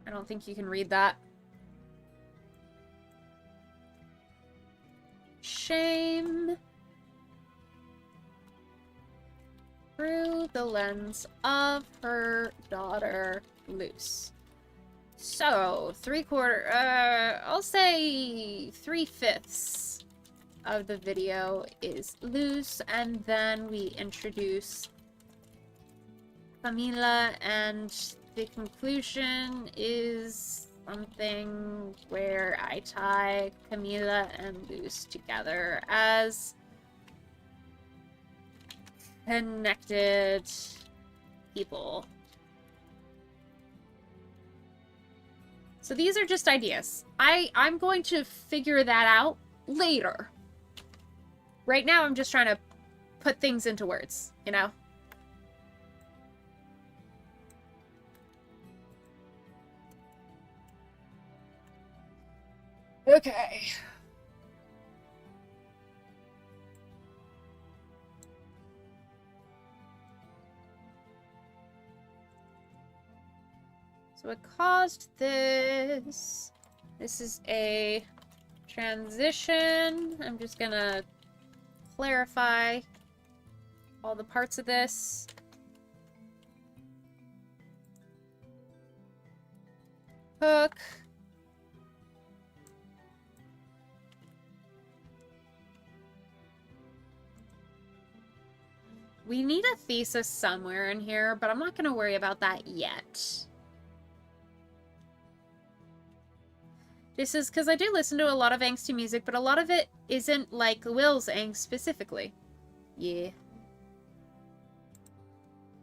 I don't think you can read that. Shame through the lens of her daughter, Luz. So, I'll say 3/5 of the video is Luz, and then we introduce Camila, and the conclusion is something where I tie Camila and Luz together as connected people. So these are just ideas. I'm going to figure that out later. Right now, I'm just trying to put things into words, you know? Okay. So what caused this? This is a transition. I'm just gonna clarify all the parts of this. Hook. We need a thesis somewhere in here, but I'm not going to worry about that yet. This is because I do listen to a lot of angsty music, but a lot of it isn't like Will's angst specifically. Yeah.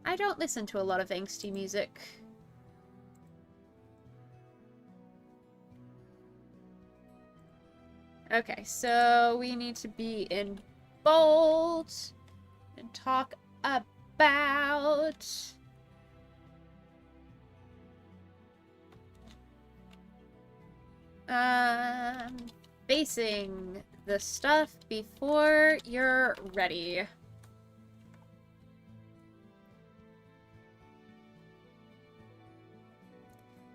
I don't listen to a lot of angsty music. Okay, so we need to be in bold and talk about facing the stuff before you're ready.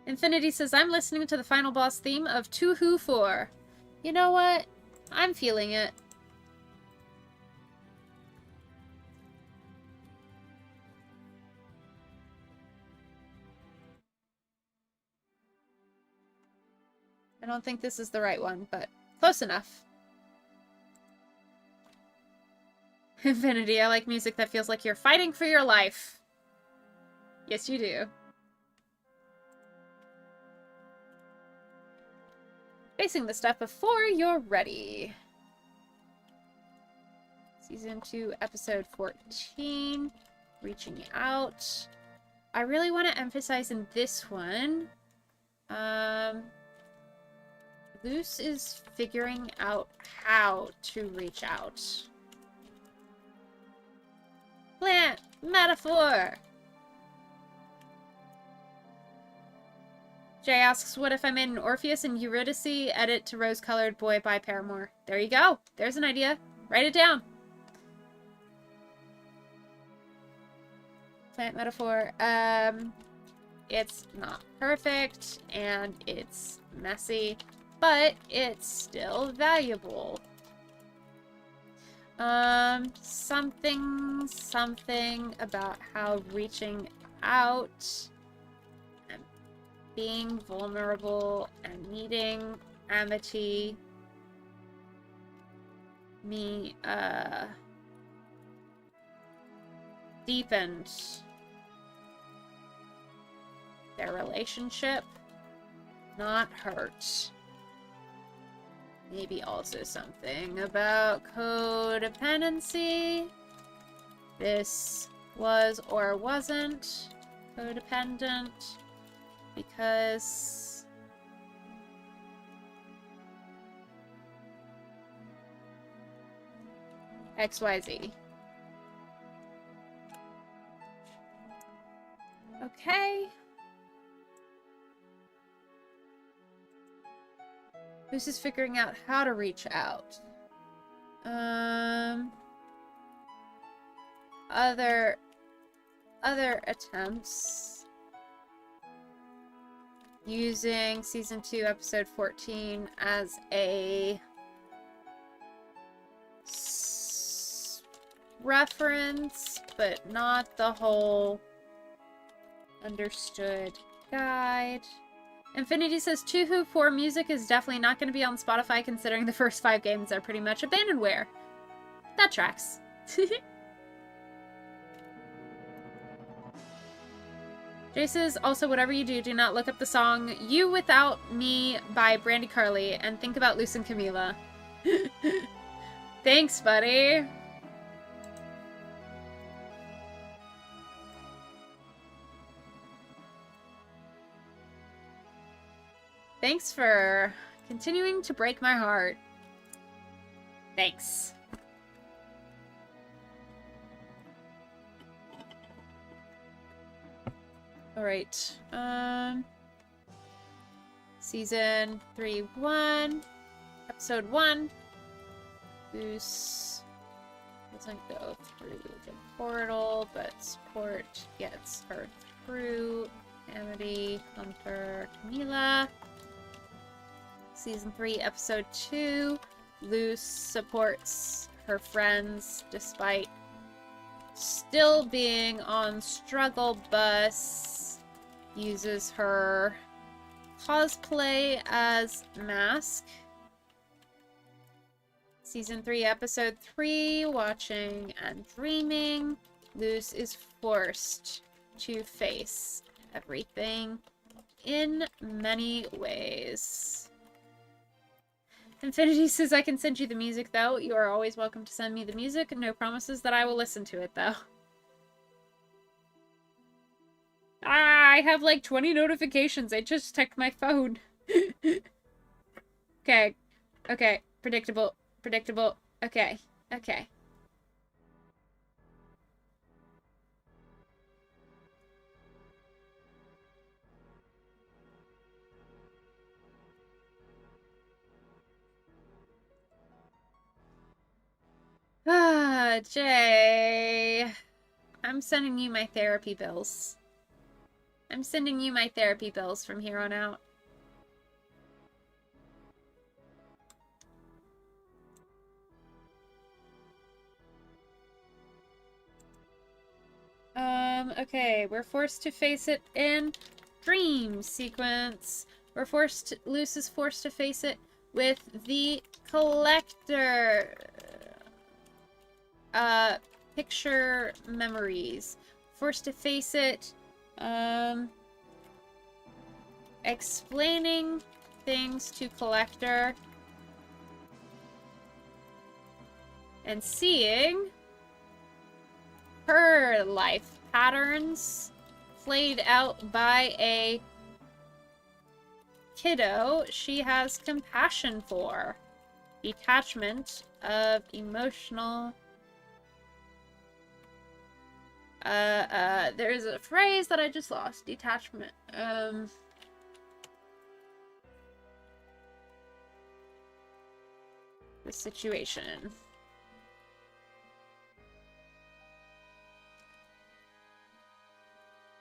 Infinity says, I'm listening to the final boss theme of To Who For. You know what? I'm feeling it. I don't think this is the right one, but close enough. Infinity, I like music that feels like you're fighting for your life. Yes, you do. Facing the stuff before you're ready. Season 2, episode 14. Reaching out. I really want to emphasize in this one. Luz is figuring out how to reach out. Plant metaphor! Jay asks, what if I made an Orpheus and Eurydice edit to Rose-Colored Boy by Paramore? There you go. There's an idea. Write it down. Plant metaphor. It's not perfect, and it's messy, but it's still valuable. Something about how reaching out and being vulnerable and needing amity deepened their relationship, not hurt. Maybe also something about codependency. This was or wasn't codependent because XYZ. Okay. Who's just figuring out how to reach out? Other attempts using season 2 episode 14 as a reference, but not the whole understood guide. Infinity says 2 Who 4 music is definitely not going to be on Spotify considering the first 5 games are pretty much abandonware. That tracks. Jay says, also, whatever you do, do not look up the song You Without Me by Brandy Carly and think about Luce and Camila. Thanks, buddy. Thanks for continuing to break my heart. Thanks. Alright. Season 3-1. Episode 1. Goose doesn't go through the portal, but Sport gets her through. Amity, Hunter, Camila. Season 3, Episode 2. Luce supports her friends despite still being on struggle bus. Uses her cosplay as Mask. Season 3, Episode 3, Watching and Dreaming. Luce is forced to face everything in many ways. Infinity says, I can send you the music, though. You are always welcome to send me the music. No promises that I will listen to it, though. I have like 20 notifications. I just checked my phone. Okay. Okay. Predictable. Predictable. Okay. Okay. Ah, Jay. I'm sending you my therapy bills. I'm sending you my therapy bills from here on out. Okay, we're forced to face it in dream sequence. Luce is forced to face it with the collector. Picture memories. Forced to face it, explaining things to collector. And seeing her life patterns played out by a kiddo she has compassion for. Detachment of emotional... there's a phrase that I just lost. Detachment. The situation.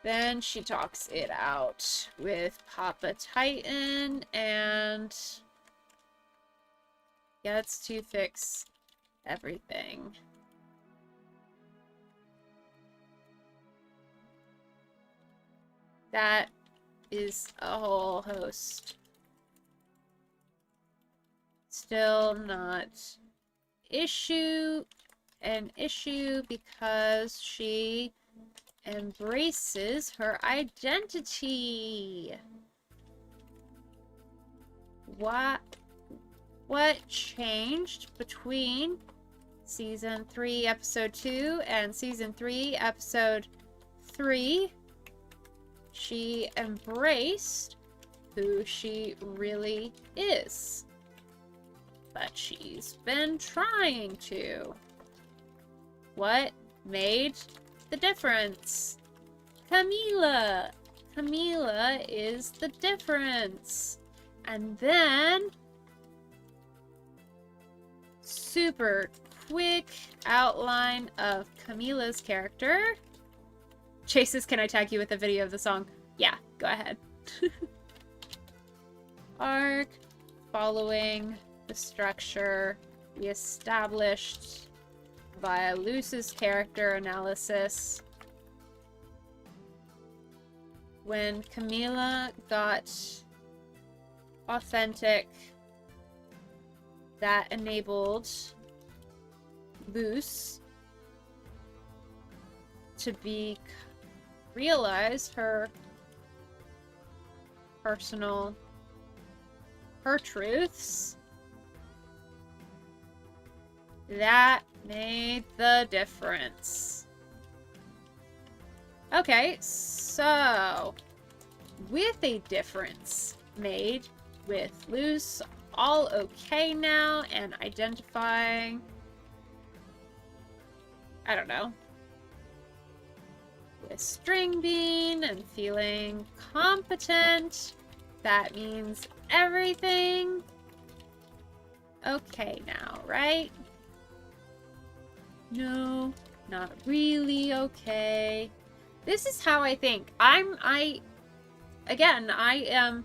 Then she talks it out with Papa Titan and gets to fix everything. That is a whole host. Still not an issue because she embraces her identity. What changed between Season 3, Episode 2 and Season 3, Episode 3? She embraced who she really is. But she's been trying to. What made the difference? Camila! Camila is the difference. And then, super quick outline of Camila's character. Chases, can I tag you with a video of the song? Yeah, go ahead. Arc, following the structure we established via Luce's character analysis. When Camila got authentic, that enabled Luce to realize her truths. That made the difference. Okay, so with a difference made with Luce all okay now and identifying, I don't know, with String Bean and feeling competent, that means everything okay now, right? No, not really okay. This is how I think. I am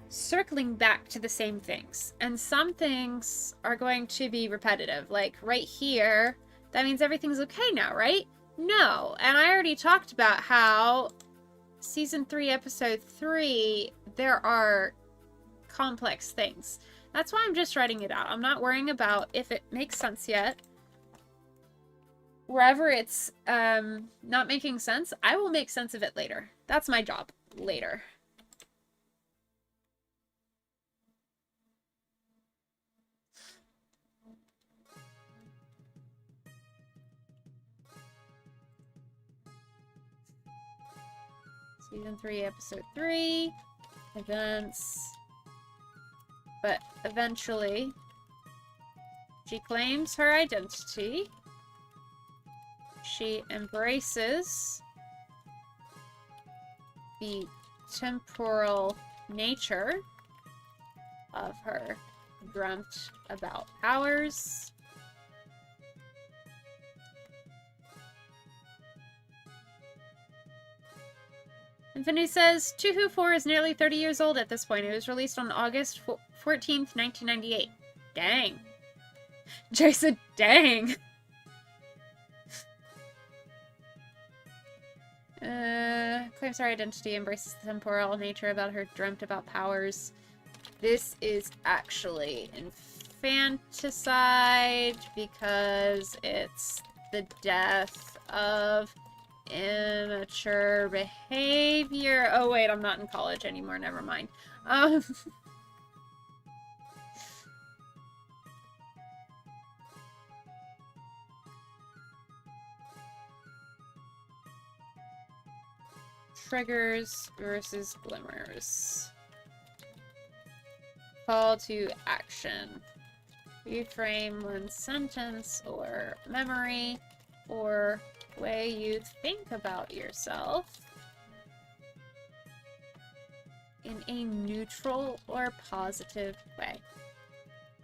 circling back to the same things. And some things are going to be repetitive. Like right here, that means everything's okay now, right? No. And I already talked about how Season 3, Episode 3, there are complex things. That's why I'm just writing it out. I'm not worrying about if it makes sense yet. Wherever it's not making sense, I will make sense of it later. That's my job. Later. Season 3, Episode 3. Events. But eventually, she claims her identity. She embraces the temporal nature of her dreamt about powers. Infinity says, Tuhu 4 is nearly 30 years old at this point. It was released on August 14th, 1998. Dang. Jay said, dang. Claims her identity, embraces the temporal nature about her dreamt about powers. This is actually infanticide because it's the death of immature behavior. Oh wait, I'm not in college anymore, never mind. Triggers versus glimmers. Call to action. Reframe one sentence or memory or way you think about yourself in a neutral or positive way.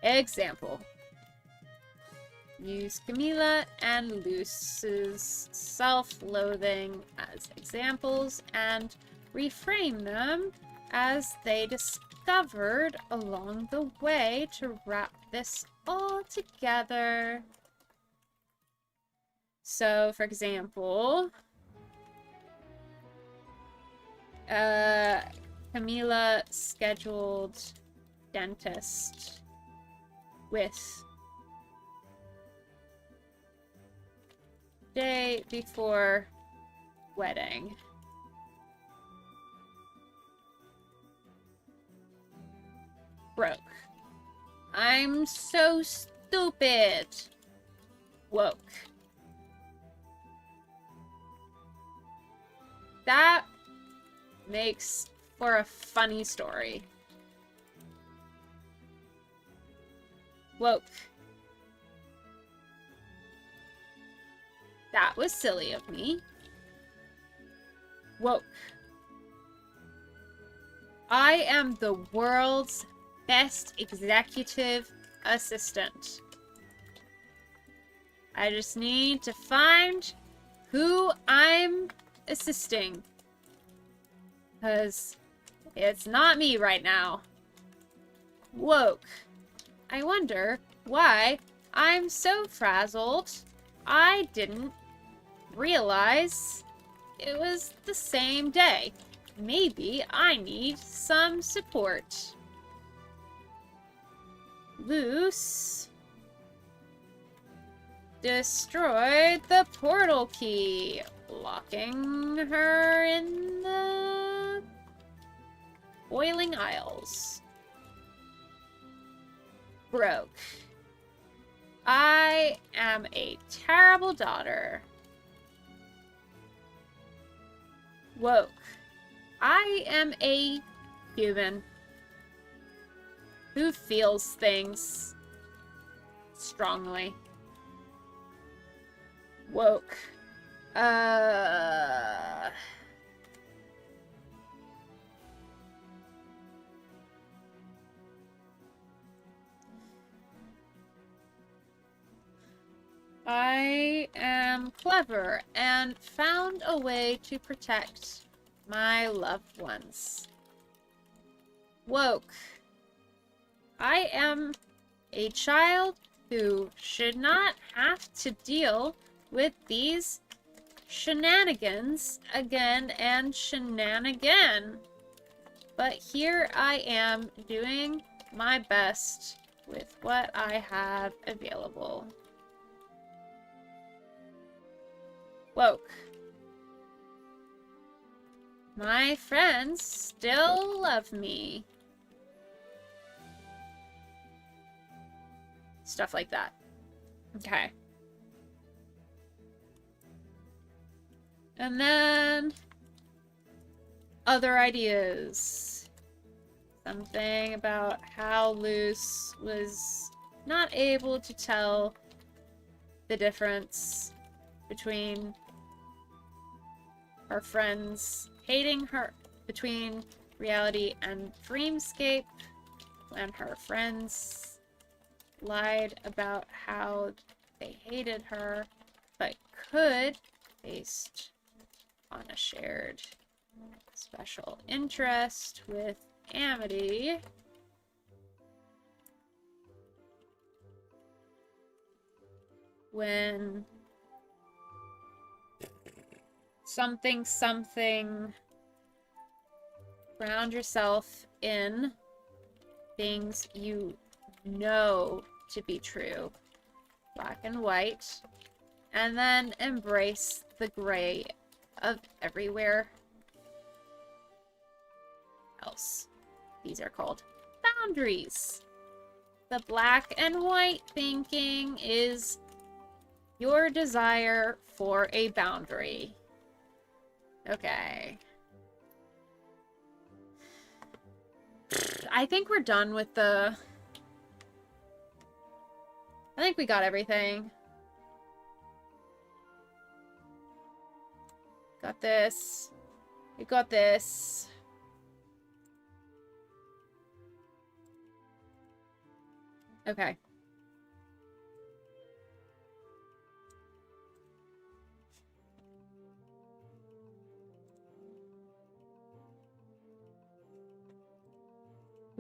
Example. Use Camila and Luce's self-loathing as examples and reframe them as they discovered along the way to wrap this all together. So, for example, Camila scheduled dentist with day before wedding. Broke. I'm so stupid. Woke. That makes for a funny story. Woke. That was silly of me. Woke. I am the world's best executive assistant. I just need to find who I'm assisting. Because it's not me right now. Woke. I wonder why I'm so frazzled. I didn't realize it was the same day. Maybe I need some support. Luce destroyed the portal key, locking her in the boiling aisles. Broke. I am a terrible daughter. Woke. I am a human who feels things strongly. Woke. I am clever and found a way to protect my loved ones. Woke. I am a child who should not have to deal with these shenanigans again and shenanigan. But here I am doing my best with what I have available. Woke. My friends still love me. Stuff like that. Okay. And then other ideas. Something about how Luce was not able to tell the difference between her friends hating her, between reality and dreamscape, when her friends lied about how they hated her, but could, based on a shared special interest with Amity, when something, ground yourself in things you know to be true, black and white, and then embrace the gray of everywhere else. These are called boundaries. The black and white thinking is your desire for a boundary. Okay. I think we're done with the... I think we got everything. Got this. We got this. Okay.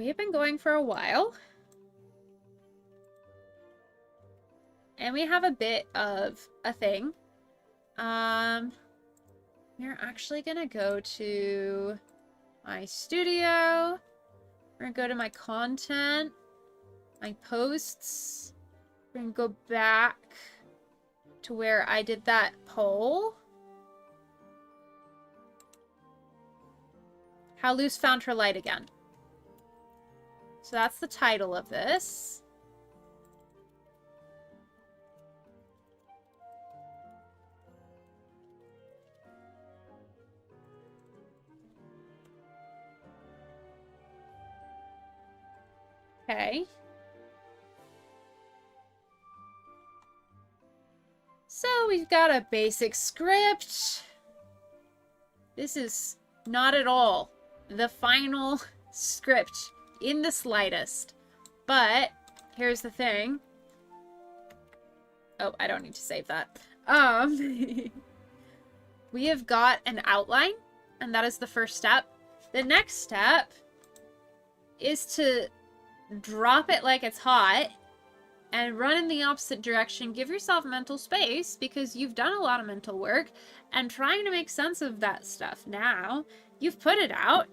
We have been going for a while. And we have a bit of a thing. We're actually gonna go to my studio. We're gonna go to my content, my posts. We're gonna go back to where I did that poll. How Luce found her light again. So that's the title of this. Okay. So we've got a basic script. This is not at all the final script in the slightest. But here's the thing. Oh, I don't need to save that. We have got an outline, and that is the first step. The next step is to drop it like it's hot and run in the opposite direction. Give yourself mental space because you've done a lot of mental work and trying to make sense of that stuff. Now you've put it out.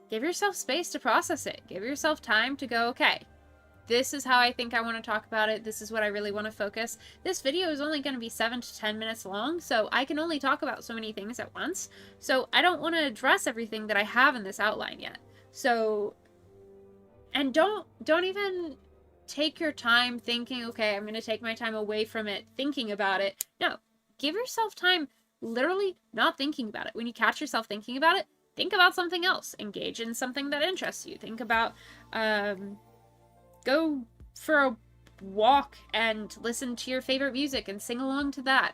Give yourself space to process it. Give yourself time to go, okay, this is how I think I want to talk about it. This is what I really want to focus. This video is only going to be 7 to 10 minutes long, so I can only talk about so many things at once. So I don't want to address everything that I have in this outline yet. So, and don't even take your time thinking, okay, I'm going to take my time away from it, thinking about it. No, give yourself time literally not thinking about it. When you catch yourself thinking about it, think about something else. Engage in something that interests you. Think about, go for a walk and listen to your favorite music and sing along to that.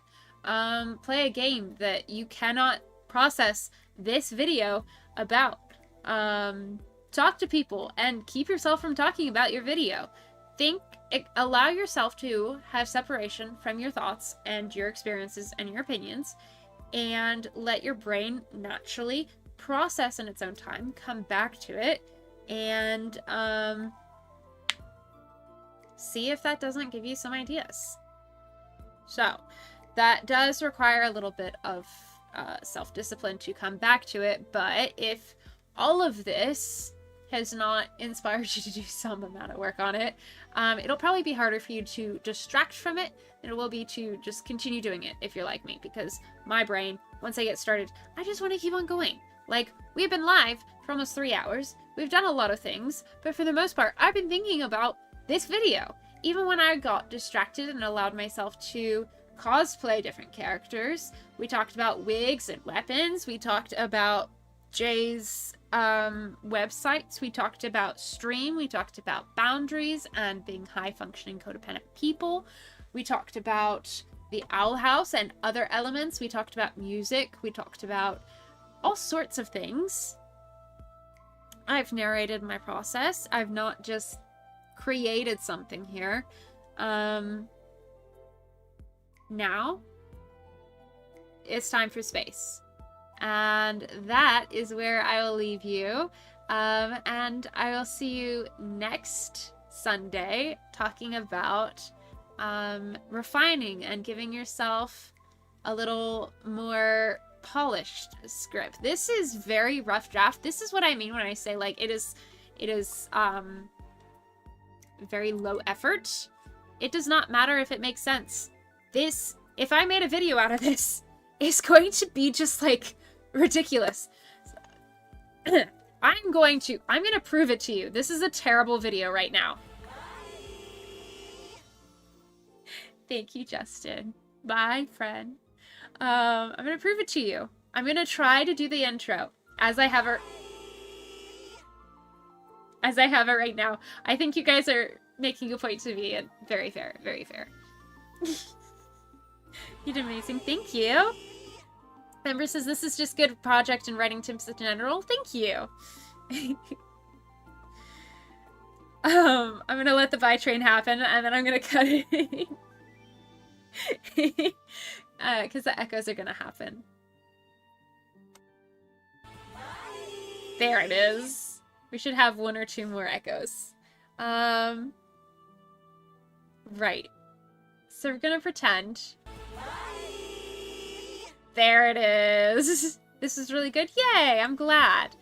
Play a game that you cannot process this video about. Talk to people and keep yourself from talking about your video. Allow yourself to have separation from your thoughts and your experiences and your opinions, and let your brain naturally process in its own time, come back to it, and see if that doesn't give you some ideas. So that does require a little bit of self-discipline to come back to it, but if all of this has not inspired you to do some amount of work on it, it'll probably be harder for you to distract from it than it will be to just continue doing it if you're like me, because my brain, once I get started, I just want to keep on going. Like, we've been live for almost 3 hours, we've done a lot of things, but for the most part, I've been thinking about this video. Even when I got distracted and allowed myself to cosplay different characters, we talked about wigs and weapons, we talked about Jay's websites, we talked about stream, we talked about boundaries and being high-functioning codependent people, we talked about the Owl House and other elements, we talked about music, we talked about all sorts of things. I've narrated my process. I've not just created something here. Now it's time for space. And that is where I will leave you. And I will see you next Sunday talking about refining and giving yourself a little more polished script. This is very rough draft. This is what I mean when I say, like, it is very low effort. It does not matter if it makes sense. This, if I made a video out of this, is going to be just like ridiculous. I'm going to prove it to you. This is a terrible video right now. Thank you, Justin. Bye, friend. I'm gonna prove it to you. I'm gonna try to do the intro as I have it right now. I think you guys are making a point to me, and very fair, very fair. You did amazing. Thank you. Member says this is just good project and writing tips in general. Thank you. I'm gonna let the buy train happen, and then I'm gonna cut it. Because the echoes are gonna happen. There it is. We should have 1 or 2 more echoes. Right. So we're gonna pretend. There it is. This is really good. Yay, I'm glad.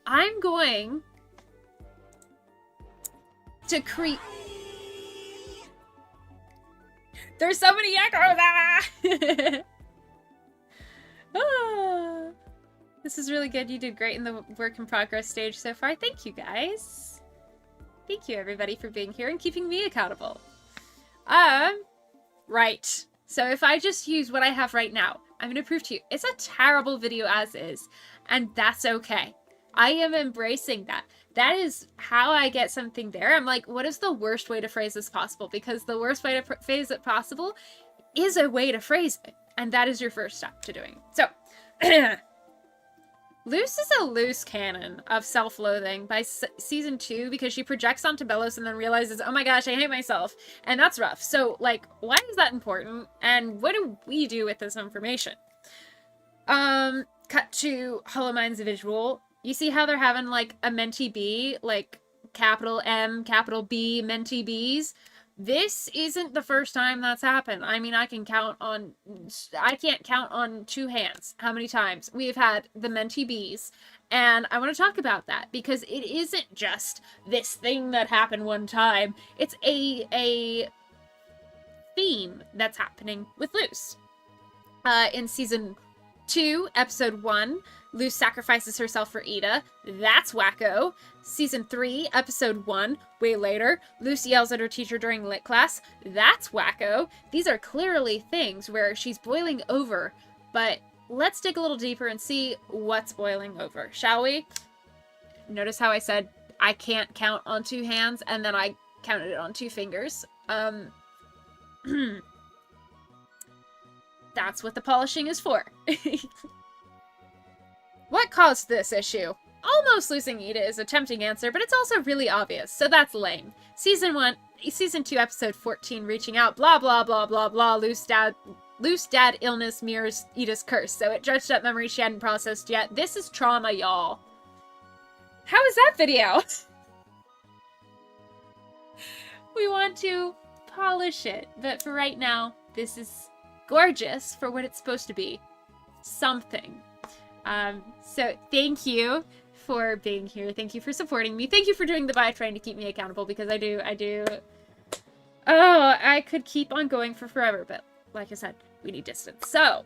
I'm going to create... There's so many echoes! Ah! This is really good. You did great in the work in progress stage so far. Thank you, guys. Thank you, everybody, for being here and keeping me accountable. Right. So if I just use what I have right now, I'm going to prove to you, it's a terrible video as is, and that's okay. I am embracing that. That is how I get something there. I'm like, what is the worst way to phrase this possible? Because the worst way to phrase it possible is a way to phrase it. And that is your first step to doing. So, Luce is a loose cannon of self-loathing by season 2 because she projects onto Belos and then realizes, oh my gosh, I hate myself. And that's rough. So, like, why is that important? And what do we do with this information? Cut to Hollow Mind's visual. You see how they're having, like, a mentee bee? Like, capital M, capital B, mentee bees? This isn't the first time that's happened. I mean, I can't count on 2 hands how many times we've had the mentee bees. And I want to talk about that because it isn't just this thing that happened one time. It's a theme that's happening with Luce. In season 2, episode 1, Luce sacrifices herself for Ida. That's wacko. Season 3, episode 1, way later, Luce yells at her teacher during lit class. That's wacko. These are clearly things where she's boiling over, but let's dig a little deeper and see what's boiling over, shall we? Notice how I said I can't count on 2 hands, and then I counted it on 2 fingers. That's what the polishing is for. What caused this issue? Almost losing Ida is a tempting answer, but it's also really obvious, so that's lame. Season 2, episode 14, reaching out, blah, blah, blah, blah, blah, loose dad illness mirrors Ida's curse, so it dredged up memories she hadn't processed yet. This is trauma, y'all. How is that video? We want to polish it, but for right now, this is gorgeous for what it's supposed to be. Something. So thank you for being here. Thank you for supporting me. Thank you for doing the buy train to keep me accountable because I do. Oh, I could keep on going for forever, but like I said, we need distance. So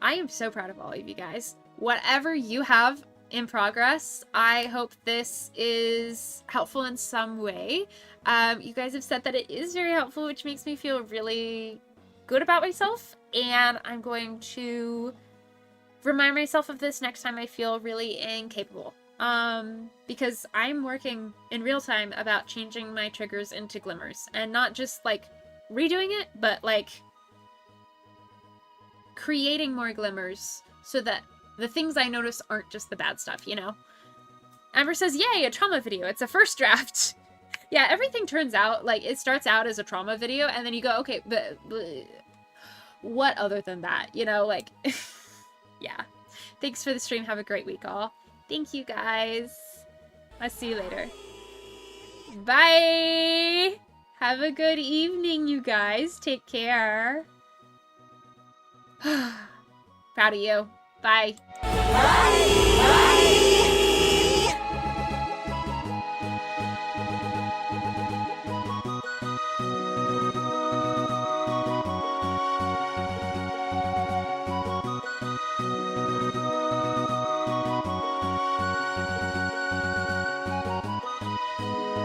I am so proud of all of you guys. Whatever you have in progress, I hope this is helpful in some way. You guys have said that it is very helpful, which makes me feel really good about myself, and I'm going to remind myself of this next time I feel really incapable. Because I'm working in real time about changing my triggers into glimmers, and not just like redoing it, but like creating more glimmers so that the things I notice aren't just the bad stuff, you know? Amber says, yay, a trauma video. It's a first draft. Yeah, everything turns out, like, it starts out as a trauma video, and then you go, okay, but what other than that? You know, like, yeah. Thanks for the stream. Have a great week, all. Thank you, guys. I'll see you later. Bye! Have a good evening, you guys. Take care. Proud of you. Bye. Bye. Bye.